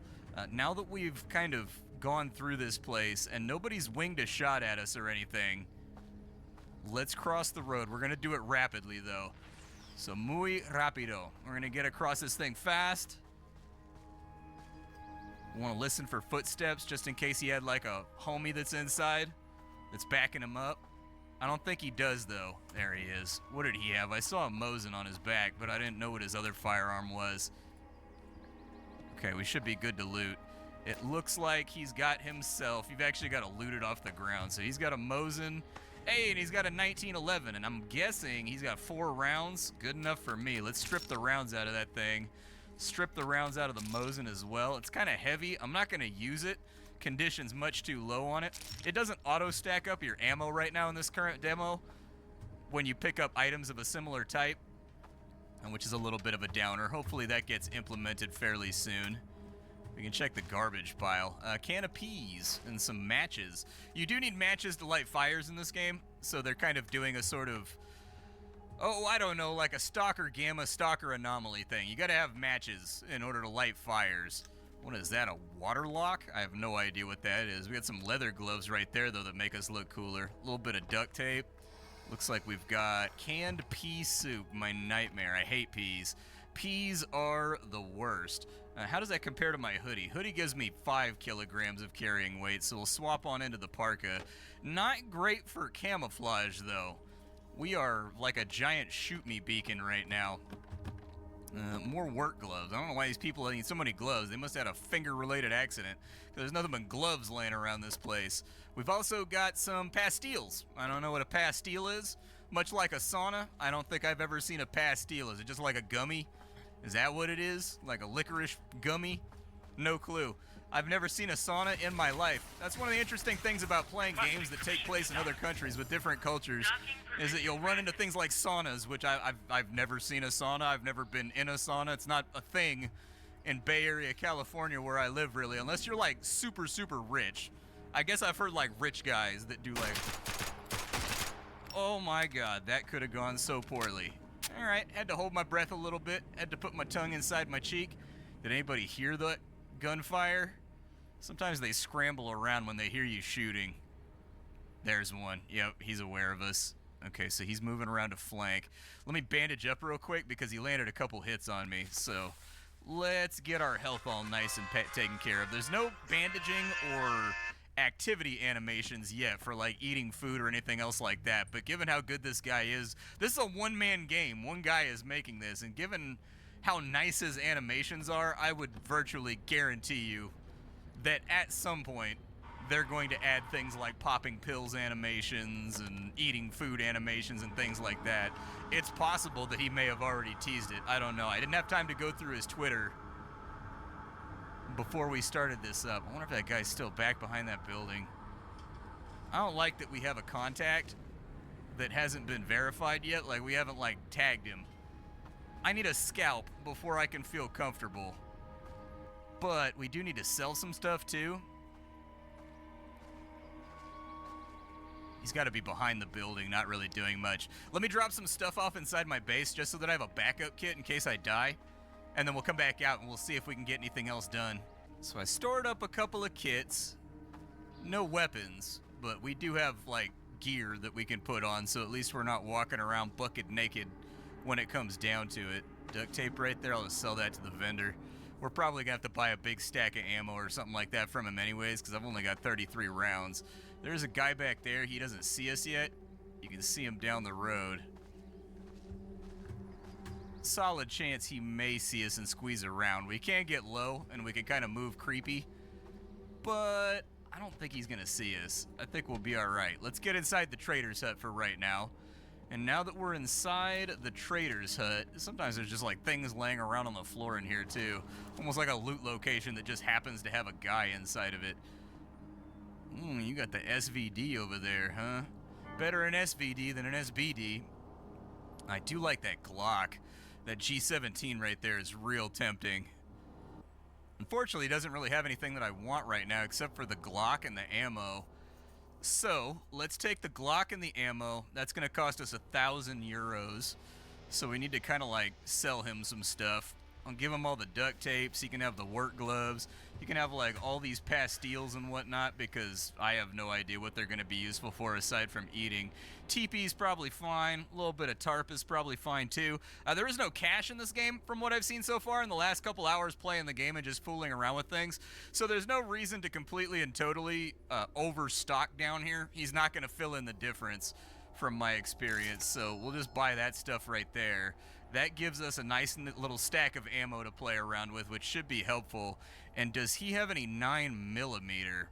Now that we've kind of gone through this place and nobody's winged a shot at us or anything, let's cross the road. We're gonna do it rapidly though. So muy rápido. We're gonna get across this thing fast. We wanna listen for footsteps just in case he had like a homie that's inside that's backing him up. I don't think he does though. There he is. What did he have? I saw a Mosin on his back, but I didn't know what his other firearm was. Okay, we should be good to loot. It looks like he's got himself, you've actually got to loot it off the ground. So he's got a Mosin. Hey, and he's got a 1911, and I'm guessing he's got 4 rounds. Good enough for me. Let's strip the rounds out of that thing. Strip the rounds out of the Mosin as well. It's kind of heavy. I'm not going to use it. Condition's much too low on it. It doesn't auto-stack up your ammo right now in this current demo when you pick up items of a similar type, which is a little bit of a downer. Hopefully that gets implemented fairly soon. We can check the garbage pile. A can of peas and some matches. You do need matches to light fires in this game, so they're kind of doing a sort of, oh, I don't know, like a stalker gamma, stalker anomaly thing. You gotta have matches in order to light fires. What is that, a water lock? I have no idea what that is. We got some leather gloves right there, though, that make us look cooler. A little bit of duct tape. Looks like we've got canned pea soup, my nightmare. I hate peas. Peas are the worst. How does that compare to my hoodie? Hoodie gives me 5 kilograms of carrying weight, so we'll swap on into the parka. Not great for camouflage, though. We are like a giant shoot-me beacon right now. More work gloves. I don't know why these people need so many gloves. They must have had a finger-related accident, because there's nothing but gloves laying around this place. We've also got some pastilles. I don't know what a pastille is. Much like a sauna, I don't think I've ever seen a pastille. Is it just like a gummy? Is that what it is? Like a licorice gummy? No clue. I've never seen a sauna in my life. That's one of the interesting things about playing games that take place in other countries with different cultures, is that you'll run into things like saunas, which I've never seen a sauna. I've never been in a sauna. It's not a thing in Bay Area, California, where I live, really, unless you're like super, super rich. I guess I've heard like rich guys that do like... Oh my god, that could have gone so poorly. Alright, had to hold my breath a little bit, had to put my tongue inside my cheek. Did anybody hear the gunfire? Sometimes they scramble around when they hear you shooting. There's one. Yep, he's aware of us. Okay, so he's moving around to flank. Let me bandage up real quick because he landed a couple hits on me. So let's get our health all nice and taken care of. There's no bandaging or activity animations yet for like eating food or anything else like that. But given how good this guy is, this is a one-man game. One guy is making this. And given how nice his animations are, I would virtually guarantee you that at some point they're going to add things like popping pills animations and eating food animations and things like that. It's possible that he may have already teased it. I don't know. I didn't have time to go through his Twitter before we started this up. I wonder if that guy's still back behind that building. I don't like that we have a contact that hasn't been verified yet. Like, we haven't, like, tagged him. I need a scalp before I can feel comfortable. But we do need to sell some stuff, too. He's got to be behind the building, not really doing much. Let me drop some stuff off inside my base just so that I have a backup kit in case I die. And then we'll come back out and we'll see if we can get anything else done. So I stored up a couple of kits. No weapons, but we do have, like, gear that we can put on, so at least we're not walking around bucket naked when it comes down to it. Duct tape right there, I'll just sell that to the vendor. We're probably going to have to buy a big stack of ammo or something like that from him anyways, because I've only got 33 rounds. There's a guy back there. He doesn't see us yet. You can see him down the road. Solid chance he may see us and squeeze around. We can get low, and we can kind of move creepy. But I don't think he's going to see us. I think we'll be all right. Let's get inside the trader's hut for right now. And now that we're inside the trader's hut, sometimes there's just like things laying around on the floor in here too. Almost like a loot location that just happens to have a guy inside of it. You got the SVD over there, huh? Better an SVD than an SBD. I do like that Glock. That G17 right there is real tempting. Unfortunately, it doesn't really have anything that I want right now except for the Glock and the ammo. So, let's take the Glock and the ammo. That's going to cost us 1,000 euros. So we need to kind of like sell him some stuff. I'll give him all the duct tapes. He can have the work gloves. He can have like all these pastilles and whatnot because I have no idea what they're going to be useful for aside from eating. TP's probably fine. A little bit of tarp is probably fine too. There is no cash in this game from what I've seen so far in the last couple hours playing the game and just fooling around with things. So there's no reason to completely and totally overstock down here. He's not going to fill in the difference from my experience. So we'll just buy that stuff right there. That gives us a nice little stack of ammo to play around with, which should be helpful. And does he have any 9mm?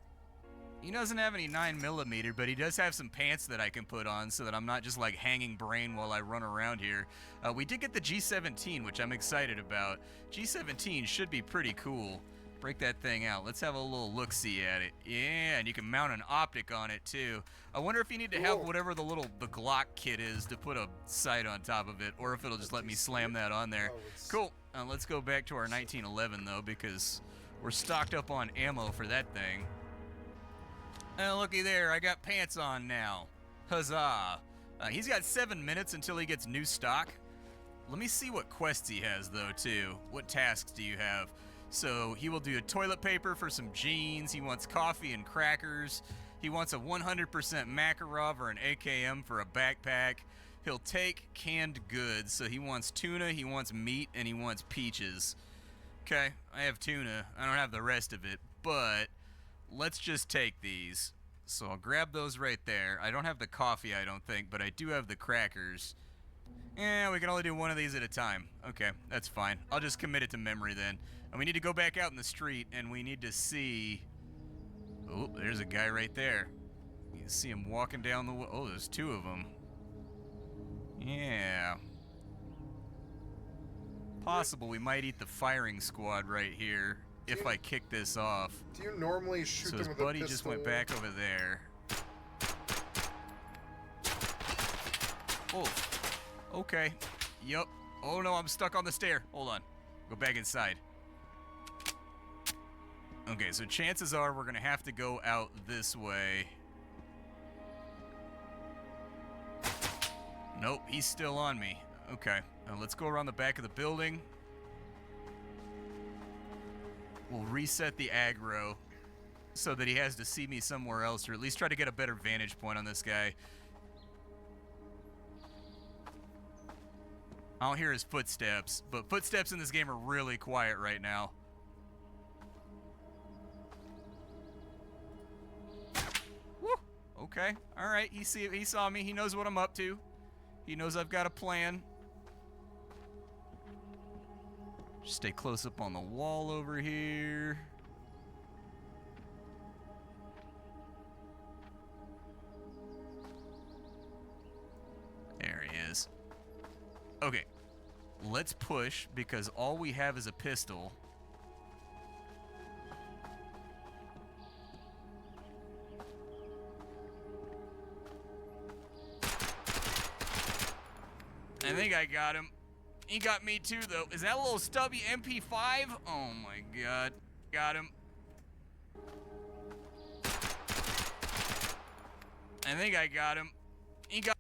He doesn't have any 9mm, but he does have some pants that I can put on so that I'm not just like hanging brain while I run around here. We did get the G17, which I'm excited about. G17 should be pretty cool. Break that thing out. Let's have a little look-see at it. Yeah, and you can mount an optic on it too. I wonder if you need to have whatever the Glock kit is to put a sight on top of it, or if it'll just let me slam that on there. Cool. Let's go back to our 1911 though, because we're stocked up on ammo for that thing. And looky there, I got pants on now. Huzzah. He's got 7 minutes until he gets new stock. Let me see what quests he has though too. What tasks do you have? So he will do a toilet paper for some jeans. He wants coffee and crackers. He wants a 100% Makarov or an AKM for a backpack. He'll take canned goods. So he wants tuna, he wants meat, and he wants peaches. Okay, I have tuna. I don't have the rest of it, but let's just take these. So I'll grab those right there. I don't have the coffee, I don't think, but I do have the crackers. Yeah, we can only do one of these at a time. Okay, that's fine. I'll just commit it to memory then. And we need to go back out in the street, and we need to see... Oh, there's a guy right there. You can see him walking down the... Oh, there's two of them. Yeah. Possible we might eat the firing squad right here if I kick this off. Do you normally shoot them with a pistol? So his buddy just went back over there. Oh. Okay. Yup. Oh no, I'm stuck on the stair. Hold on. Go back inside. Okay, so chances are we're gonna have to go out this way. Nope, he's still on me. Okay, now let's go around the back of the building. We'll reset the aggro. so that he has to see me somewhere else, or at least try to get a better vantage point on this guy. I don't hear his footsteps, but footsteps in this game are really quiet right now. Woo! Okay, all right. He saw me. He knows what I'm up to. He knows I've got a plan. Just stay close up on the wall over here. There he is. Okay, let's push because all we have is a pistol. I think I got him. He got me too, though. Is that a little stubby MP5? Oh my god. Got him. I think I got him. He got...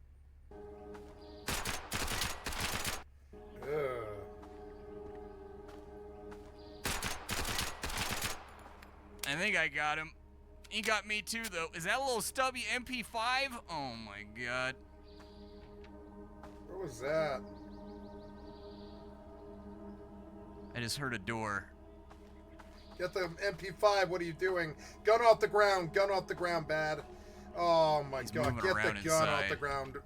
I think I got him. He got me too, though. Is that a little stubby MP5? Oh my god. What was that? I just heard a door. Get the MP5. What are you doing? Gun off the ground. Gun off the ground, bad. Oh my god. Get the gun inside. off the ground.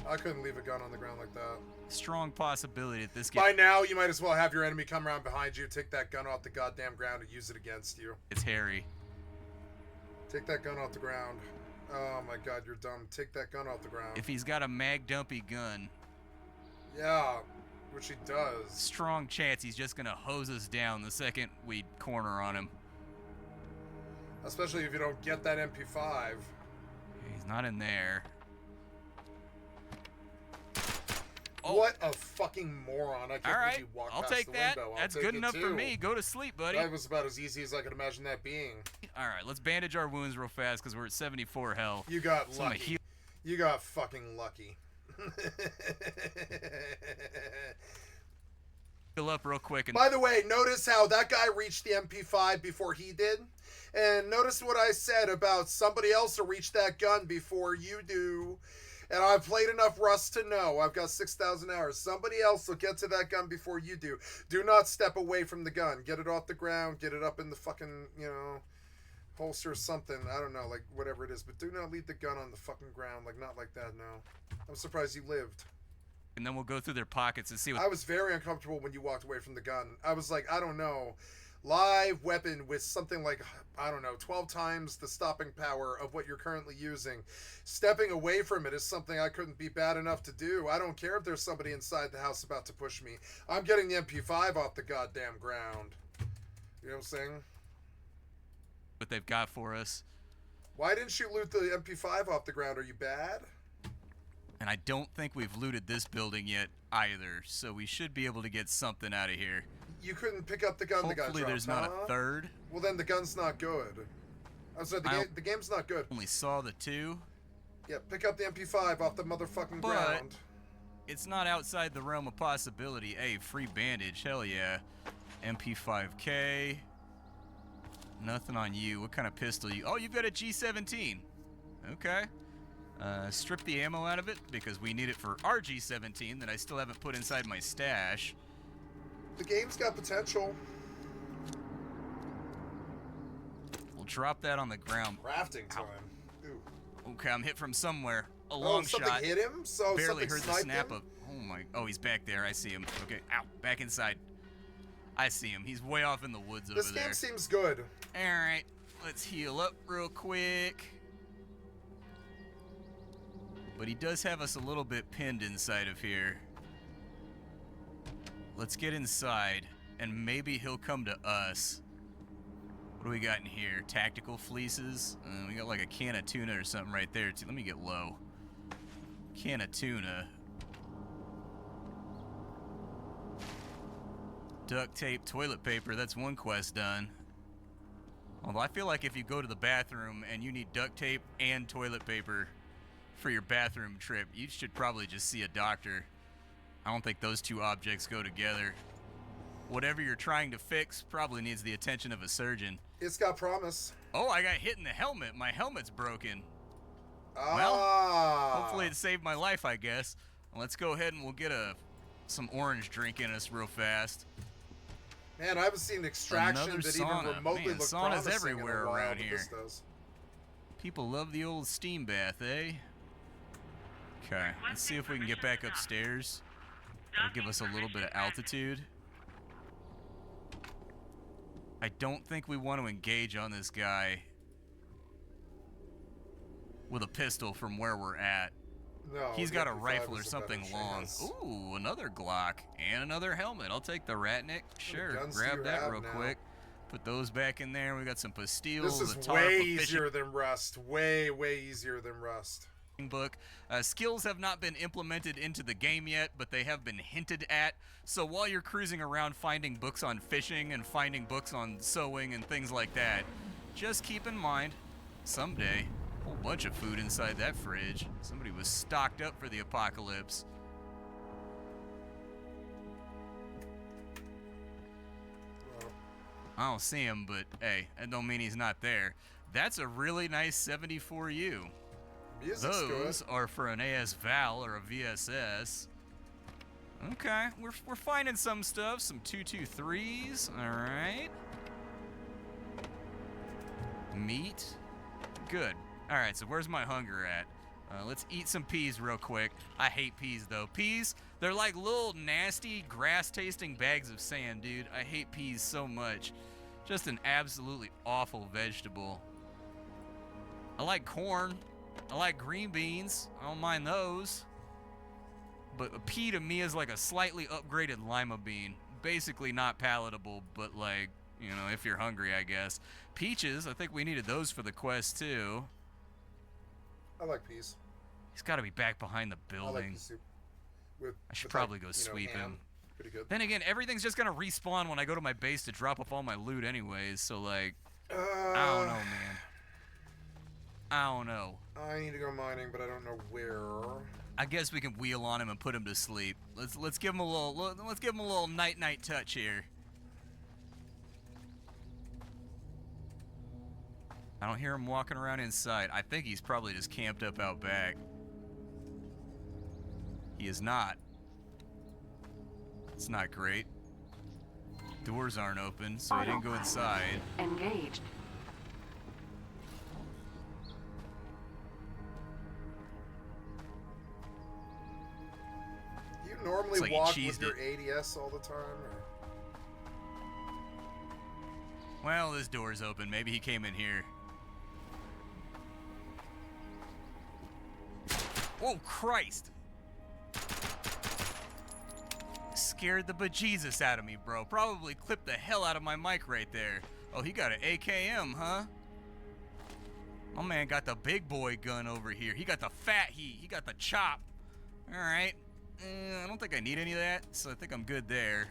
I couldn't leave a gun on the ground like that. Strong possibility that this game... By now, you might as well have your enemy come around behind you, take that gun off the goddamn ground, and use it against you. It's Harry. Take that gun off the ground. Oh my god, you're dumb. Take that gun off the ground. If he's got a mag dumpy gun... Yeah, which he does. Strong chance he's just gonna hose us down the second we corner on him. Especially if you don't get that MP5. He's not in there. Oh. What a fucking moron. I can't believe you walked past take the that. window. That's good enough for me. Go to sleep, buddy. That was about as easy as I could imagine that being. Alright, let's bandage our wounds real fast because we're at 74 health. You got lucky. You got fucking lucky. Heal up real quick. And by the way, notice how that guy reached the MP5 before he did? And notice what I said about somebody else will reach that gun before you do. And I've played enough Rust to know. I've got 6,000 hours. Somebody else will get to that gun before you do. Do not step away from the gun. Get it off the ground. Get it up in the fucking, you know, holster or something. I don't know, like, whatever it is. But do not leave the gun on the fucking ground. Like, not like that, no. I'm surprised you lived. And then we'll go through their pockets and see what... I was very uncomfortable when you walked away from the gun. I was like, I don't know. Live weapon with something like, I don't know, 12 times the stopping power of what you're currently using. Stepping away from it is something I couldn't be bad enough to do. I don't care if there's somebody inside the house about to push me. I'm getting the MP5 off the goddamn ground. You know what I'm saying? What they've got for us. Why didn't you loot the MP5 off the ground? Are you bad? And I don't think we've looted this building yet either, so we should be able to get something out of here. You couldn't pick up the gun the guy dropped, there's not a third. Well, then the gun's not good. I'm sorry, the game's not good. Only saw the two. Yeah, pick up the MP5 off the motherfucking but ground. It's not outside the realm of possibility. Hey, free bandage, hell yeah. MP5K. Nothing on you. What kind of pistol you... Oh, you've got a G17. Okay. Strip the ammo out of it because we need it for our G17 that I still haven't put inside my stash. The game's got potential. We'll drop that on the ground. Crafting time. Ooh. Okay, I'm hit from somewhere. A long shot. Something hit him? So barely heard the snap him? of... Oh my... Oh, he's back there. I see him. Okay, ow. Back inside. I see him. He's way off in the woods over there. This game seems good. Alright. Let's heal up real quick. But he does have us a little bit pinned inside of here. Let's get inside, and maybe he'll come to us. What do we got in here? Tactical fleeces? We got like a can of tuna or something right there, too. Let me get low. Can of tuna. Duct tape, toilet paper. That's one quest done. Although I feel like if you go to the bathroom and you need duct tape and toilet paper for your bathroom trip, you should probably just see a doctor. I don't think those two objects go together. Whatever you're trying to fix probably needs the attention of a surgeon. It's got promise. Oh, I got hit in the helmet. My helmet's broken. Ah. Well, hopefully it saved my life, I guess. Let's go ahead and we'll get some orange drink in us real fast. Man, I haven't seen Extraction Another that sauna. even remotely Man, looked saunas promising everywhere in a while, around but here. this does. People love the old steam bath, eh? Okay, let's see if we can get back upstairs. That'll give us a little bit of altitude. I don't think we want to engage on this guy with a pistol from where we're at. No, He's the got a MP5 rifle or is a something better long. chance. Ooh, another Glock and another helmet. I'll take the Ratnik. Sure, guns do grab you that have real now? quick. Put those back in there. We got some pastilles. This is a tarp, way a fishing easier than Rust. Way, way easier than Rust. book. Skills have not been implemented into the game yet, but they have been hinted at. So while you're cruising around finding books on fishing and finding books on sewing and things like that, just keep in mind, someday, a whole bunch of food inside that fridge. Somebody was stocked up for the apocalypse. I don't see him, but hey, that don't mean he's not there. That's a really nice 74U. Music's Those good. are for an AS Val or a VSS. Okay, we're finding some stuff, some 223s. All right. Meat. Good. All right, so where's my hunger at? Let's eat some peas real quick. I hate peas though. Peas, they're like little nasty grass-tasting bags of sand, dude. I hate peas so much. Just an absolutely awful vegetable. I like corn. I like green beans. I don't mind those. But a pea to me is like a slightly upgraded lima bean. Basically not palatable, but like, you know, if you're hungry, I guess. Peaches, I think we needed those for the quest too. I like peas. He's got to be back behind the I like building. the soup. With, I should with probably like, go you know, sweep ham. him. Pretty good. Then again, everything's just gonna respawn when I go to my base to drop off all my loot anyways, so like, I don't know, man. I don't know. I need to go mining, but I don't know where. I guess we can wheel on him and put him to sleep. Let's give him a little night touch here. I don't hear him walking around inside. I think he's probably just camped up out back. He is not. It's not great. Doors aren't open, so he didn't go inside. Engaged. You normally It's like he walk cheesed with your ADS all the time, or? Well, this door's open. Maybe he came in here. Oh, Christ! Scared the bejesus out of me, bro. Probably clipped the hell out of my mic right there. Oh, he got an AKM, huh? My man got the big boy gun over here. He got the fat heat. He got the chop. Alright. I don't think I need any of that, so I think I'm good there.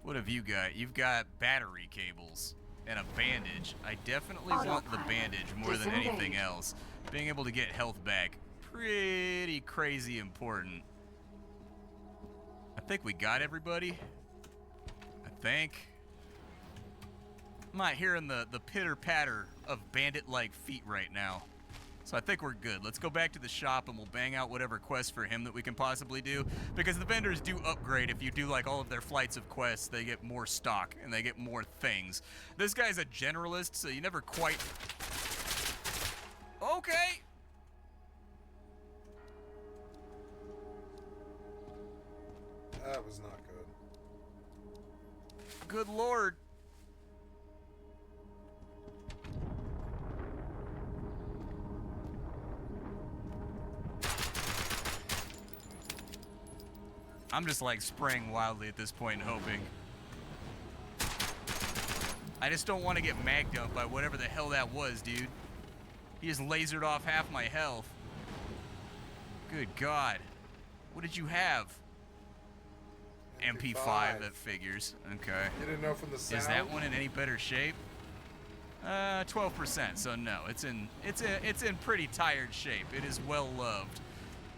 What have you got? You've got battery cables and a bandage. I definitely want the bandage more than anything else. Being able to get health back, pretty crazy important. I think we got everybody. I think. I'm not hearing the pitter-patter of bandit-like feet right now. So I think we're good. Let's go back to the shop and we'll bang out whatever quest for him that we can possibly do. Because the vendors do upgrade. If you do like all of their flights of quests, they get more stock and they get more things. This guy's a generalist, so you never quite... Okay! That was not good. Good lord. I'm just like spraying wildly at this point and hoping. I just don't want to get mag dumped by whatever the hell that was, dude. He just lasered off half my health. Good God. What did you have? MP5, that figures. Okay. You didn't know from the sound? Is that one in any better shape? 12%, so no. It's in pretty tired shape. It is well loved.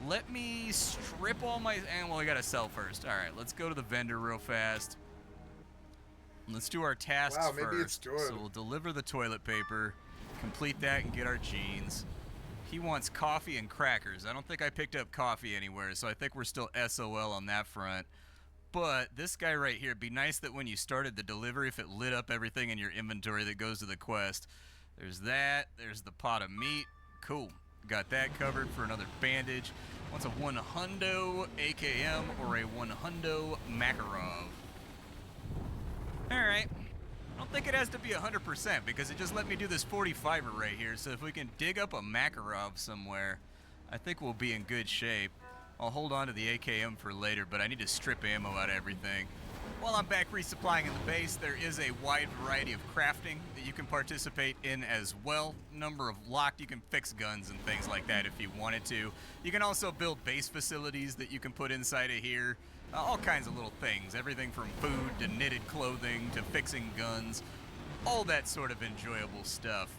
Let me strip all my... And, well, we gotta sell first. All right, let's go to the vendor real fast. Let's do our tasks Wow, first. maybe it's good. So we'll deliver the toilet paper, complete that, and get our jeans. He wants coffee and crackers. I don't think I picked up coffee anywhere, so I think we're still SOL on that front. But this guy right here, it'd be nice that when you started the delivery, if it lit up everything in your inventory that goes to the quest. There's that. There's the pot of meat. Cool. Got that covered for another bandage. Wants a 100 AKM or a 100 Makarov. Alright. I don't think it has to be 100% because it just let me do this 45er right here. So if we can dig up a Makarov somewhere, I think we'll be in good shape. I'll hold on to the AKM for later, but I need to strip ammo out of everything. While I'm back resupplying in the base, there is a wide variety of crafting that you can participate in as well. Number of locked, you can fix guns and things like that if you wanted to. You can also build base facilities that you can put inside of here. All kinds of little things, everything from food to knitted clothing to fixing guns, all that sort of enjoyable stuff.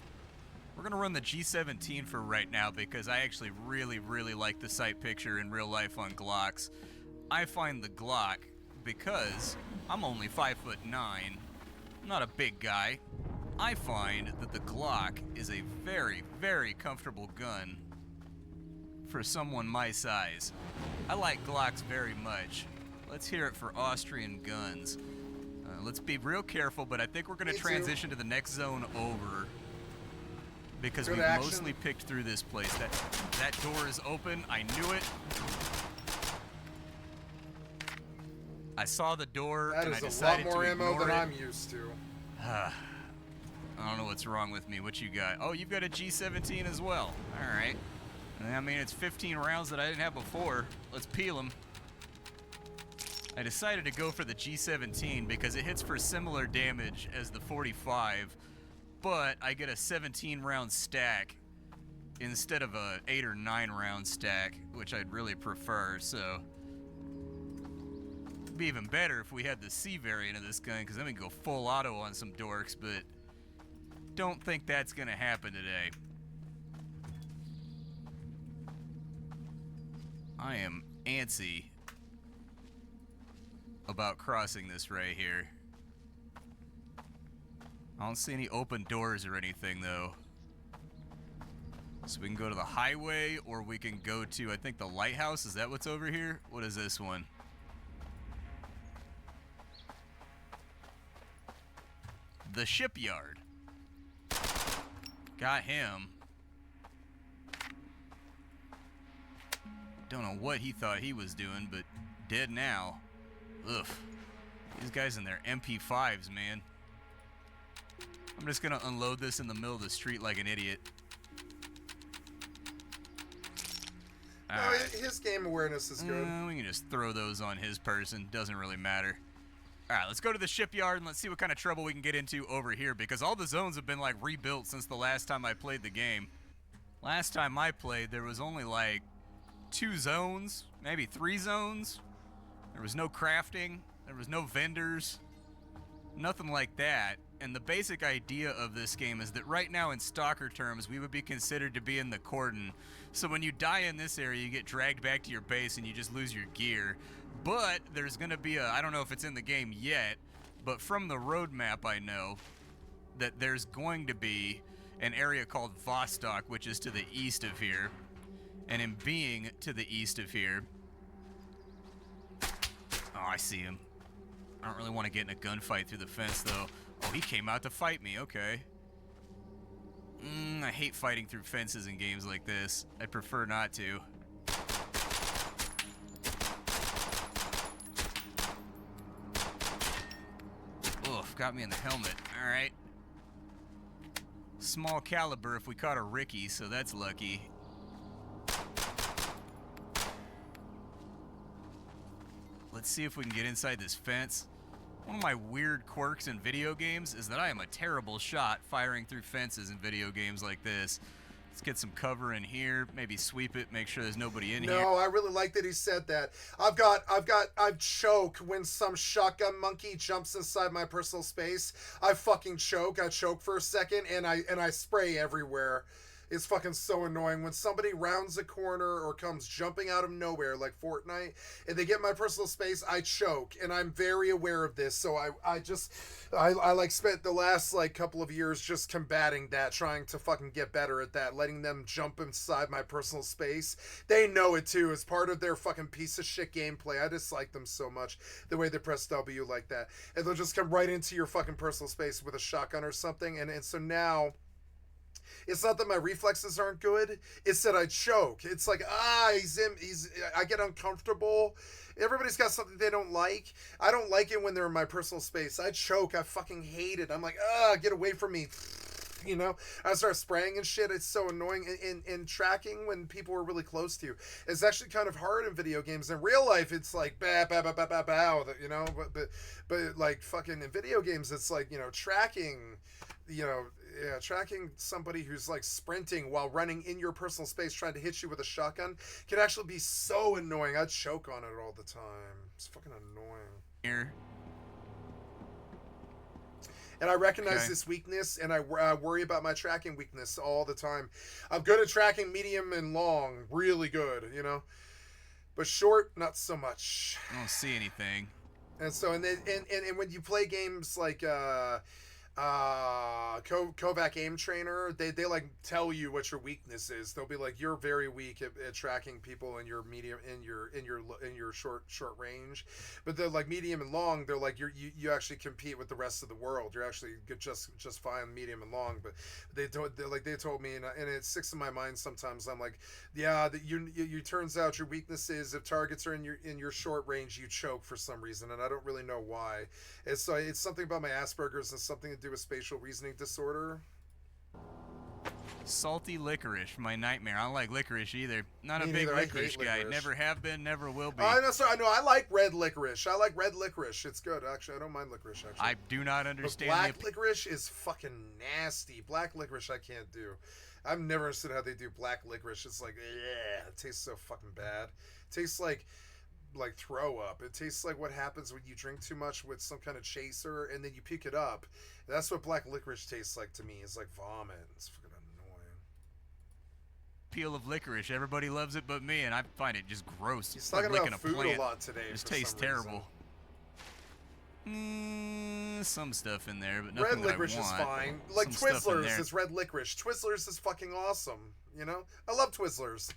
We're gonna run the G17 for right now because I actually really like the sight picture in real life on Glocks. I find the Glock, because I'm only 5'9", I'm not a big guy, I find that the Glock is a very comfortable gun for someone my size. I like Glocks very much. Let's hear it for Austrian guns. Let's be real careful, but I think we're going to transition to the next zone over because we mostly picked through this place. That door is open. I knew it. I saw the door and I decided to ignore it. That is a lot more ammo than I'm used to. I don't know what's wrong with me. What you got? Oh, you've got a G17 as well. All right. I mean, it's 15 rounds that I didn't have before. Let's peel them. I decided to go for the G17 because it hits for similar damage as the 45, but I get a 17 round stack instead of a 8 or 9 round stack, which I'd really prefer. So it'd be even better if we had the C variant of this gun, because then we can go full auto on some dorks, but don't think that's gonna happen today. I am antsy about crossing this right here. I don't see any open doors or anything though. So we can go to the highway, or we can go to, I think, the lighthouse. Is that what's over here? What is this one? The shipyard. Got him. Don't know what he thought he was doing, but dead now. Ugh. These guys in their MP5s, man. I'm just gonna unload this in the middle of the street like an idiot. No, his game awareness is good. We can just throw those on his person. Doesn't really matter. Alright, let's go to the shipyard and let's see what kind of trouble we can get into over here, because all the zones have been like rebuilt since the last time I played the game. Last time I played, there was only like 2 zones, maybe 3 zones. There was no crafting, there was no vendors, nothing like that. And the basic idea of this game is that right now in stalker terms, we would be considered to be in the cordon. So when you die in this area, you get dragged back to your base and you just lose your gear. But there's gonna be I don't know if it's in the game yet, but from the roadmap I know that there's going to be an area called Vostok, which is to the east of here. And in being to the east of here, oh, I see him. I don't really want to get in a gunfight through the fence, though. Oh, he came out to fight me. Okay. I hate fighting through fences in games like this. I'd prefer not to. Oof, got me in the helmet. All right. Small caliber if we caught a Ricky, so that's lucky. Let's see if we can get inside this fence. One of my weird quirks in video games is that I am a terrible shot firing through fences in video games like this. Let's get some cover in here, maybe sweep it, make sure there's nobody in here. No, I really like that he said that. I choke when some shotgun monkey jumps inside my personal space. I fucking choke. I choke for a second and I spray everywhere. It's fucking so annoying when somebody rounds a corner or comes jumping out of nowhere like Fortnite and they get my personal space. I choke, and I'm very aware of this. So I like spent the last like couple of years just combating that, trying to fucking get better at that, letting them jump inside my personal space. They know it too. It's part of their fucking piece of shit gameplay. I dislike them so much, the way they press W like that, and they'll just come right into your fucking personal space with a shotgun or something. And so now, it's not that my reflexes aren't good. It's that I choke. It's like, I get uncomfortable. Everybody's got something they don't like. I don't like it when they're in my personal space. I choke. I fucking hate it. I'm like, get away from me. You know, I start spraying and shit. It's so annoying. And tracking when people are really close to you is actually kind of hard in video games. In real life, it's like bow, you know. But like fucking in video games, it's like, you know, tracking. You know, yeah, tracking somebody who's like sprinting while running in your personal space trying to hit you with a shotgun can actually be so annoying. I choke on it all the time. It's fucking annoying. Here. And I recognize this weakness, and I worry about my tracking weakness all the time. I'm good at tracking medium and long, really good, you know, but short, not so much. I don't see anything. And so, and when you play games like Kovac Aim Trainer, they like tell you what your weakness is. They'll be like, you're very weak at tracking people in your medium, in your short range. But they're like medium and long, they're like you actually compete with the rest of the world. You're actually just fine medium and long. But they told me, and it sticks in my mind sometimes. I'm like, yeah, that you turns out your weakness is if targets are in your short range, you choke for some reason, and I don't really know why. It's something about my Asperger's and something to do with spatial reasoning disorder. Salty licorice, my nightmare. I don't like licorice either. Not a big licorice guy. Never have been, never will be. Oh, no, sorry. No, I like red licorice. I like red licorice. It's good, actually. I don't mind licorice, actually. I do not understand. But black licorice is fucking nasty. Black licorice I can't do. I've never understood how they do black licorice. It's like, yeah, it tastes so fucking bad. It tastes like throw up. It tastes like what happens when you drink too much with some kind of chaser and then you pick it up. That's what black licorice tastes like to me. It's like vomit. It's fucking annoying. Peel of licorice. Everybody loves it but me, and I find it just gross. He's talking like about food a lot today. It just tastes terrible. Some stuff in there, but nothing red licorice is fine. Like Twizzlers is red licorice. Twizzlers is fucking awesome. You know, I love Twizzlers.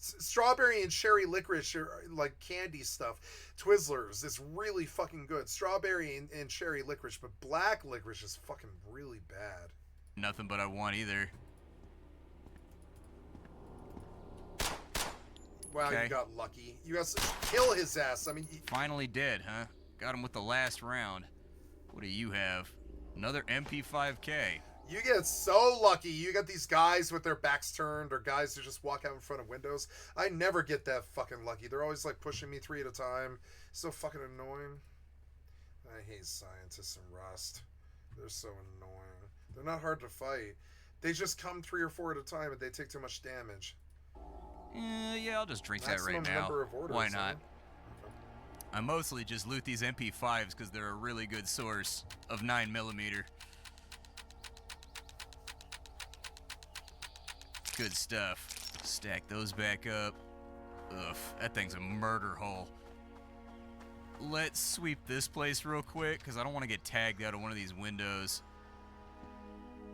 Strawberry and cherry licorice are like candy stuff. Twizzlers is really fucking good. Strawberry and cherry licorice, but black licorice is fucking really bad. Nothing but I want either. Wow, you got lucky. You got to kill his ass. I mean, finally dead, huh? Got him with the last round. What do you have? Another MP5K. You get so lucky. You got these guys with their backs turned or guys who just walk out in front of windows. I never get that fucking lucky. They're always like pushing me 3 at a time. So fucking annoying. I hate scientists and Rust. They're so annoying. They're not hard to fight. They just come 3 or 4 at a time and they take too much damage. Yeah, I'll just drink Maximum that right now. Number of orders, why not? Huh? I mostly just loot these MP5s because they're a really good source of 9mm. Good stuff. Stack those back up. Ugh, that thing's a murder hole. Let's sweep this place real quick because I don't want to get tagged out of one of these windows.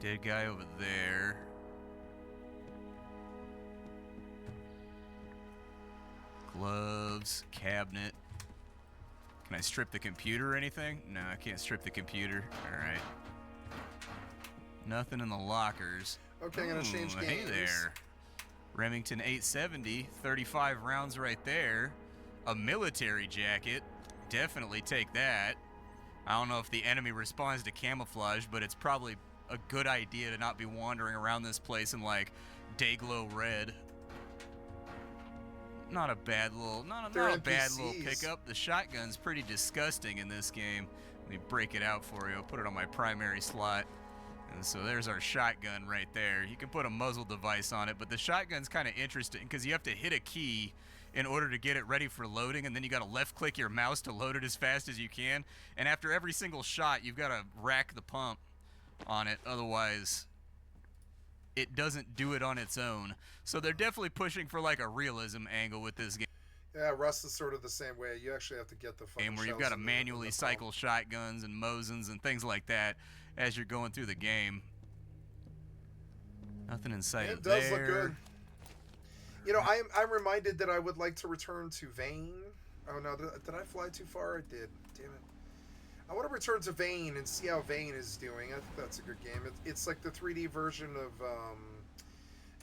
Dead guy over there. Gloves, cabinet. Can I strip the computer or anything? No, I can't strip the computer. Alright. Nothing in the lockers. Okay, I'm gonna change games. Hey there. Remington 870, 35 rounds right there. A military jacket. Definitely take that. I don't know if the enemy responds to camouflage, but it's probably a good idea to not be wandering around this place in like Dayglow red. Not a bad little, not a bad little pickup. The shotgun's pretty disgusting in this game. Let me break it out for you. I'll put it on my primary slot. And so there's our shotgun right there. You can put a muzzle device on it, but the shotgun's kind of interesting because you have to hit a key in order to get it ready for loading, and then you got to left click your mouse to load it as fast as you can. And after every single shot, you've got to rack the pump on it. Otherwise, it doesn't do it on its own. So they're definitely pushing for like a realism angle with this game. Yeah, Rust is sort of the same way. You actually have to get the fucking Where you've shells got to in the manually bomb. cycle shotguns and Mosins and things like that as you're going through the game. Nothing in sight It of does there. look good. You know, I'm reminded that I would like to return to Vane. Oh no, did I fly too far? I did. Damn it. I want to return to Vane and see how Vane is doing. I think that's a good game. It's like the 3D version of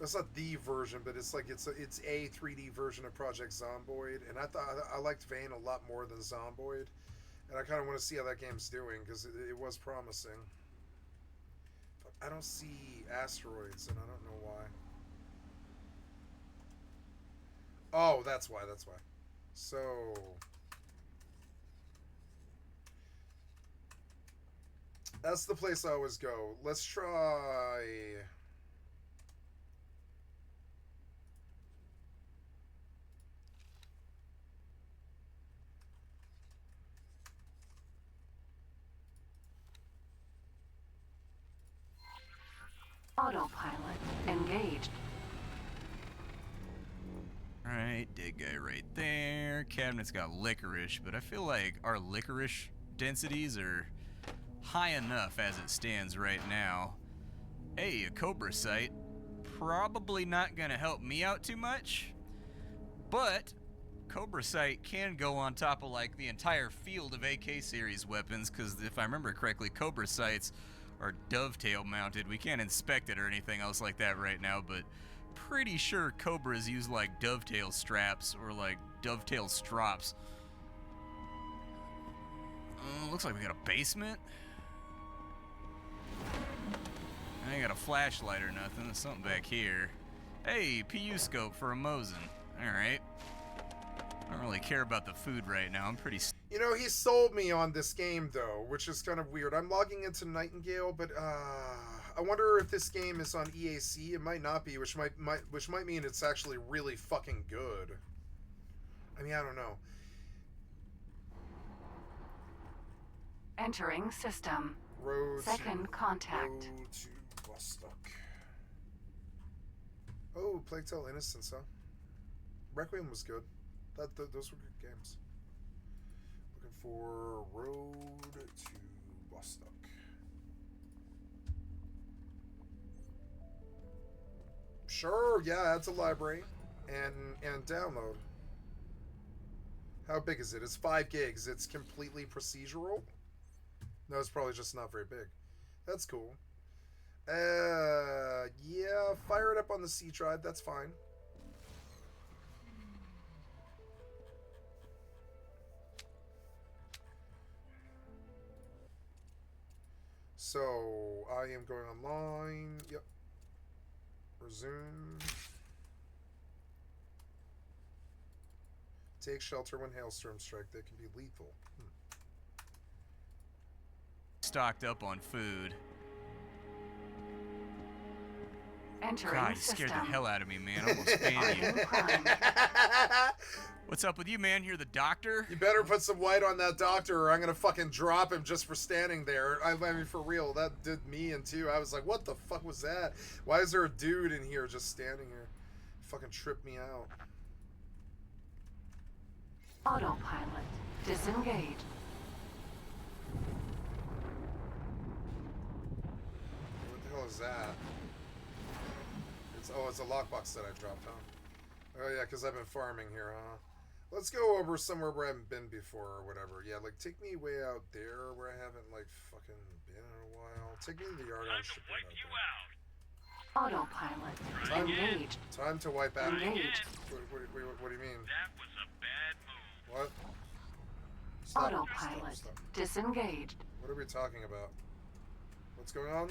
it's not the version, but it's like it's a 3D version of Project Zomboid, and I liked Vane a lot more than Zomboid, and I kind of want to see how that game's doing because it was promising. But I don't see asteroids, and I don't know why. Oh, that's why. That's why. So. That's the place I always go. Let's try. Autopilot engaged. Alright, dead guy right there. Cabinet's got licorice, but I feel like our licorice densities are high enough as it stands right now. Hey, a Cobra site. Probably not gonna help me out too much, but Cobra site can go on top of like the entire field of AK series weapons, because if I remember correctly, Cobra sights are dovetail mounted. We can't inspect it or anything else like that right now, but pretty sure Cobras use like dovetail straps or like dovetail strops. Looks like we got a basement. I ain't got a flashlight or nothing. There's something back here. Hey, PU scope for a Mosin. Alright. I don't really care about the food right now. I'm pretty... You know, he sold me on this game, though, which is kind of weird. I'm logging into Nightingale, but I wonder if this game is on EAC. It might not be, which might mean it's actually really fucking good. I mean, I don't know. Entering system. Road Second contact. Road to Vostok. Oh, Plague Tale Innocence, huh? Requiem was good. Those were good games. Looking for Road to Vostok. Sure, yeah, it's a library and download. How big is it? It's 5 gigs. It's completely procedural. No, it's probably just not very big. That's cool. Yeah, fire it up on the C drive. That's fine. So, I am going online. Yep. Resume. Take shelter when hailstorms strike. They can be lethal. Stocked up on food. Entering God, you system. scared the hell out of me, man. I almost banned you. What's up with you, man? You're the doctor? You better put some white on that doctor or I'm gonna fucking drop him just for standing there. I mean, for real, that did me in too. I was like, what the fuck was that? Why is there a dude in here just standing here? Fucking tripped me out. Autopilot disengaged. What the hell is that? It's a lockbox that I dropped, huh? Oh yeah, because I've been farming here, huh? Let's go over somewhere where I haven't been before or whatever. Yeah, like take me way out there where I haven't like fucking been in a while. Take me to the yard on shipment out there. Autopilot engaged. Time to wipe out. Engaged. What do you mean? That was a bad move. What? Stop. Autopilot Stop. disengaged. What are we talking about? What's going on?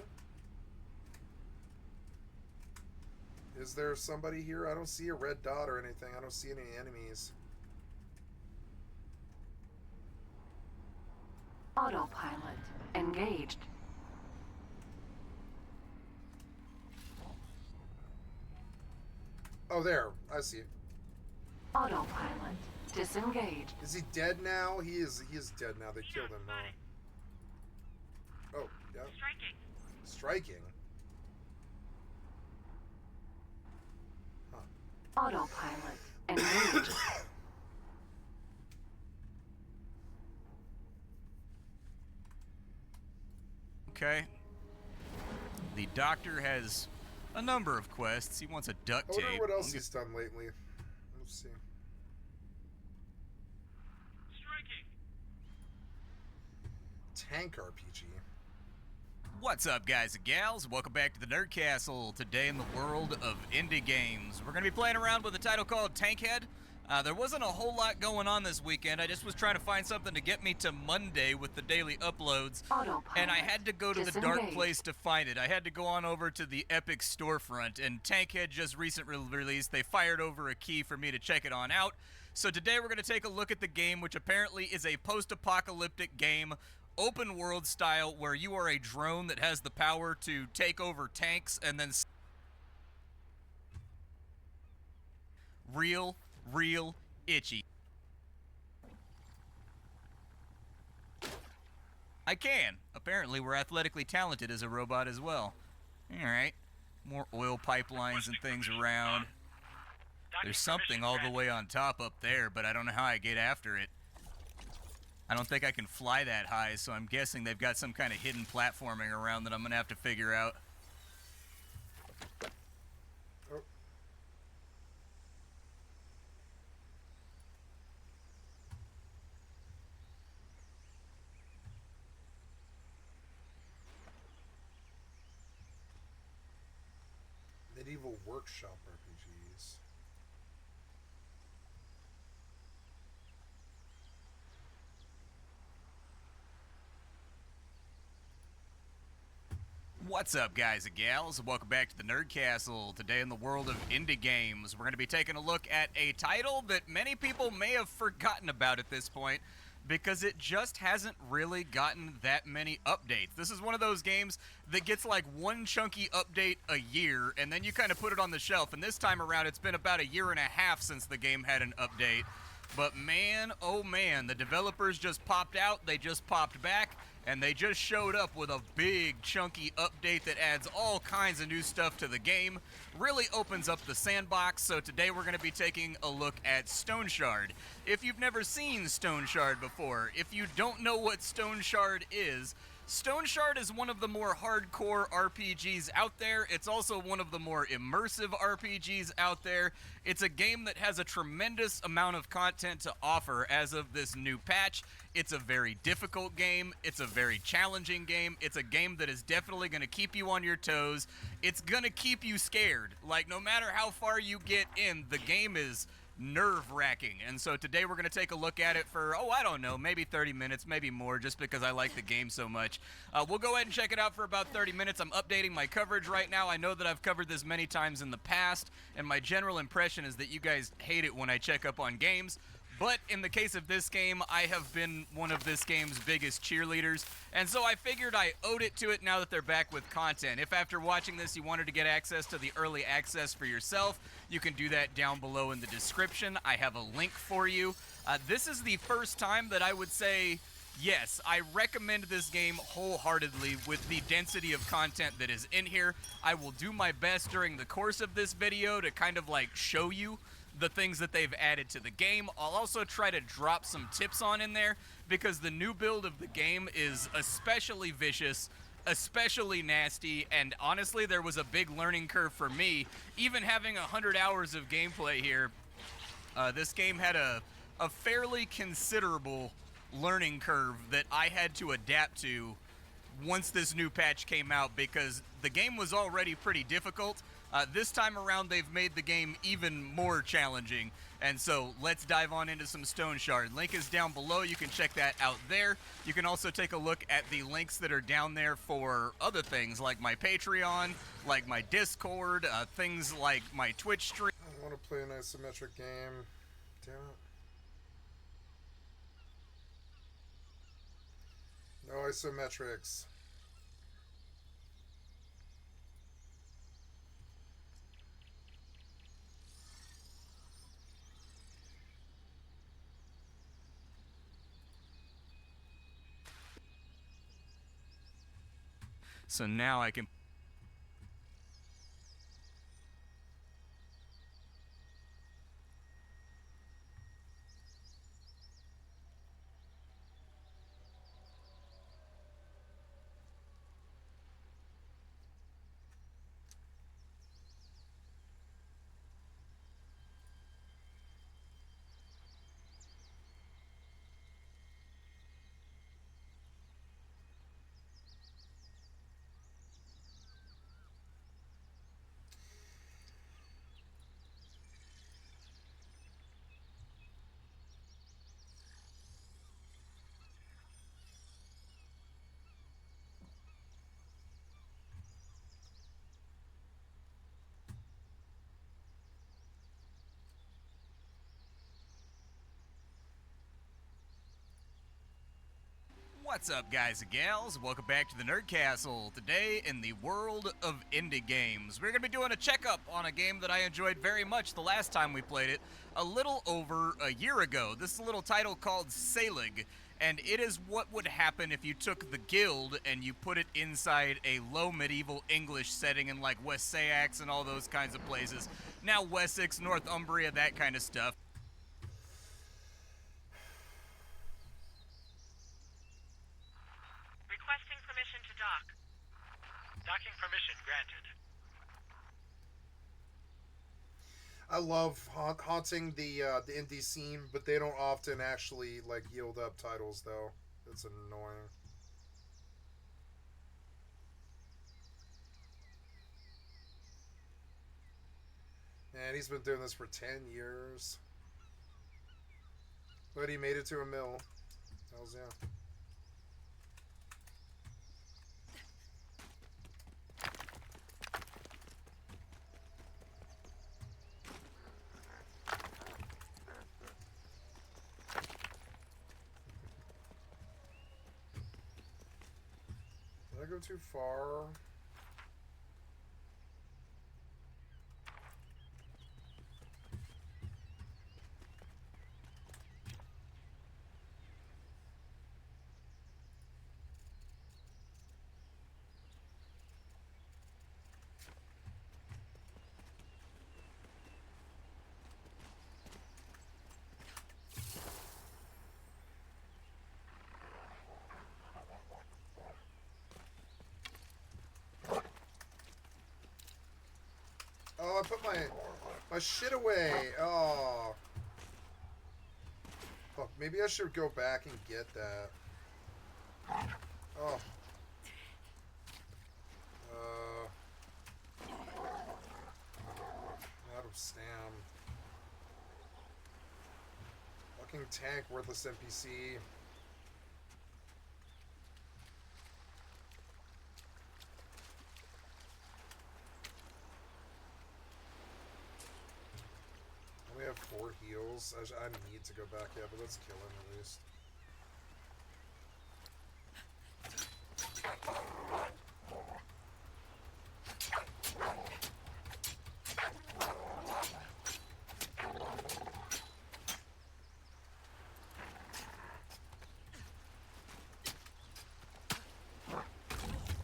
Is there somebody here? I don't see a red dot or anything. I don't see any enemies. Autopilot engaged. Oh, there. I see it. Autopilot disengaged. Is he dead now? He is dead now. They killed him, huh? Oh, yeah. Striking. Striking? Autopilot. Engaged. Okay. The doctor has a number of quests. He wants a duct I tape. wonder what else he's done lately. Let's see. Tank RPG. What's up, guys and gals? Welcome back to the Nerd Castle. Today in the world of indie games, we're going to be playing around with a title called Tankhead. There wasn't a whole lot going on this weekend. I just was trying to find something to get me to Monday with the daily uploads. And I had to go to the dark place to find it. I had to go on over to the Epic storefront, and Tankhead just recently released. They fired over a key for me to check it on out. So today we're going to take a look at the game, which apparently is a post-apocalyptic game, open world style, where you are a drone that has the power to take over tanks and then real itchy. I can. Apparently we're athletically talented as a robot as well. Alright. More oil pipelines and things around. There's something all the way on top up there, but I don't know how I get after it. I don't think I can fly that high, so I'm guessing they've got some kind of hidden platforming around that I'm gonna have to figure out. Oh. Medieval Workshop RPGs. What's up, guys and gals? Welcome back to the Nerd Castle. Today in the world of indie games, we're going to be taking a look at a title that many people may have forgotten about at this point because it just hasn't really gotten that many updates. This is one of those games that gets like one chunky update a year, and then you kind of put it on the shelf. And this time around, it's been about a year and a half since the game had an update. But man, oh man, the developers just popped out, they just popped back, and they just showed up with a big chunky update that adds all kinds of new stuff to the game, really opens up the sandbox. So today we're going to be taking a look at Stone Shard. If you've never seen Stone Shard before, if you don't know what Stone Shard is one of the more hardcore RPGs out there. It's also one of the more immersive RPGs out there. It's a game that has a tremendous amount of content to offer as of this new patch. It's a very difficult game. It's a very challenging game. It's a game that is definitely going to keep you on your toes. It's going to keep you scared. Like, no matter how far you get in, the game is nerve-wracking. And so today we're going to take a look at it for, I don't know, maybe 30 minutes, maybe more, just because I like the game so much. We'll go ahead and check it out for about 30 minutes. I'm updating my coverage right now. I know that I've covered this many times in the past, and my general impression is that you guys hate it when I check up on games. But in the case of this game, I have been one of this game's biggest cheerleaders, and so I figured I owed it to it now that they're back with content. If after watching this you wanted to get access to the early access for yourself, you can do that down below in the description. I have a link for you. This is the first time that I would say, yes, I recommend this game wholeheartedly with the density of content that is in here. I will do my best during the course of this video to kind of like show you the things that they've added to the game. I'll also try to drop some tips on in there because the new build of the game is especially vicious, especially nasty, and honestly there was a big learning curve for me. Even having 100 hours of gameplay here, this game had a fairly considerable learning curve that I had to adapt to once this new patch came out because the game was already pretty difficult. This time around, they've made the game even more challenging. And so let's dive on into some Stone Shard. Link is down below. You can check that out there. You can also take a look at the links that are down there for other things like my Patreon, like my Discord, things like my Twitch stream. I want to play an isometric game. Damn it. No isometrics. So now I can... What's up, guys and gals? Welcome back to the Nerd Castle. Today, in the world of indie games, we're going to be doing a checkup on a game that I enjoyed very much the last time we played it, a little over a year ago. This is a little title called Selig, and it is what would happen if you took the guild and you put it inside a low medieval English setting in like Wessex and all those kinds of places. Now Wessex, Northumbria, that kind of stuff. Requesting permission to dock. Docking permission granted. I love haunting the indie scene, but they don't often actually like yield up titles though. It's annoying. Man, he's been doing this for 10 years. But he made it to a mill. Hells yeah. Did I go too far? Oh, I put my shit away. Oh. Fuck, maybe I should go back and get that. Oh. Out of stam. Fucking tank, worthless NPC. We have 4 heals. I need to go back, yeah, but let's kill him at least.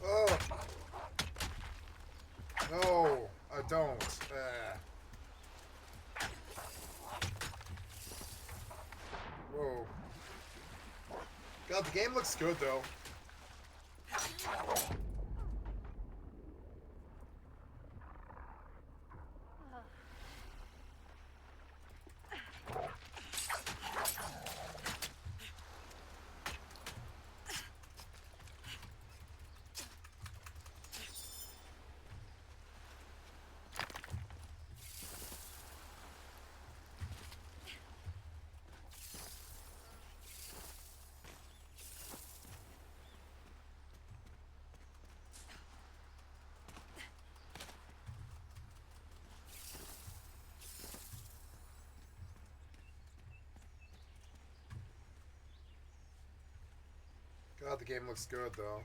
Oh! No, I don't. Whoa. God, the game looks good, though. God, the game looks good, though.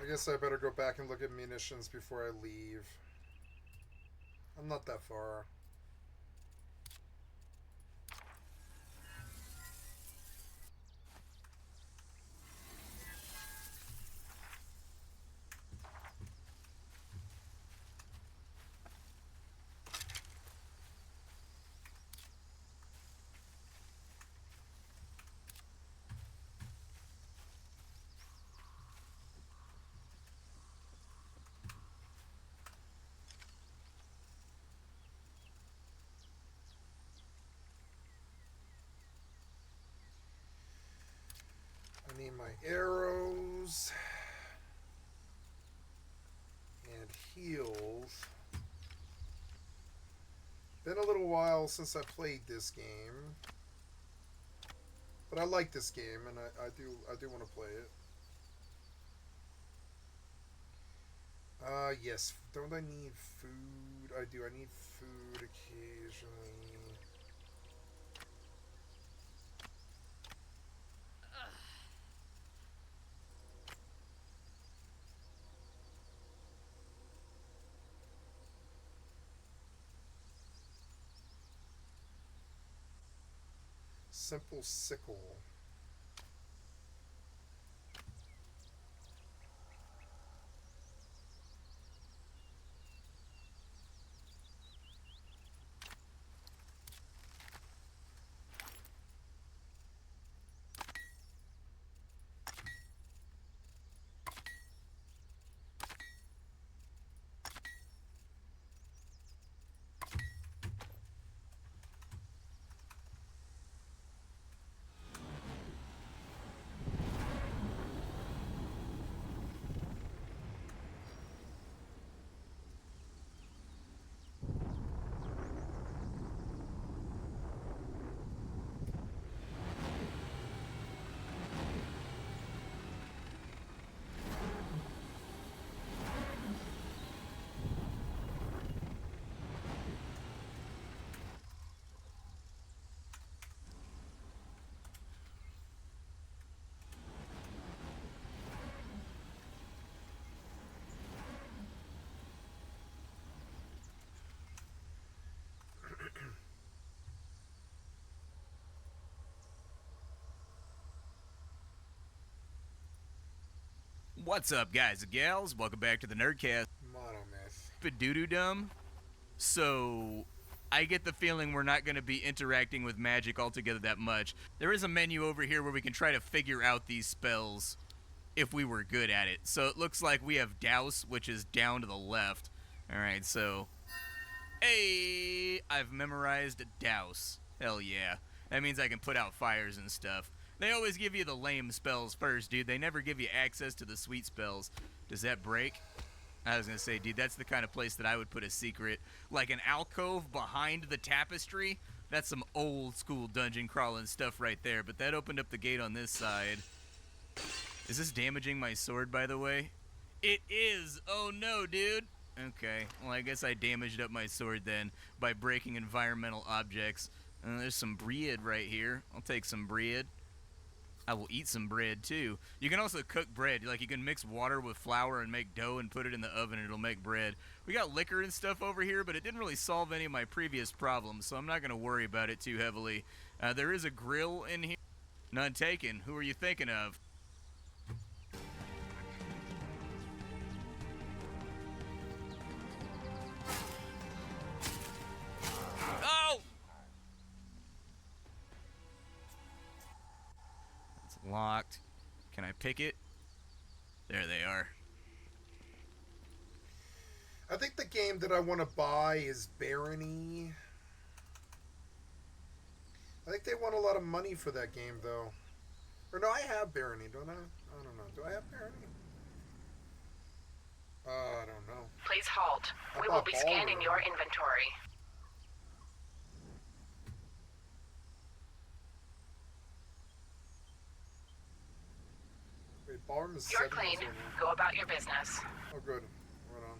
I guess I better go back and look at munitions before I leave. I'm not that far. I need my arrows and heals. Been a little while since I played this game, but I like this game, and I do want to play it. Yes. Don't I need food? I do. I need food occasionally. Simple sickle. What's up, guys and gals? Welcome back to the Nerdcast. Monomyth. Doo-doo-dum. So, I get the feeling we're not going to be interacting with magic altogether that much. There is a menu over here where we can try to figure out these spells if we were good at it. So it looks like we have Douse, which is down to the left. Alright, so... Hey! I've memorized Douse. Hell yeah. That means I can put out fires and stuff. They always give you the lame spells first, dude. They never give you access to the sweet spells. Does that break? I was gonna say, dude, that's the kind of place that I would put a secret. Like an alcove behind the tapestry. That's some old school dungeon crawling stuff right there. But that opened up the gate on this side. Is this damaging my sword, by the way? It is! Oh no, dude! Okay, well I guess I damaged up my sword then by breaking environmental objects. There's some bread right here. I'll take some bread. I will eat some bread too. You can also cook bread. Like you can mix water with flour and make dough and put it in the oven and it'll make bread. We got liquor and stuff over here, but it didn't really solve any of my previous problems, so I'm not going to worry about it too heavily. There is a grill in here. None taken. Who are you thinking of? Oh! Locked. Can I pick it? There they are. I think the game that I want to buy is Barony. I think they want a lot of money for that game, though. Or no, I have Barony, don't I? I don't know. Do I have Barony? I don't know. Please halt. How We will about be scanning Ballroom? your inventory. Wait, Ballroom is You're 7 clean. years old now. Go about your business. Oh, good. Right on.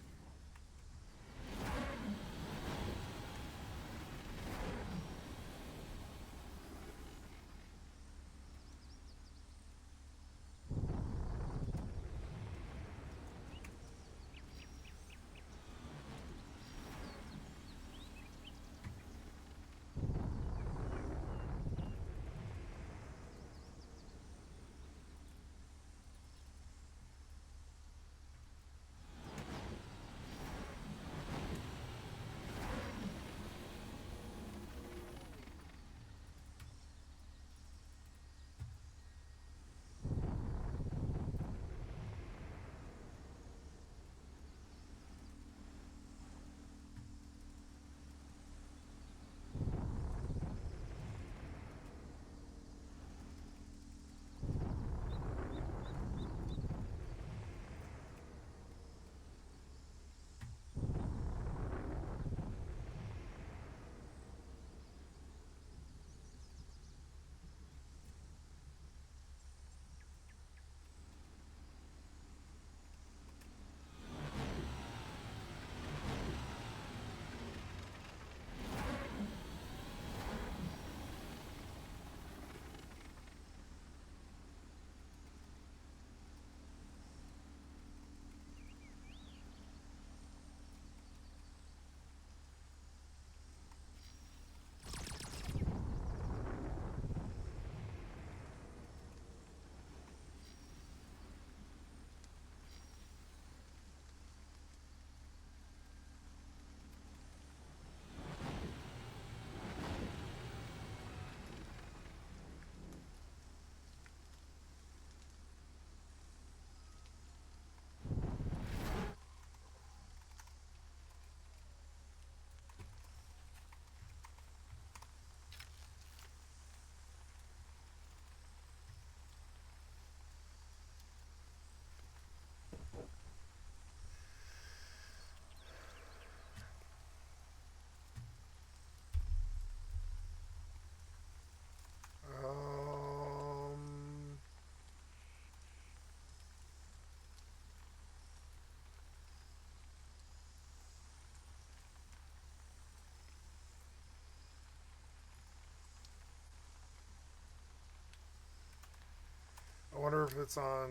wonder if it's on,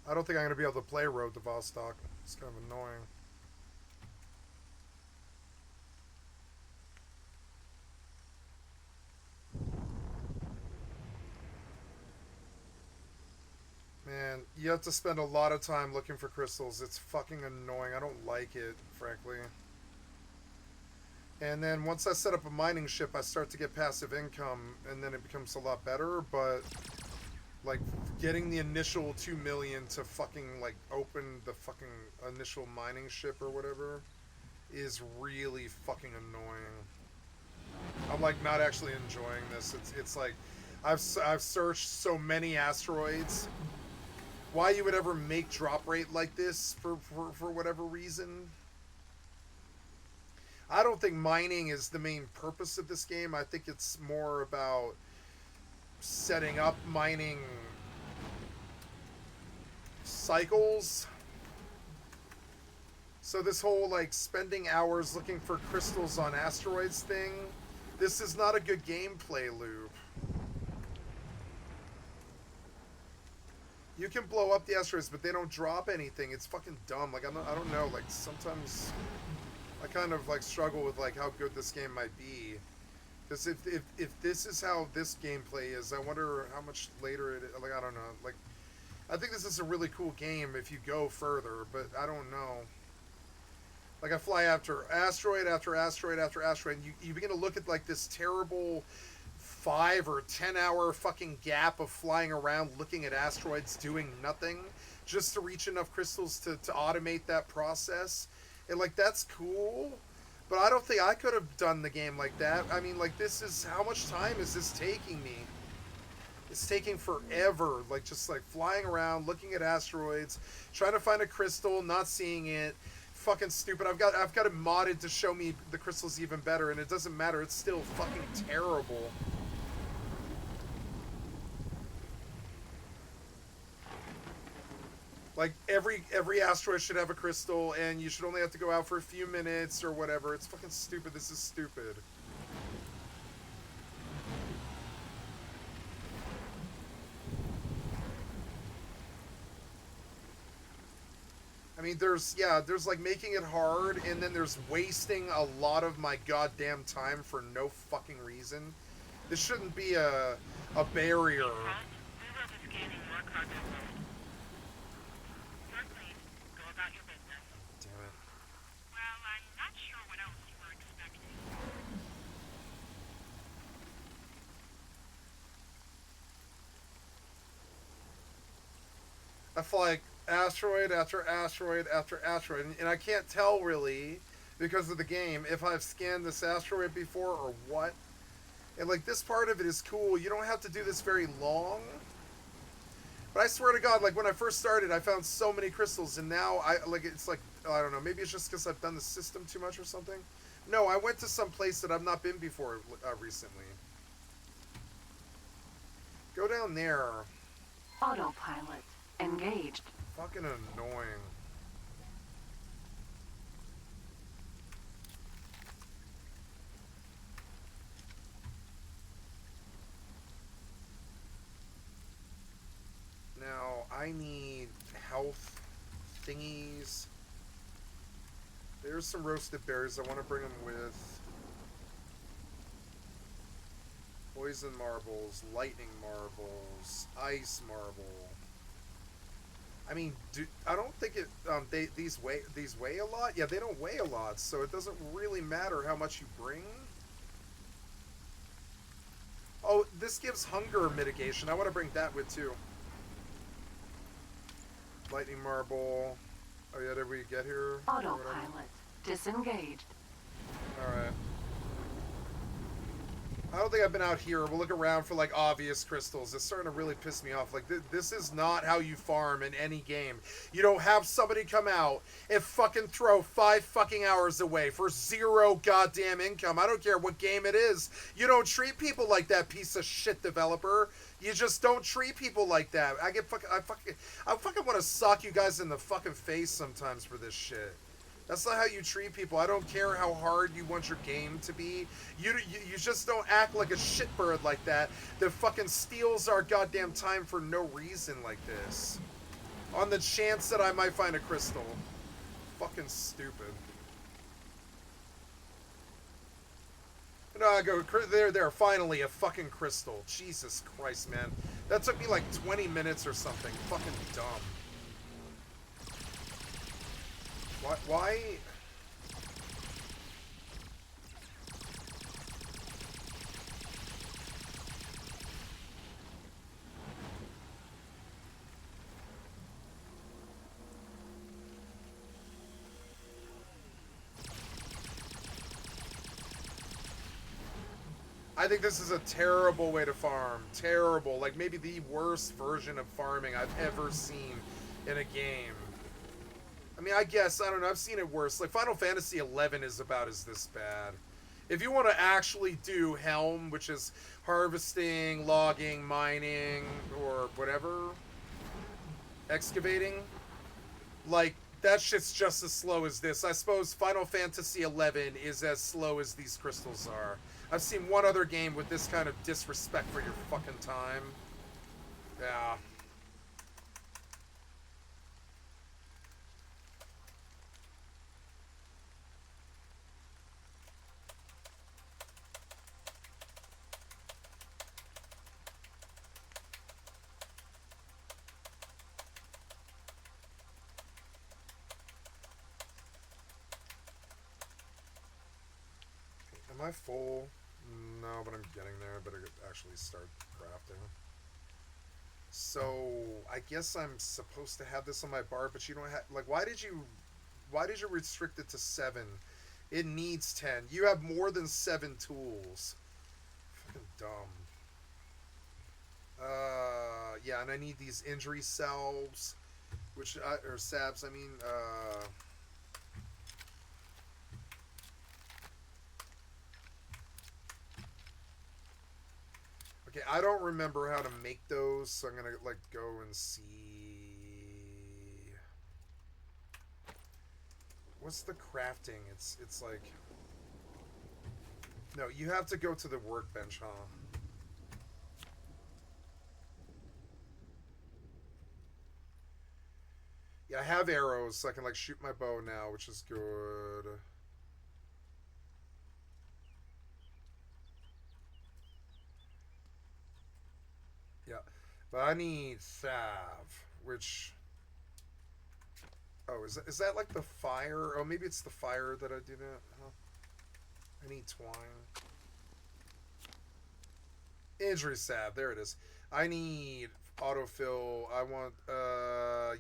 I don't think I'm going to be able to play Road to Vostok. It's kind of annoying. Man, you have to spend a lot of time looking for crystals. It's fucking annoying. I don't like it, frankly. And then once I set up a mining ship, I start to get passive income, and then it becomes a lot better, but like getting the initial 2 million to fucking like open the fucking initial mining ship or whatever is really fucking annoying. I'm like not actually enjoying this. It's like I've searched so many asteroids. Why you would ever make drop rate like this for whatever reason? I don't think mining is the main purpose of this game. I think it's more about setting up mining cycles. So this whole like spending hours looking for crystals on asteroids thing, this is not a good gameplay loop. You can blow up the asteroids, but they don't drop anything. It's fucking dumb. Like I don't know. Like sometimes I kind of like struggle with like how good this game might be. Because if this is how this gameplay is, I wonder how much later it is. Like I don't know. Like I think this is a really cool game if you go further, but I don't know. Like I fly after asteroid after asteroid after asteroid, and you begin to look at like this terrible 5 or 10 hour fucking gap of flying around looking at asteroids doing nothing just to reach enough crystals to automate that process. And like that's cool, but I don't think I could have done the game like that. I mean, like this is, how much time is this taking me? It's taking forever, like just like flying around looking at asteroids, trying to find a crystal, not seeing it. Fucking stupid. I've got it modded to show me the crystals even better, and it doesn't matter. It's still fucking terrible. Like every asteroid should have a crystal, and you should only have to go out for a few minutes or whatever. It's fucking stupid. This is stupid. I mean, there's like making it hard, and then there's wasting a lot of my goddamn time for no fucking reason. This shouldn't be a barrier. I fly asteroid after asteroid after asteroid, and I can't tell really because of the game if I've scanned this asteroid before or what. And like this part of it is cool. You don't have to do this very long. But I swear to God, like when I first started, I found so many crystals, and now it's like, I don't know, maybe it's just because I've done the system too much or something. No, I went to some place that I've not been before recently. Go down there. Autopilot engaged. Fucking annoying. Now, I need health thingies. There's some roasted berries. I want to bring them with. Poison marbles, lightning marbles, ice marble. I mean, I don't think it. These weigh a lot. Yeah, they don't weigh a lot, so it doesn't really matter how much you bring. Oh, this gives hunger mitigation. I want to bring that with too. Lightning marble. Oh yeah, did we get here? Autopilot disengaged. All right. I don't think I've been out here. We'll look around for like obvious crystals. It's starting to really piss me off. Like this is not how you farm in any game. You don't have somebody come out and fucking throw 5 fucking hours away for 0 goddamn income. I don't care what game it is. You don't treat people like that, piece of shit developer. You just don't treat people like that. I fucking want to sock you guys in the fucking face sometimes for this shit. That's not how you treat people. I don't care how hard you want your game to be. You just don't act like a shitbird like that fucking steals our goddamn time for no reason like this. On the chance that I might find a crystal. Fucking stupid. No, I go, there, finally, a fucking crystal. Jesus Christ, man. That took me like 20 minutes or something. Fucking dumb. Why? I think this is a terrible way to farm. Terrible. Like, maybe the worst version of farming I've ever seen in a game. I mean, I guess, I don't know, I've seen it worse. Like, Final Fantasy XI is about as this bad. If you want to actually do Helm, which is harvesting, logging, mining, or whatever, excavating, like, that shit's just as slow as this. I suppose Final Fantasy XI is as slow as these crystals are. I've seen one other game with this kind of disrespect for your fucking time. Yeah. Am I full? No, but I'm getting there. I better actually start crafting. So, I guess I'm supposed to have this on my bar, but you don't have... Like, why did you restrict it to 7? It needs 10. You have more than 7 tools. Fucking dumb. Yeah, and I need these injury salves, which... or salves, I mean, Okay, I don't remember how to make those, so I'm gonna, like, go and see... What's the crafting? It's like... No, you have to go to the workbench, huh? Yeah, I have arrows, so I can, like, shoot my bow now, which is good. Yeah, but I need salve, which... Oh, is that like the fire? Oh, maybe it's the fire that I do that, huh? I need twine. Injury salve, there it is. I need autofill. I want,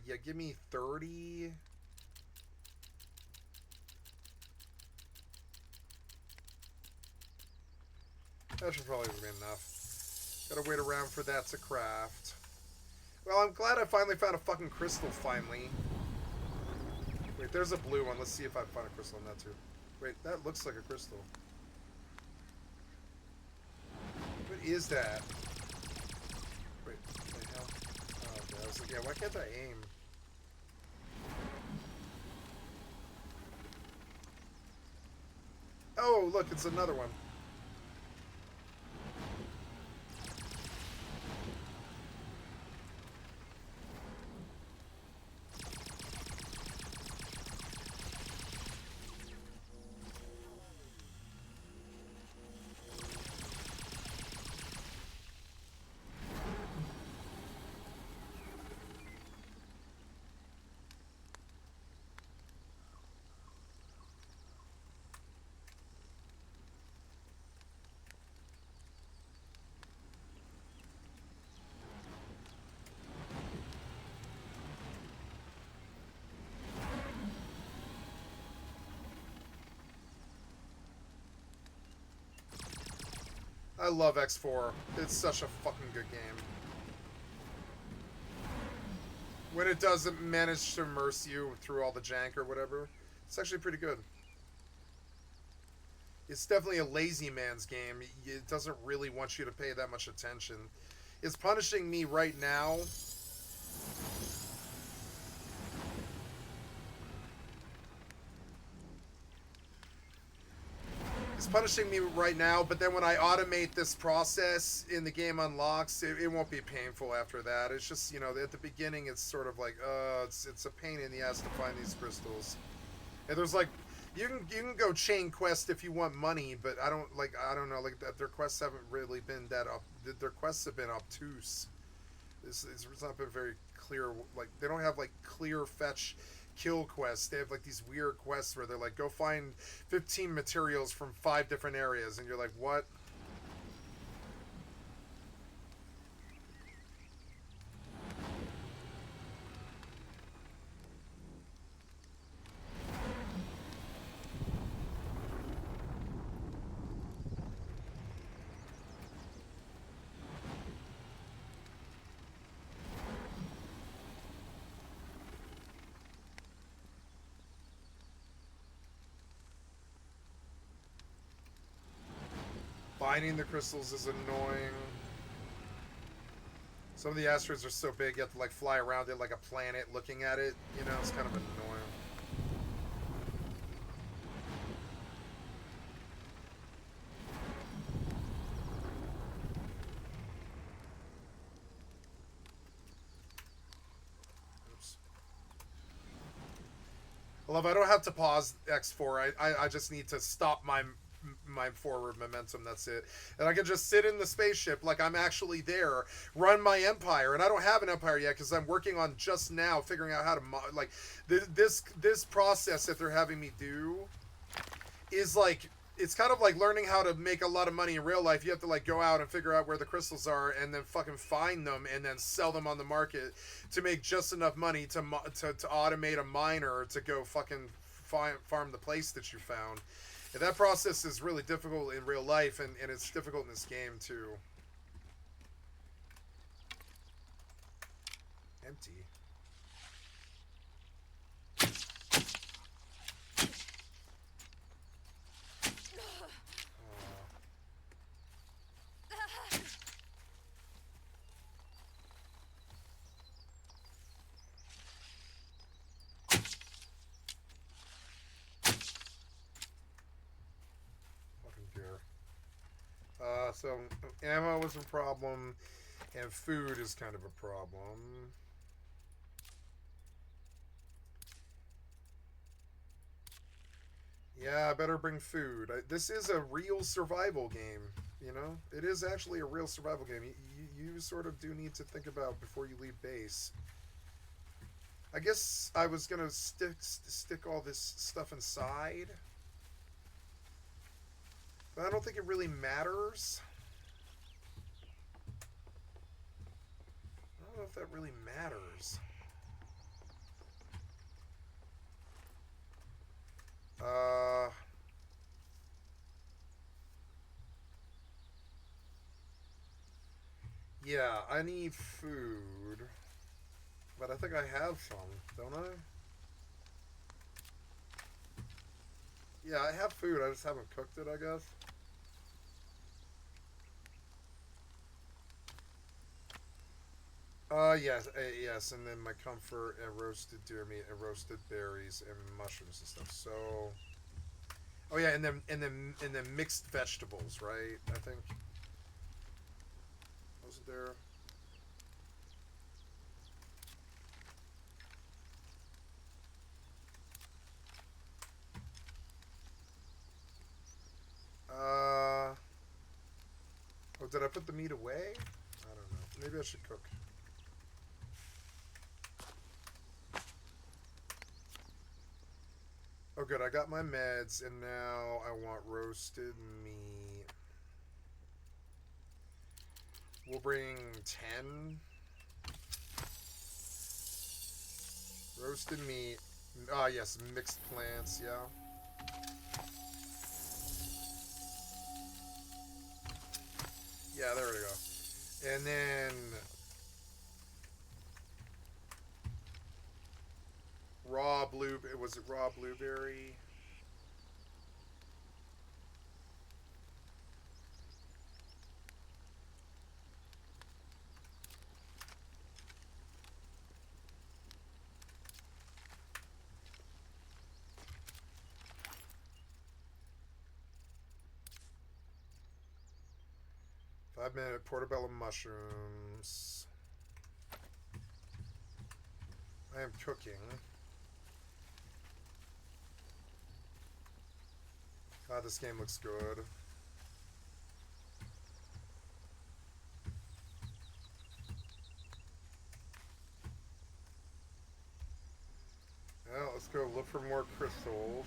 yeah, give me 30. That should probably be enough. Gotta wait around for that to craft. Well, I'm glad I finally found a fucking crystal, finally. Wait, there's a blue one. Let's see if I find a crystal on that, too. Wait, that looks like a crystal. What is that? Wait, what the hell? Oh, okay, I was like, yeah, why can't I aim? Oh, look, it's another one. I love X4. It's such a fucking good game. When it doesn't manage to immerse you through all the jank or whatever, it's actually pretty good. It's definitely a lazy man's game. It doesn't really want you to pay that much attention. It's punishing me right now. It's punishing me right now, but then when I automate this process in the game unlocks, it won't be painful after that. It's just, you know, at the beginning it's sort of like, it's a pain in the ass to find these crystals. And there's like, you can go chain quest if you want money, but I don't know, like that their quests haven't really been that up. Their quests have been obtuse. It's not been very clear. Like they don't have like clear fetch kill quests. They have like these weird quests where they're like, go find 15 materials from 5 different areas, and you're like, what? Finding the crystals is annoying. Some of the asteroids are so big you have to like fly around it like a planet looking at it. You know, it's kind of annoying. Oops. I love I don't have to pause X4. I just need to stop my forward momentum. That's it. And I can just sit in the spaceship like I'm actually there, run my empire. And I don't have an empire yet because I'm working on just now figuring out how to like this process that they're having me do is like, it's kind of like learning how to make a lot of money in real life. You have to like go out and figure out where the crystals are and then fucking find them and then sell them on the market to make just enough money to automate a miner to go fucking farm the place that you found. And that process is really difficult in real life, and it's difficult in this game, too. Empty. So ammo is a problem, and food is kind of a problem. Yeah, I better bring food. This is a real survival game, you know? It is actually a real survival game. You sort of do need to think about before you leave base. I guess I was gonna stick all this stuff inside. But I don't think it really matters. I don't know if that really matters. Yeah, I need food. But I think I have some, don't I? Yeah, I have food. I just haven't cooked it, I guess. Yes, and then my comfort and roasted deer meat and roasted berries and mushrooms and stuff. So, oh yeah, and then mixed vegetables, right? I think. Wasn't there? Oh, did I put the meat away? I don't know. Maybe I should cook. Oh, good. I got my meds, and now I want roasted meat. We'll bring 10. Roasted meat. Ah, yes. Mixed plants, yeah. Yeah, there we go. And then raw blue. Was it raw blueberry? 5-minute portobello mushrooms. I am cooking. God, this game looks good. Well, let's go look for more crystals.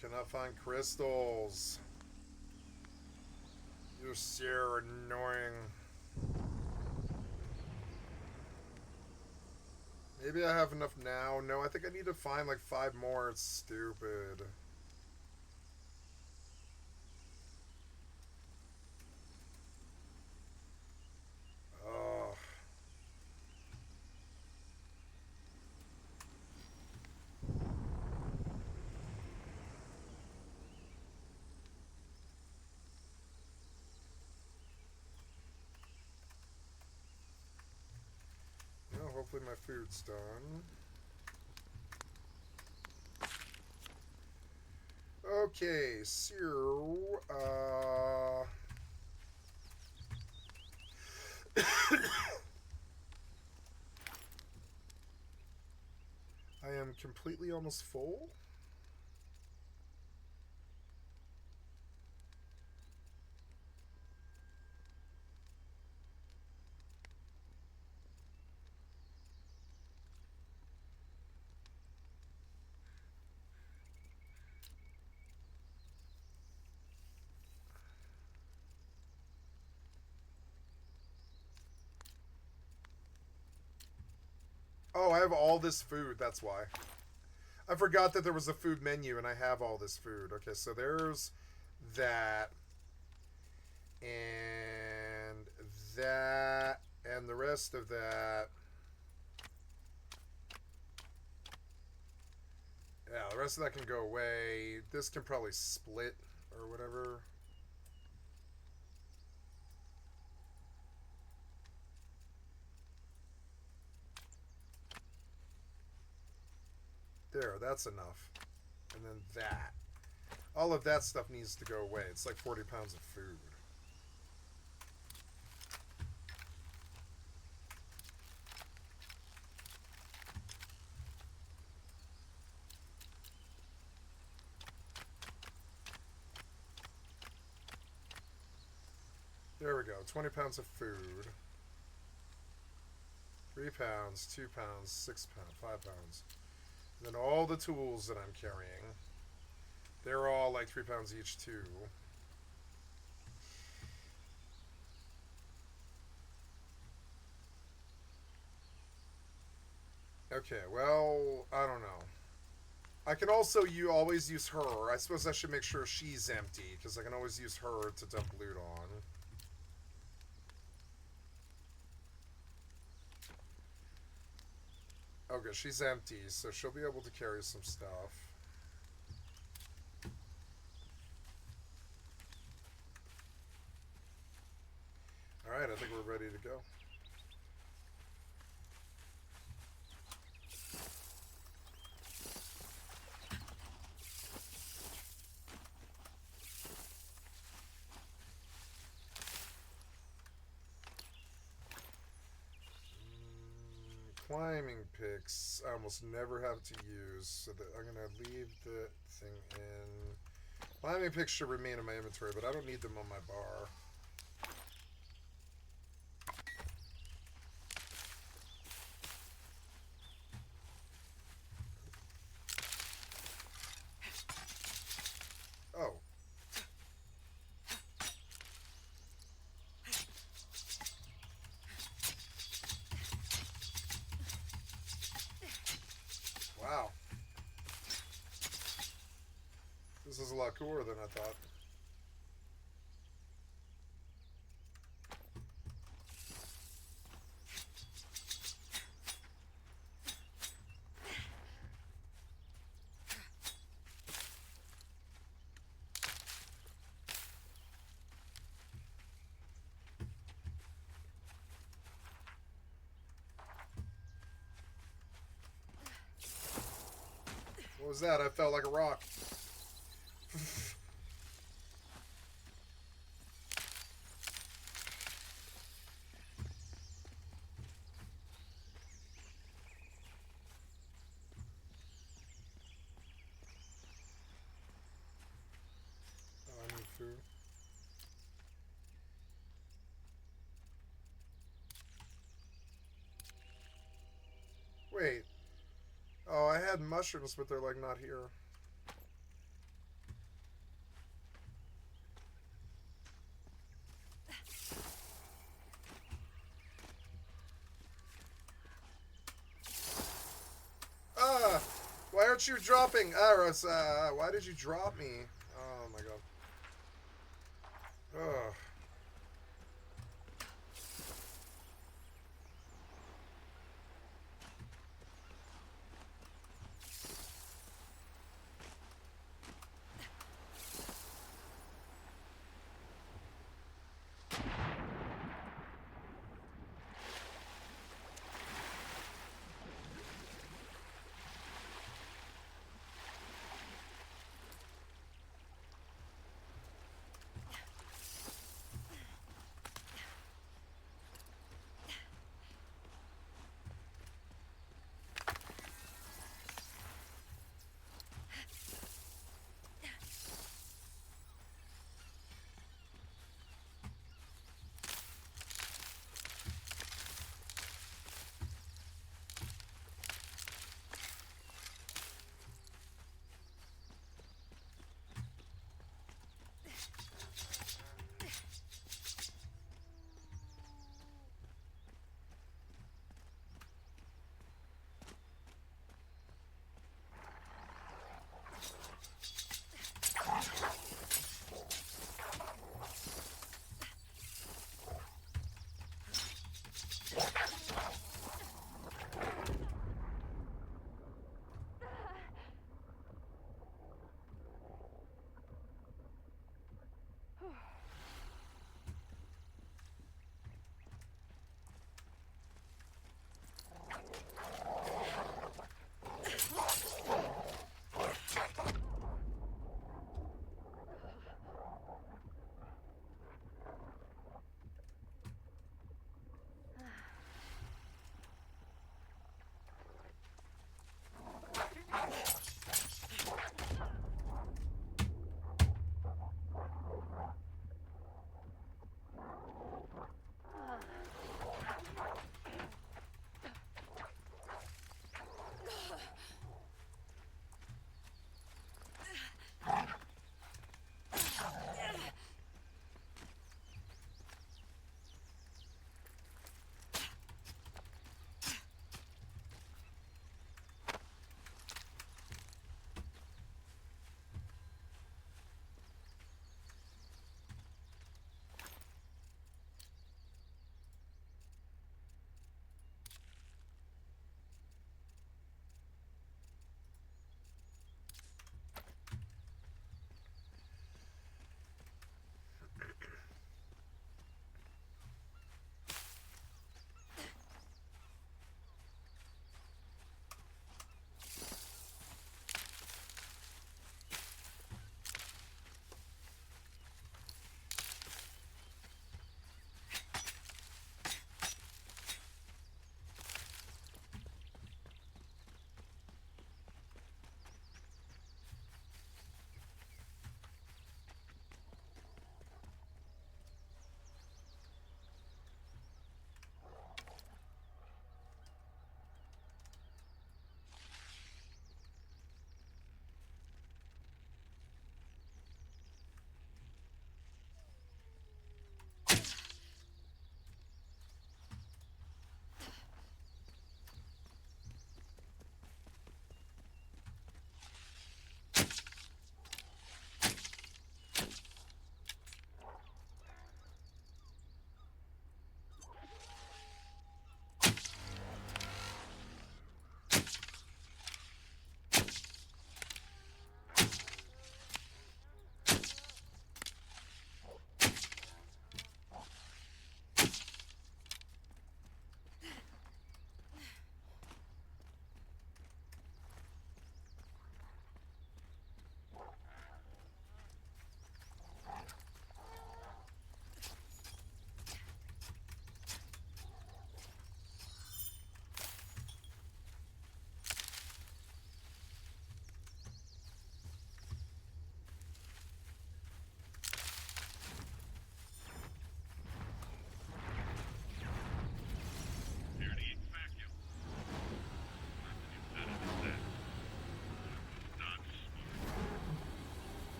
Cannot find crystals. You're so annoying. Maybe I have enough now. No, I think I need to find like 5 more. It's stupid. Ugh. Well, hopefully my food's done. Okay, so, I am completely almost full. Oh, I have all this food, that's why. I forgot that there was a food menu and I have all this food. Okay, so there's that. And that. And the rest of that. Yeah, the rest of that can go away. This can probably split or whatever. There, that's enough. And then that. All of that stuff needs to go away. It's like 40 pounds of food. There we go. 20 pounds of food. 3 pounds, 2 pounds, 6 pounds, 5 pounds. And then all the tools that I'm carrying. They're all like 3 pounds each too. Okay, well, I don't know. I can also always use her. I suppose I should make sure she's empty, because I can always use her to dump loot on. Okay, she's empty, so she'll be able to carry some stuff. Alright, I think we're ready to go. Climbing picks I almost never have to use, so that I'm gonna leave the thing in. Climbing picks should remain in my inventory, but I don't need them on my bar. Oh. Wow. This is a lot cooler than I thought. What was that? I felt like a rock. Oh, I need food. Wait. Oh, I had mushrooms, but they're like not here. Ah! Why aren't you dropping? Aros, why did you drop me? Oh my god. Ugh.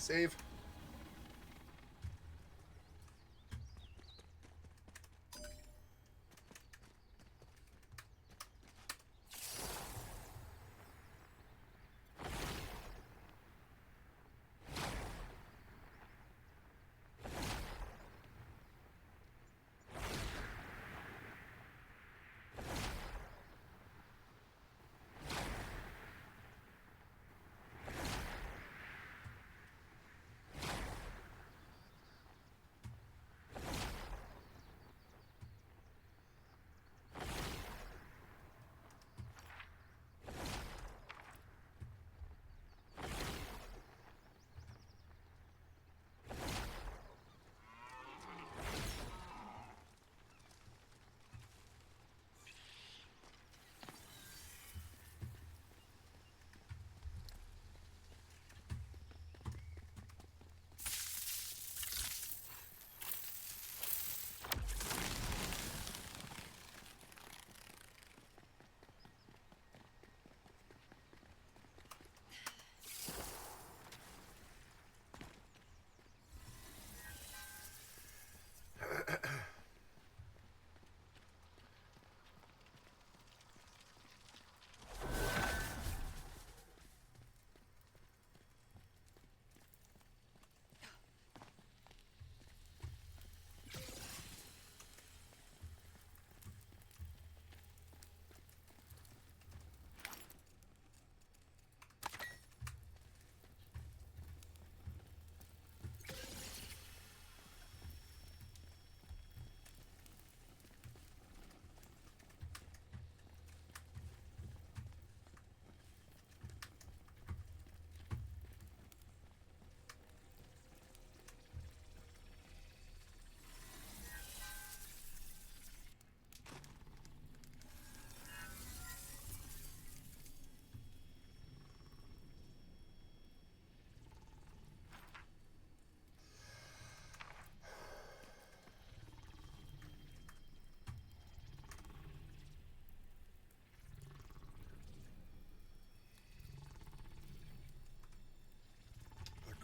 Save.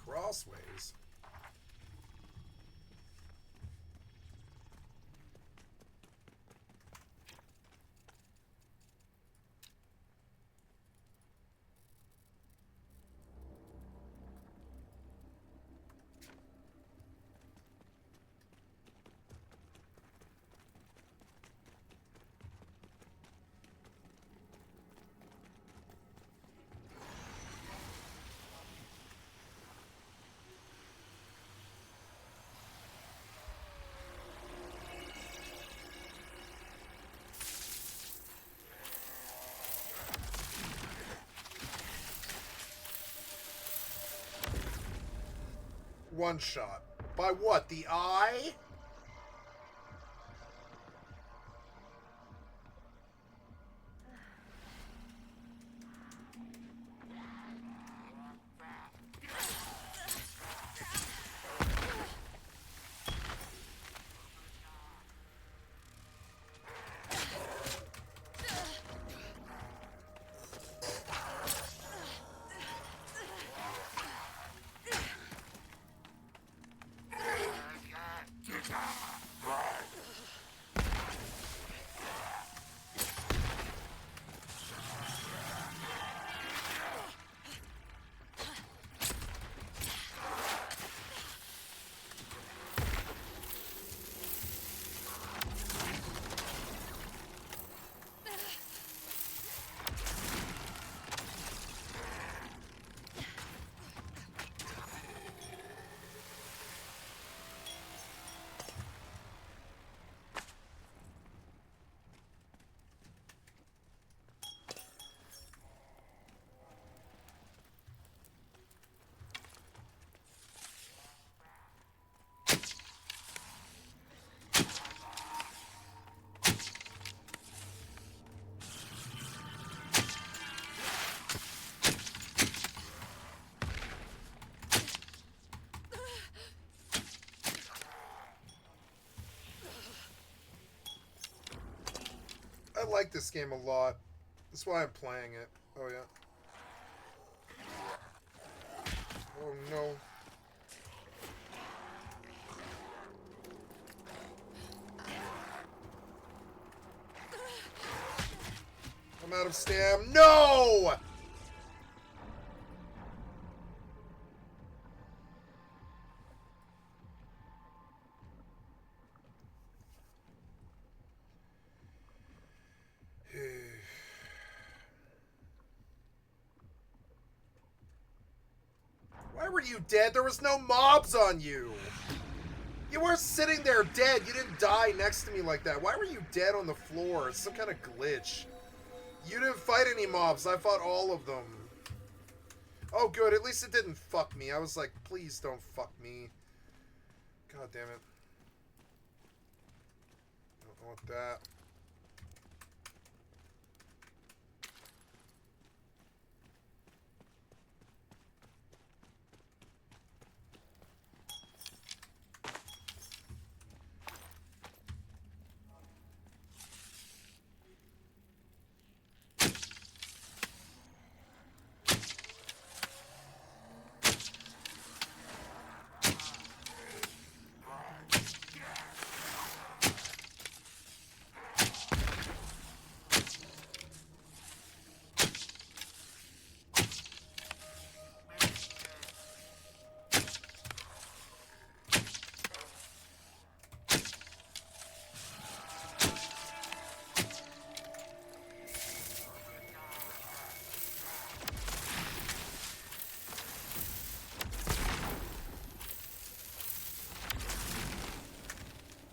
Crossways. One shot. By what? The eye? I like this game a lot. That's why I'm playing it. Oh, yeah. Oh, no. out of stam. No! Why were you dead? There was no mobs on you. You were sitting there dead. You didn't die next to me like that. Why were you dead on the floor? It's some kind of glitch. You didn't fight any mobs. I fought all of them. Oh, good. At least it didn't fuck me. I was like, please don't fuck me. God damn it. Don't want that.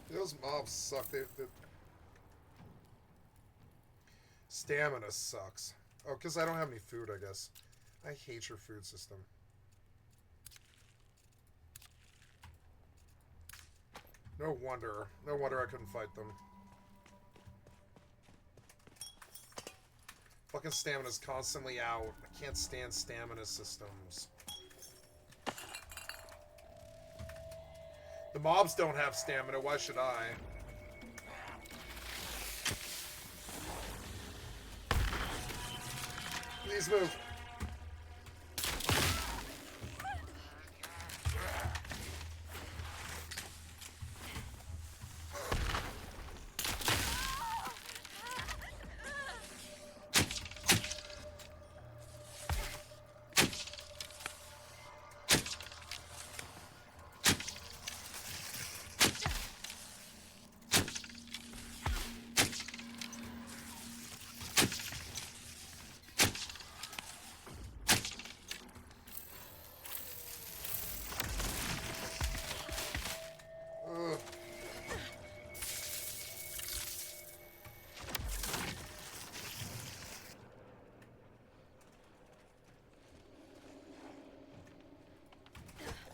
Those mobs suck. Stamina sucks. Oh, because I don't have any food, I guess. I hate your food system. No wonder. No wonder I couldn't fight them. Fucking stamina's constantly out. I can't stand stamina systems. The mobs don't have stamina, why should I? Please move.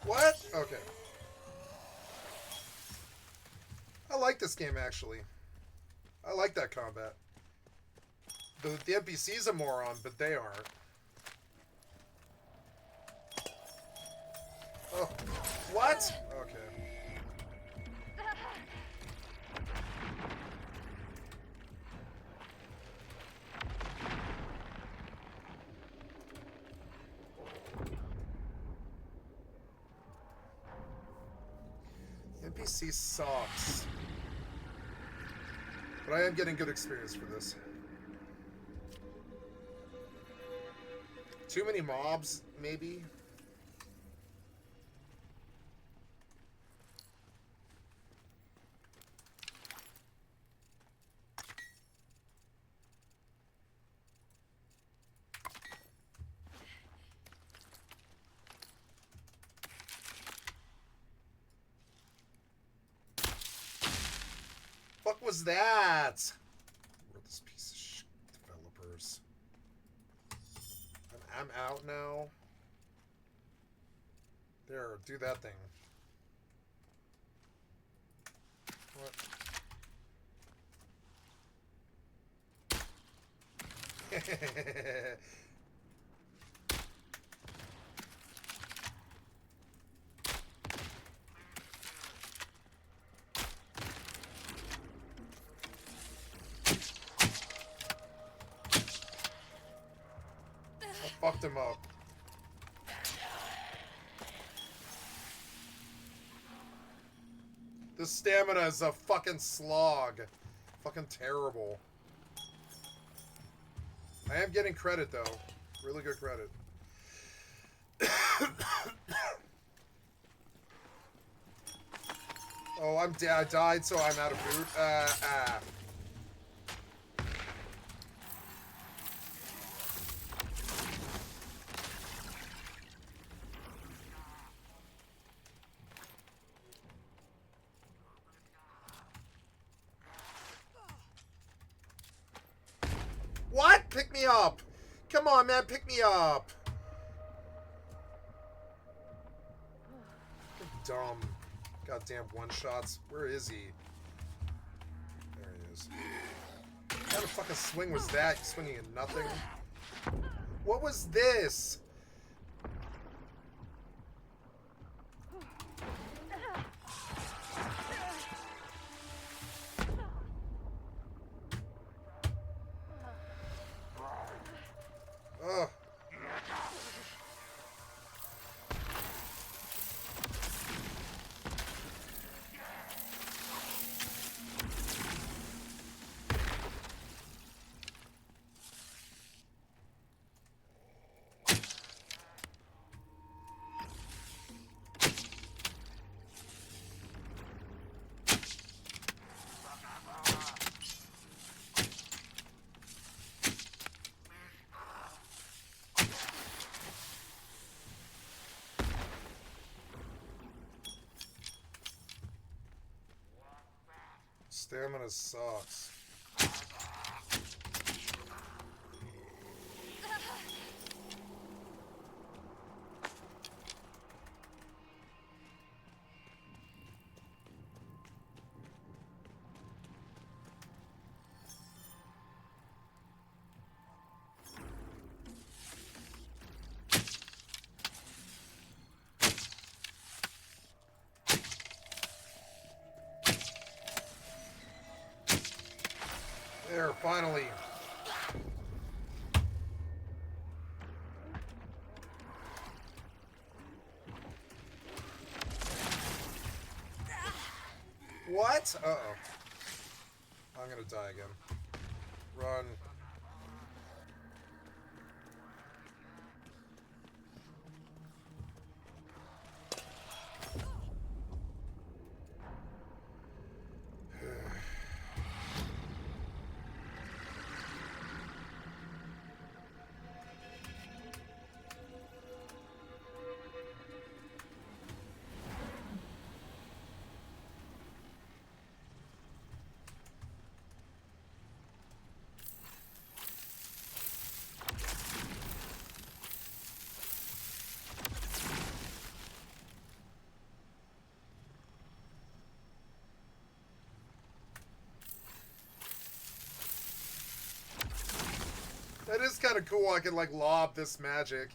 What? Okay. I like this game, actually. I like that combat. The NPC's a moron, but they aren't. Oh. What? Okay. NPC sucks. But I am getting good experience for this. Too many mobs, maybe? Fuck was that? Worthless piece of shit developers. I'm out now. There, do that thing. What? I fucked him up. The stamina is a fucking slog. Fucking terrible. I am getting credit, though. Really good credit. Oh, I died, so I'm out of food. What? Pick me up! Come on, man, pick me up! Dumb. Goddamn one-shots. Where is he? There he is. What kind of fucking swing was that? You swinging at nothing? What was this? Ugh. Stamina sucks. There, finally. What? Uh-oh. I'm gonna die again. Run. That is kind of cool. I can, like, lob this magic.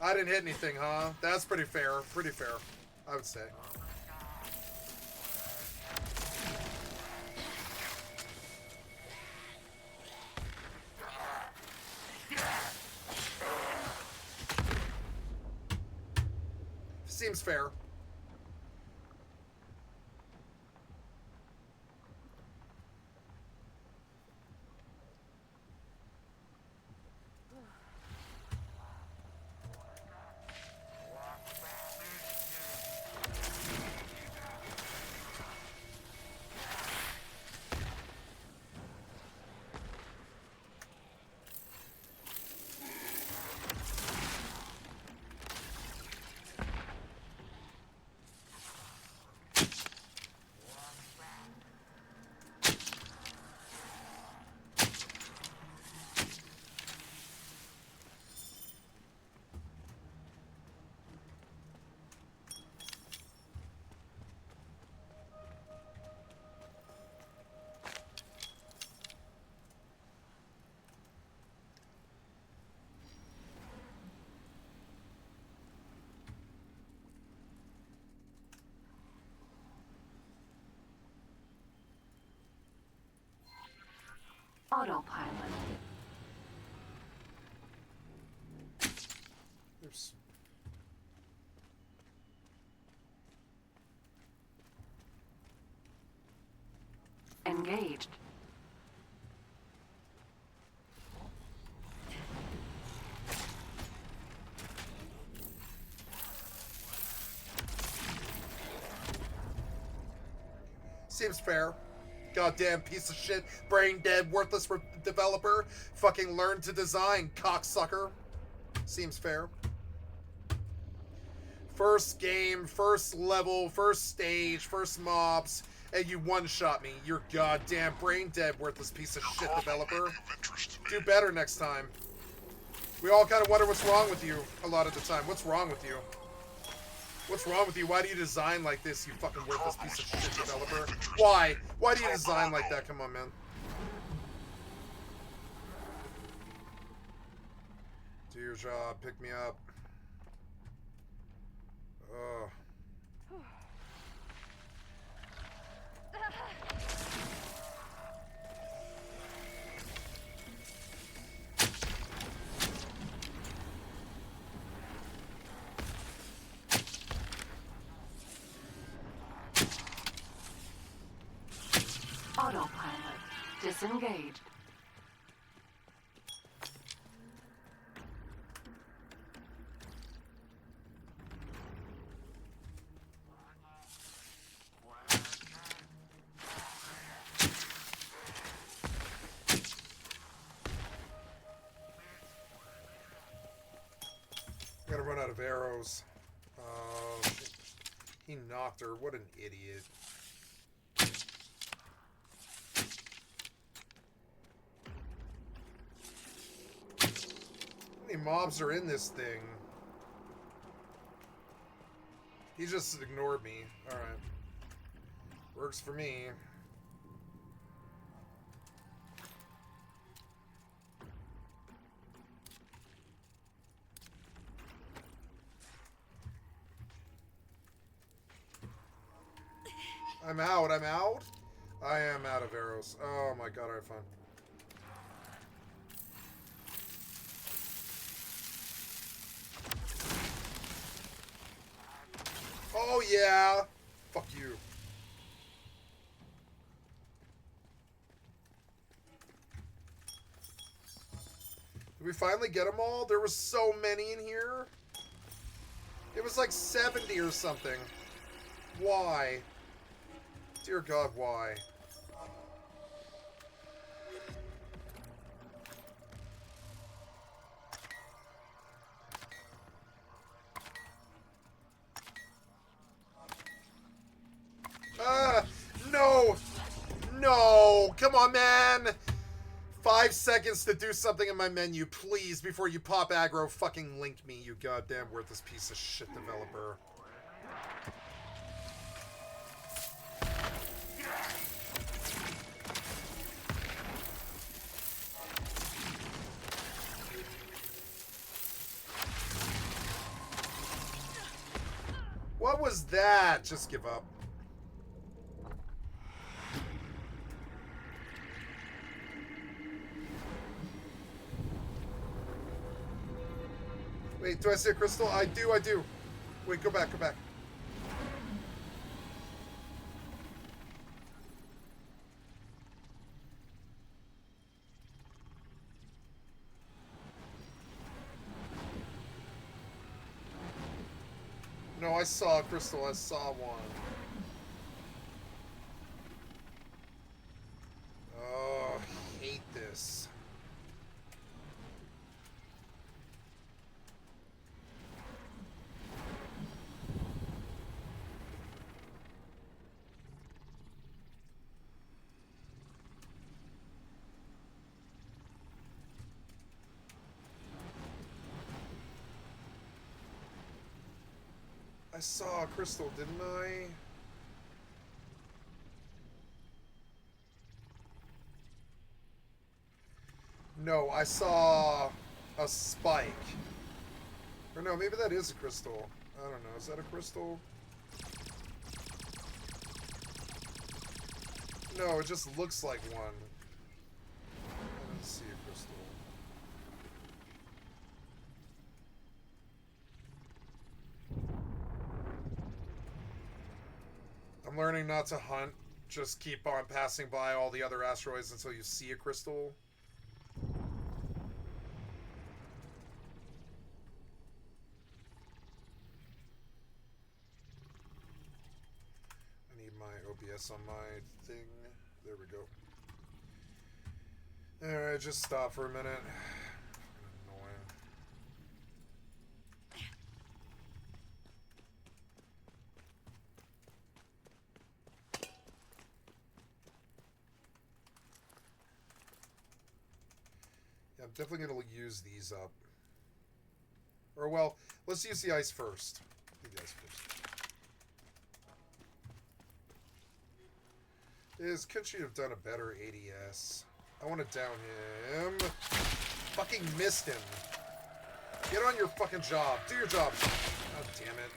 I didn't hit anything, huh? That's pretty fair. Pretty fair, I would say. Seems fair. Autopilot. Oops. Engaged. Seems fair. Goddamn piece of shit, brain dead, worthless developer. Fucking learn to design, cocksucker. Seems fair. First game, first level, first stage, first mobs, and you one-shot me. You're goddamn brain dead, worthless piece of shit developer. Do better next time. We all kind of wonder what's wrong with you a lot of the time. What's wrong with you? What's wrong with you? Why do you design like this, you fucking worthless piece of shit developer? Why? Why do you design like that? Come on, man. Do your job. Pick me up. Ugh. Autopilot disengaged. I'm gonna run out of arrows. He knocked her. What an idiot. How many mobs are in this thing? He just ignored me. Alright. Works for me. I'm out. I'm out? I am out of arrows. Oh my god, alright, fine. Oh yeah! Fuck you. Did we finally get them all? There were so many in here. It was like 70 or something. Why? Dear God, why? No! No! Come on, man! 5 seconds to do something in my menu, please, before you pop aggro fucking link me, you goddamn worthless piece of shit developer. What was that? Just give up. Wait, do I see a crystal? I do, I do. Wait, go back, go back. No, I saw a crystal. I saw one. Oh, I hate this. I saw a crystal, didn't I? No, I saw a spike. Or no, maybe that is a crystal. I don't know. Is that a crystal? No, it just looks like one. I don't see a crystal. I'm learning not to hunt. Just keep on passing by all the other asteroids until you see a crystal. I need my OBS FPS on my thing. There we go. Alright, just stop for a minute. Annoying. Yeah, I'm definitely going to use these up. Or, well, let's use the ice first. The ice first. Could she have done a better ADS? I want to down him. Fucking missed him. Get on your fucking job. Do your job. God damn it.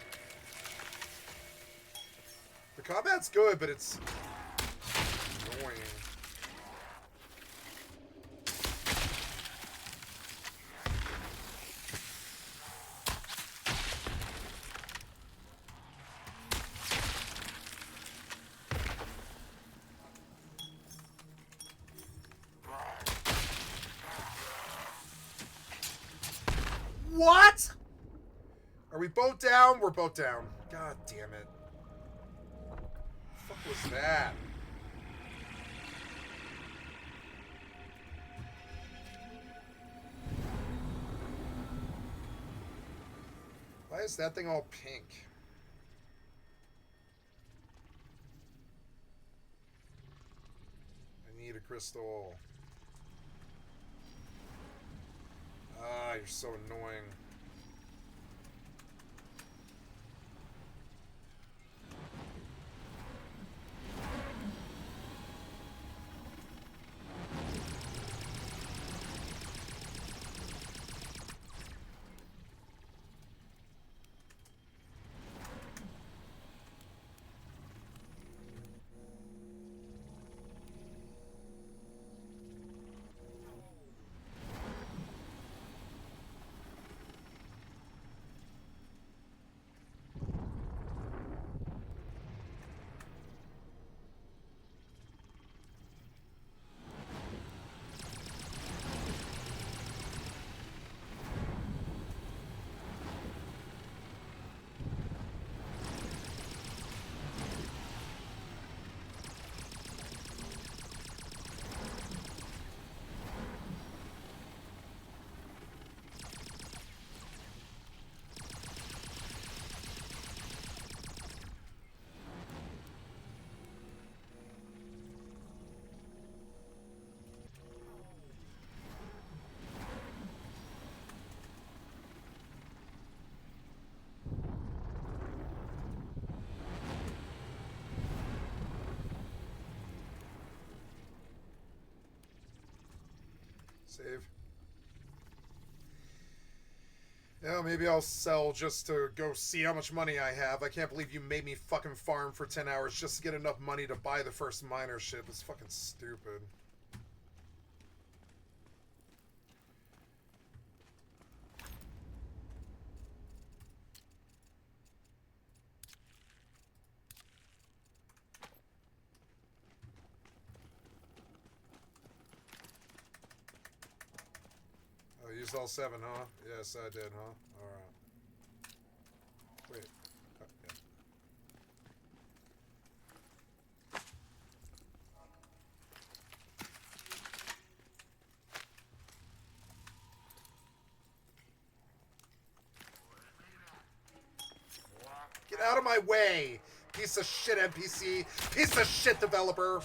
The combat's good, but it's annoying. What? Are we both down? We're both down. God damn it. What the fuck was that? Why is that thing all pink? I need a crystal. Ah, you're so annoying. Save. Yeah, maybe I'll sell just to go see how much money I have. I can't believe you made me fucking farm for 10 hours just to get enough money to buy the first miner ship. It's fucking stupid. Used all 7, huh? Yes, I did, huh? Alright. Wait. Oh, yeah. Get out of my way! Piece of shit NPC! Piece of shit developer!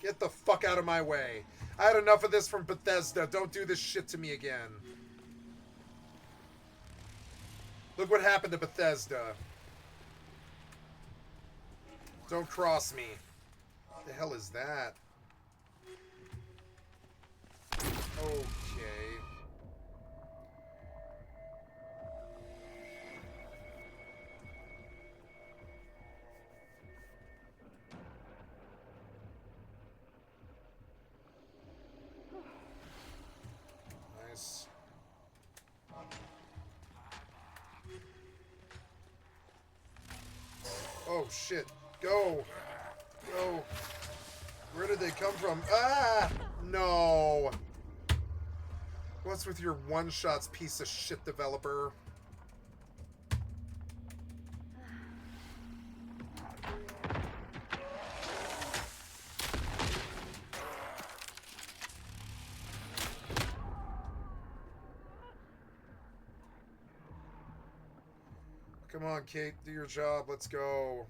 Get the fuck out of my way. I had enough of this from Bethesda. Don't do this shit to me again. Look what happened to Bethesda. Don't cross me. What the hell is that? Okay. Nice. Oh shit. Go. Go. Where did they come from? Ah! No. What's with your one-shots, piece of shit developer? Come on, Kate, do your job. Let's go.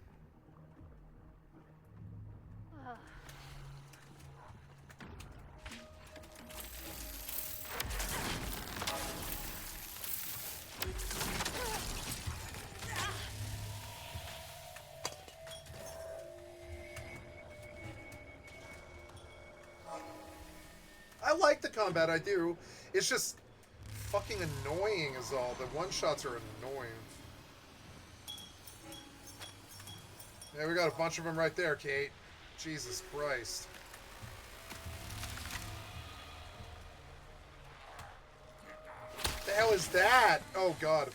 I like the combat, I do. It's just fucking annoying is all. The one-shots are annoying. Yeah, we got a bunch of them right there, Kate. Jesus Christ. The hell is that? Oh, God.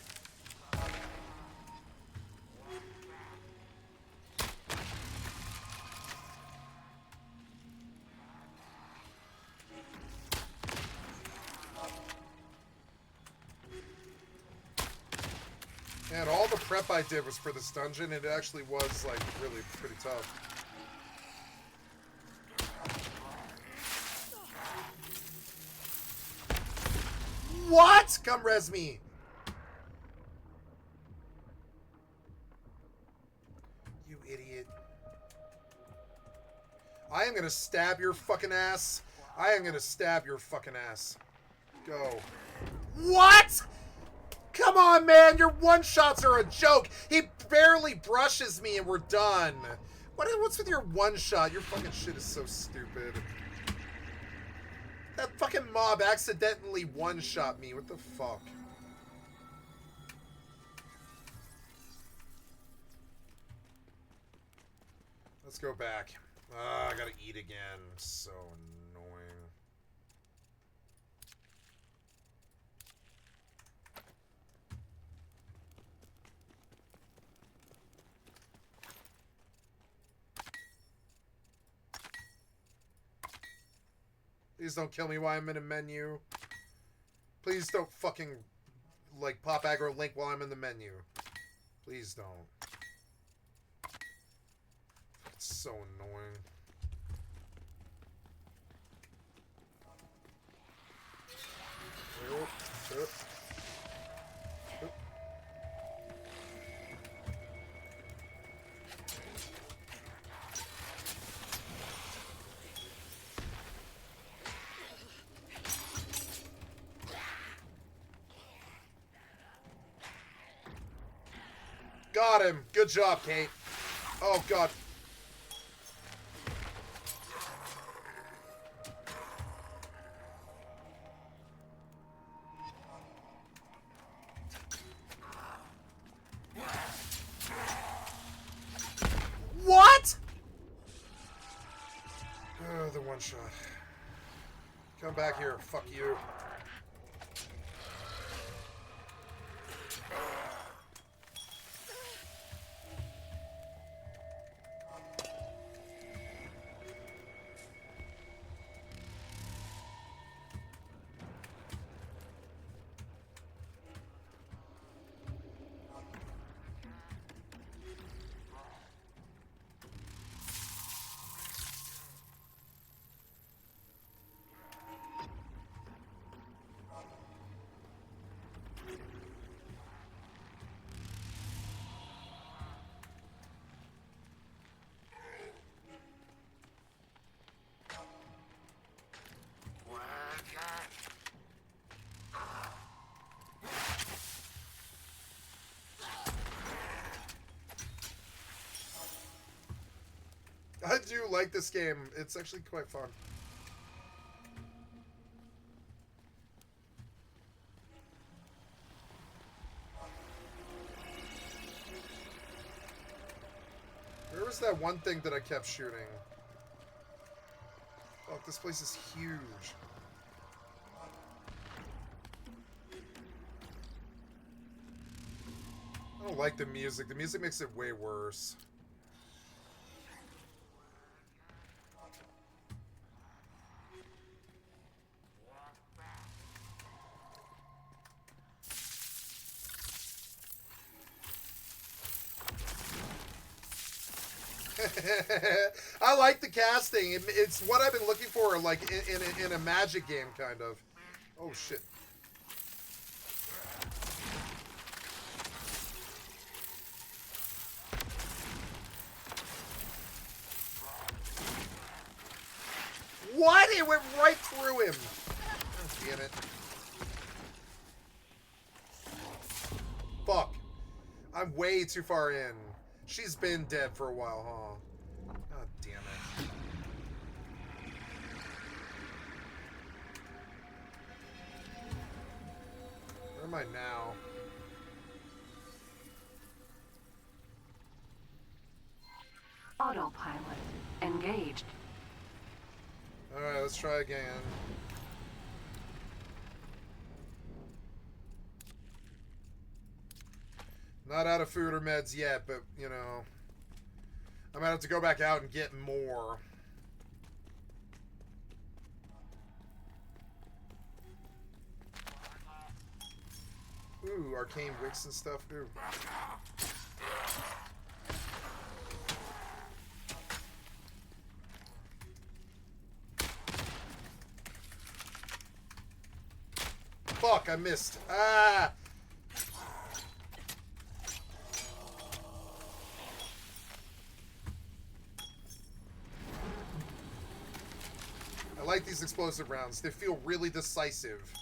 Man, all the prep I did was for this dungeon, and it actually was, like, really pretty tough. What? Come res me. You idiot. I am gonna stab your fucking ass. I am gonna stab your fucking ass. Go. What? Come on, man. Your one-shots are a joke. He barely brushes me and we're done. What's with your one-shot? Your fucking shit is so stupid. That fucking mob accidentally one-shot me. What the fuck? Let's go back. I gotta eat again. So annoying. Please don't kill me while I'm in a menu. Please don't fucking, like, pop aggro link while I'm in the menu. Please don't. It's so annoying. Got him. Good job, Kate. Oh, God. What? Oh, the one shot. Come back here. Fuck you. I do like this game. It's actually quite fun. Where was that one thing that I kept shooting? Fuck, this place is huge. I don't like the music. The music makes it way worse. I like the casting. It's what I've been looking for, like in a magic game, kind of. Oh shit! What? It went right through him. Oh, damn it. Fuck. I'm way too far in. She's been dead for a while, huh? God damn it. Where am I now? Autopilot engaged. Alright, let's try again. Not out of food or meds yet, but, you know, I'm gonna have to go back out and get more. Ooh, arcane wicks and stuff. Ooh. Fuck, I missed. Ah! I like these explosive rounds. They feel really decisive.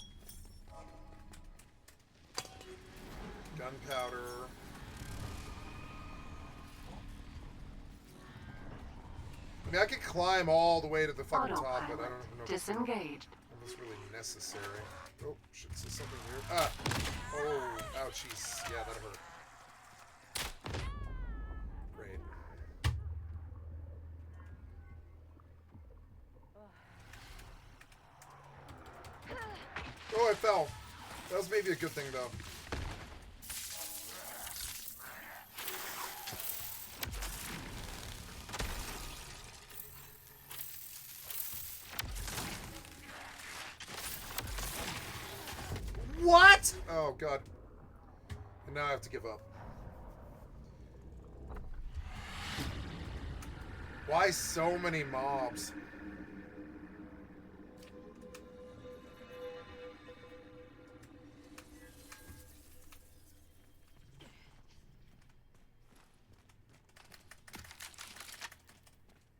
Gunpowder. I mean, I could climb all the way to the fucking top, but I don't know if Disengaged. it's really necessary. Oh, should say something weird. Ah! Oh, ouchies. Yeah, that hurt. Great. Oh, I fell. That was maybe a good thing, though. What? Oh, God. And now I have to give up. Why so many mobs?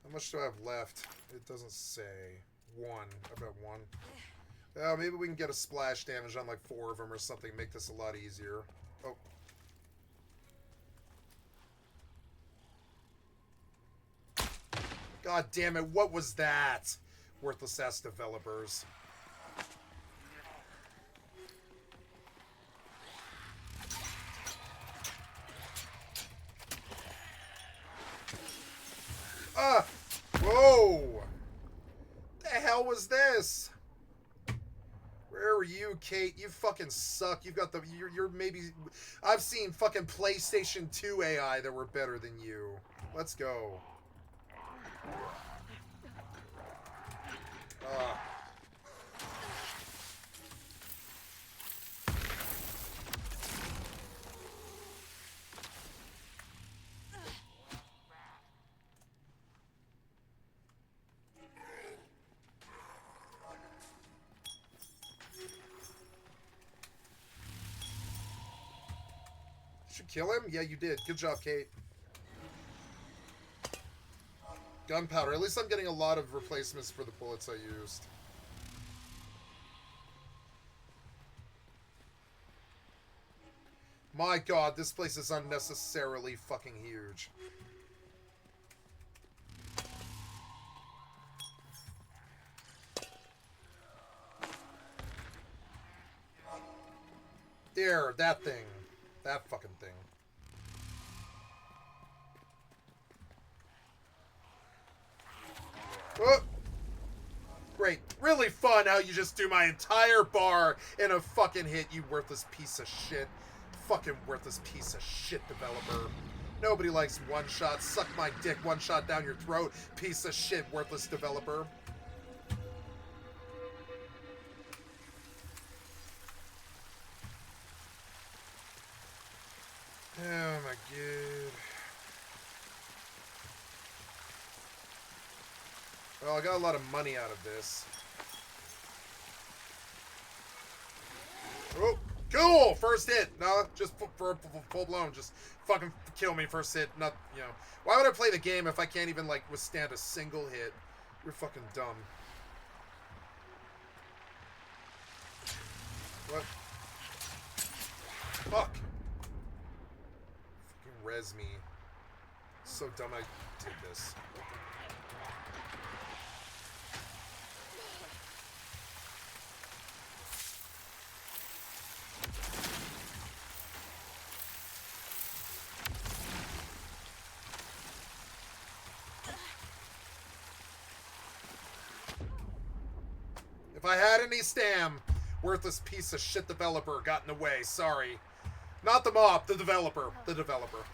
How much do I have left? It doesn't say. One. I bet one. Maybe we can get a splash damage on like 4 of them or something. Make this a lot easier. Oh. God damn it. What was that? Worthless ass developers. Ah! Whoa! The hell was this? Where are you, Kate? You fucking suck. You've got the... You're maybe... I've seen fucking PlayStation 2 AI that were better than you. Let's go. Should kill him? Yeah, you did. Good job, Kate. Gunpowder. At least I'm getting a lot of replacements for the bullets I used. My God, this place is unnecessarily fucking huge. There, that thing. That fucking thing. Oh! Great. Really fun how you just do my entire bar in a fucking hit, you worthless piece of shit. Fucking worthless piece of shit developer. Nobody likes one shot. Suck my dick, one shot down your throat. Piece of shit, worthless developer. Oh my god. Well, I got a lot of money out of this. Oh, cool! First hit. No, just for full blown. Just fucking kill me first hit. Not, you know. Why would I play the game if I can't even, like, withstand a single hit? You're fucking dumb. What? Fuck. Fucking res me. So dumb I did this. If I had any stam, worthless piece of shit developer got in the way. Sorry. Not the mob, the developer. The developer.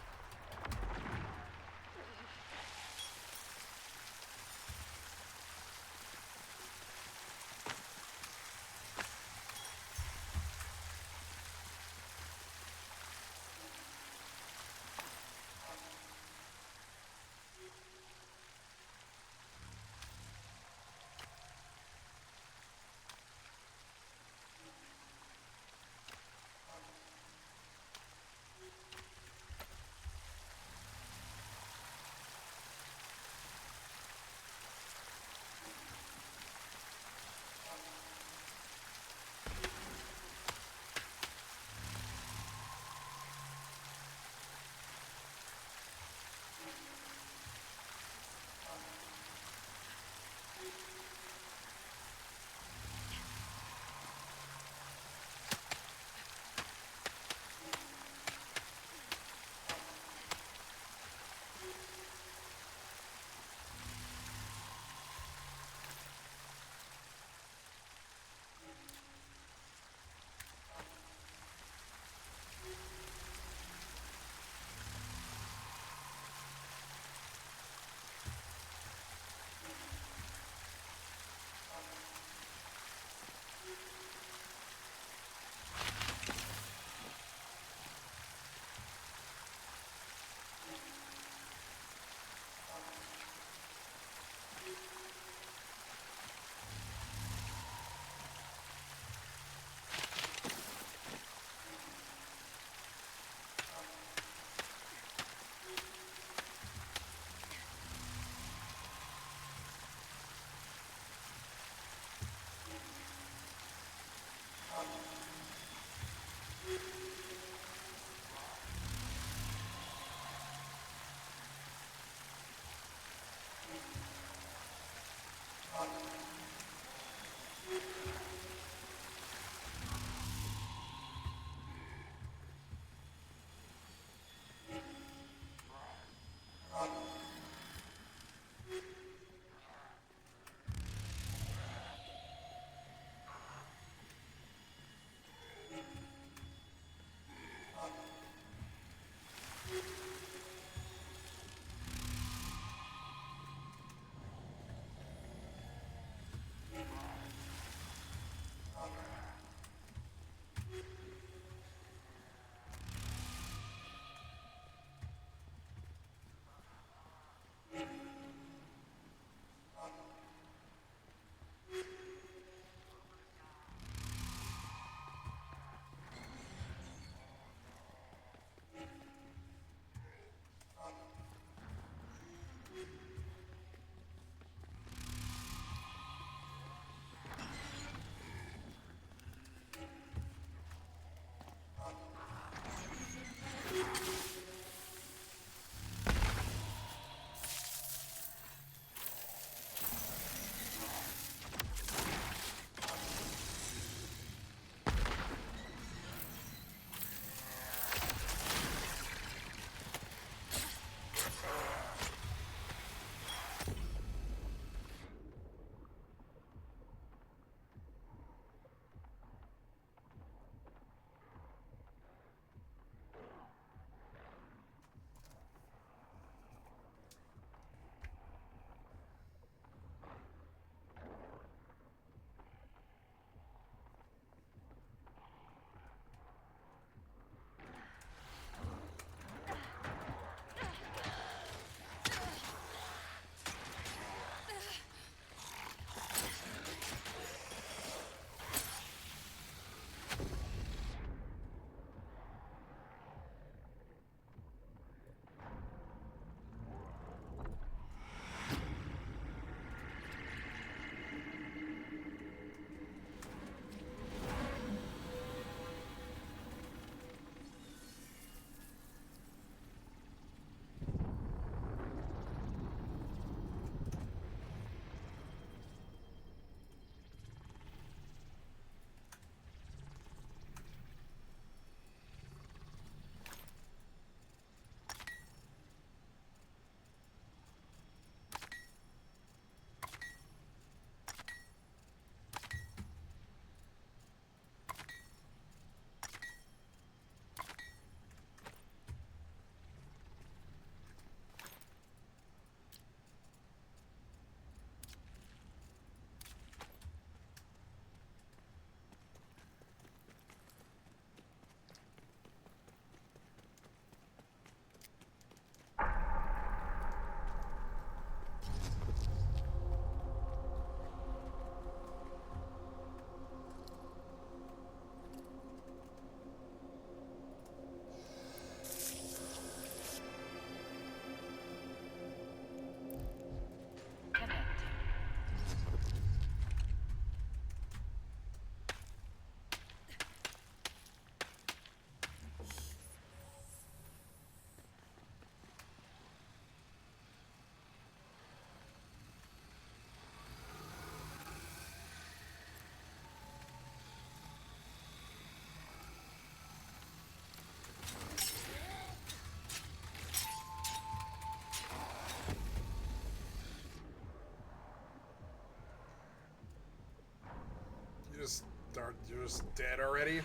You're just dead already?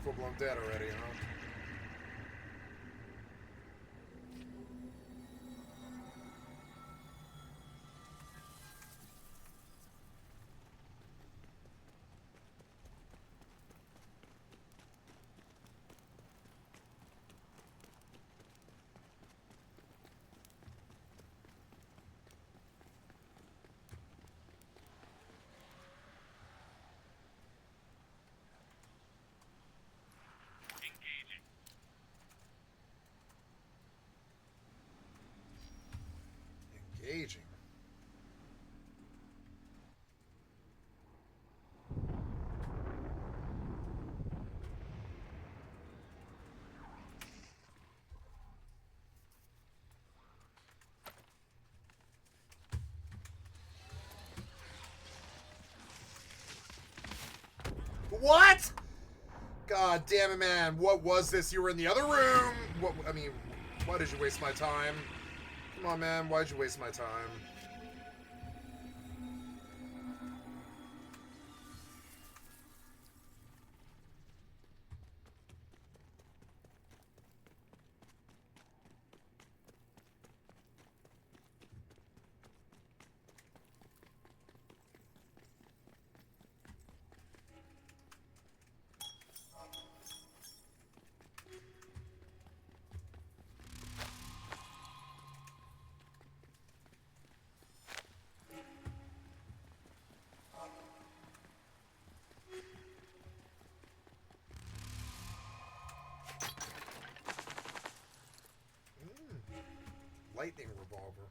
Full-blown dead already, huh? Engaging. What? God damn it, man. What was this? You were in the other room? What? I mean, why did you waste my time? Come on, man. Why'd you waste my time? Lightning revolver.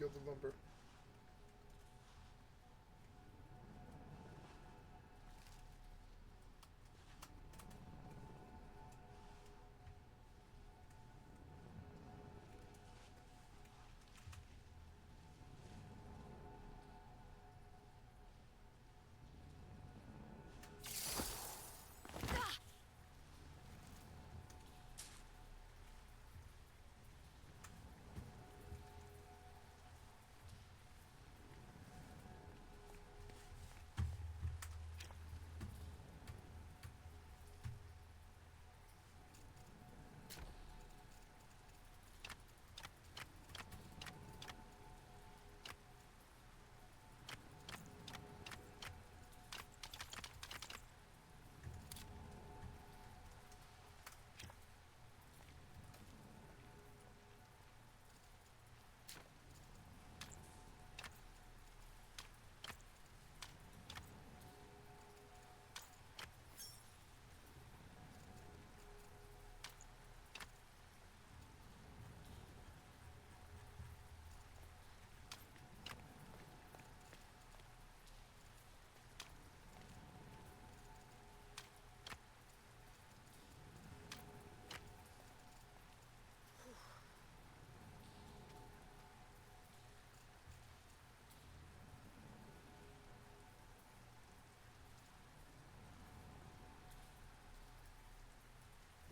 gilded lumber.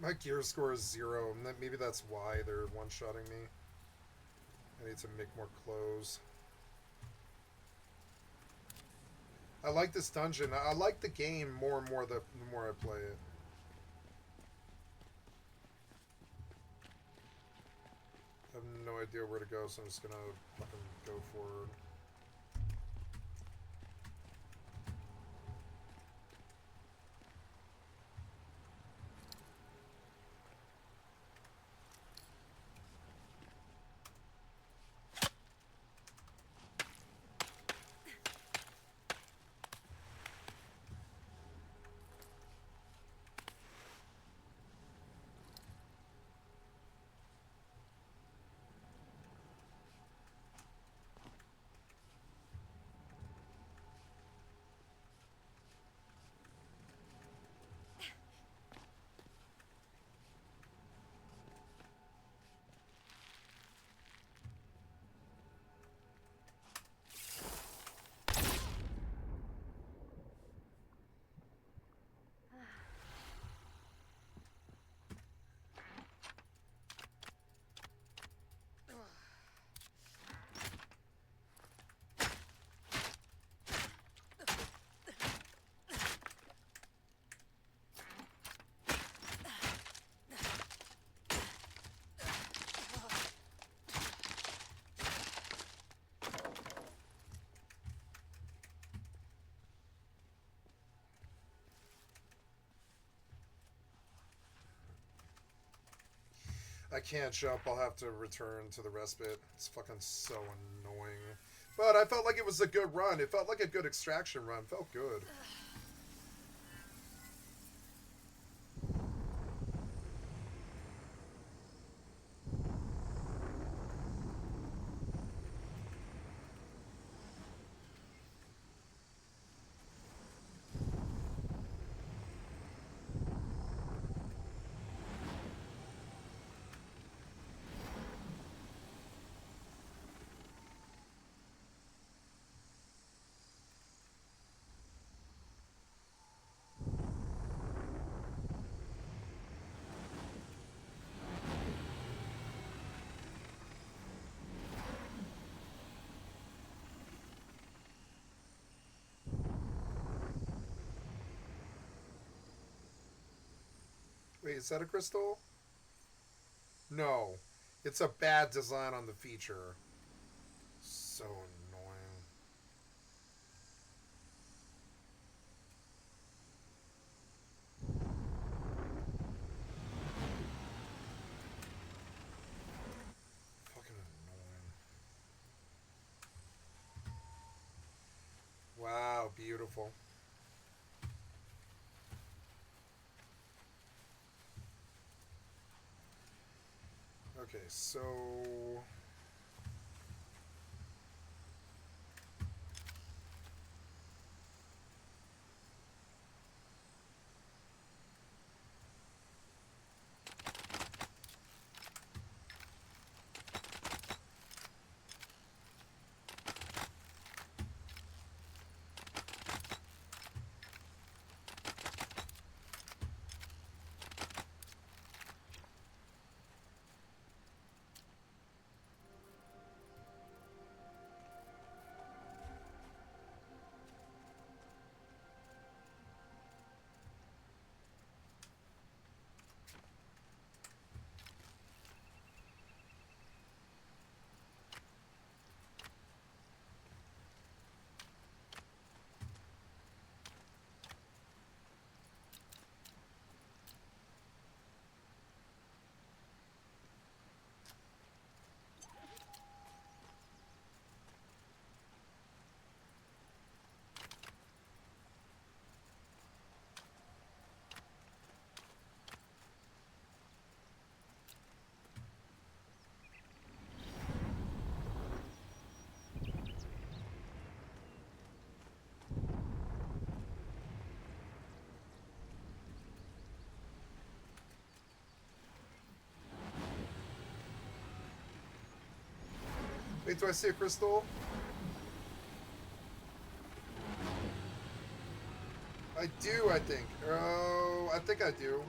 My gear score is 0, and maybe that's why they're one-shotting me. I need to make more clothes. I like this dungeon. I like the game more and more the more I play it. I have no idea where to go, so I'm just gonna fucking go forward. I can't jump. I'll have to return to the respite. It's fucking so annoying. But I felt like it was a good run. It felt like a good extraction run. It felt good. Wait, is that a crystal? No. It's a bad design on the feature. So annoying. Fucking annoying. Wow, beautiful. Okay, so Wait, do I see a crystal? I do, I think. Oh, I think I do.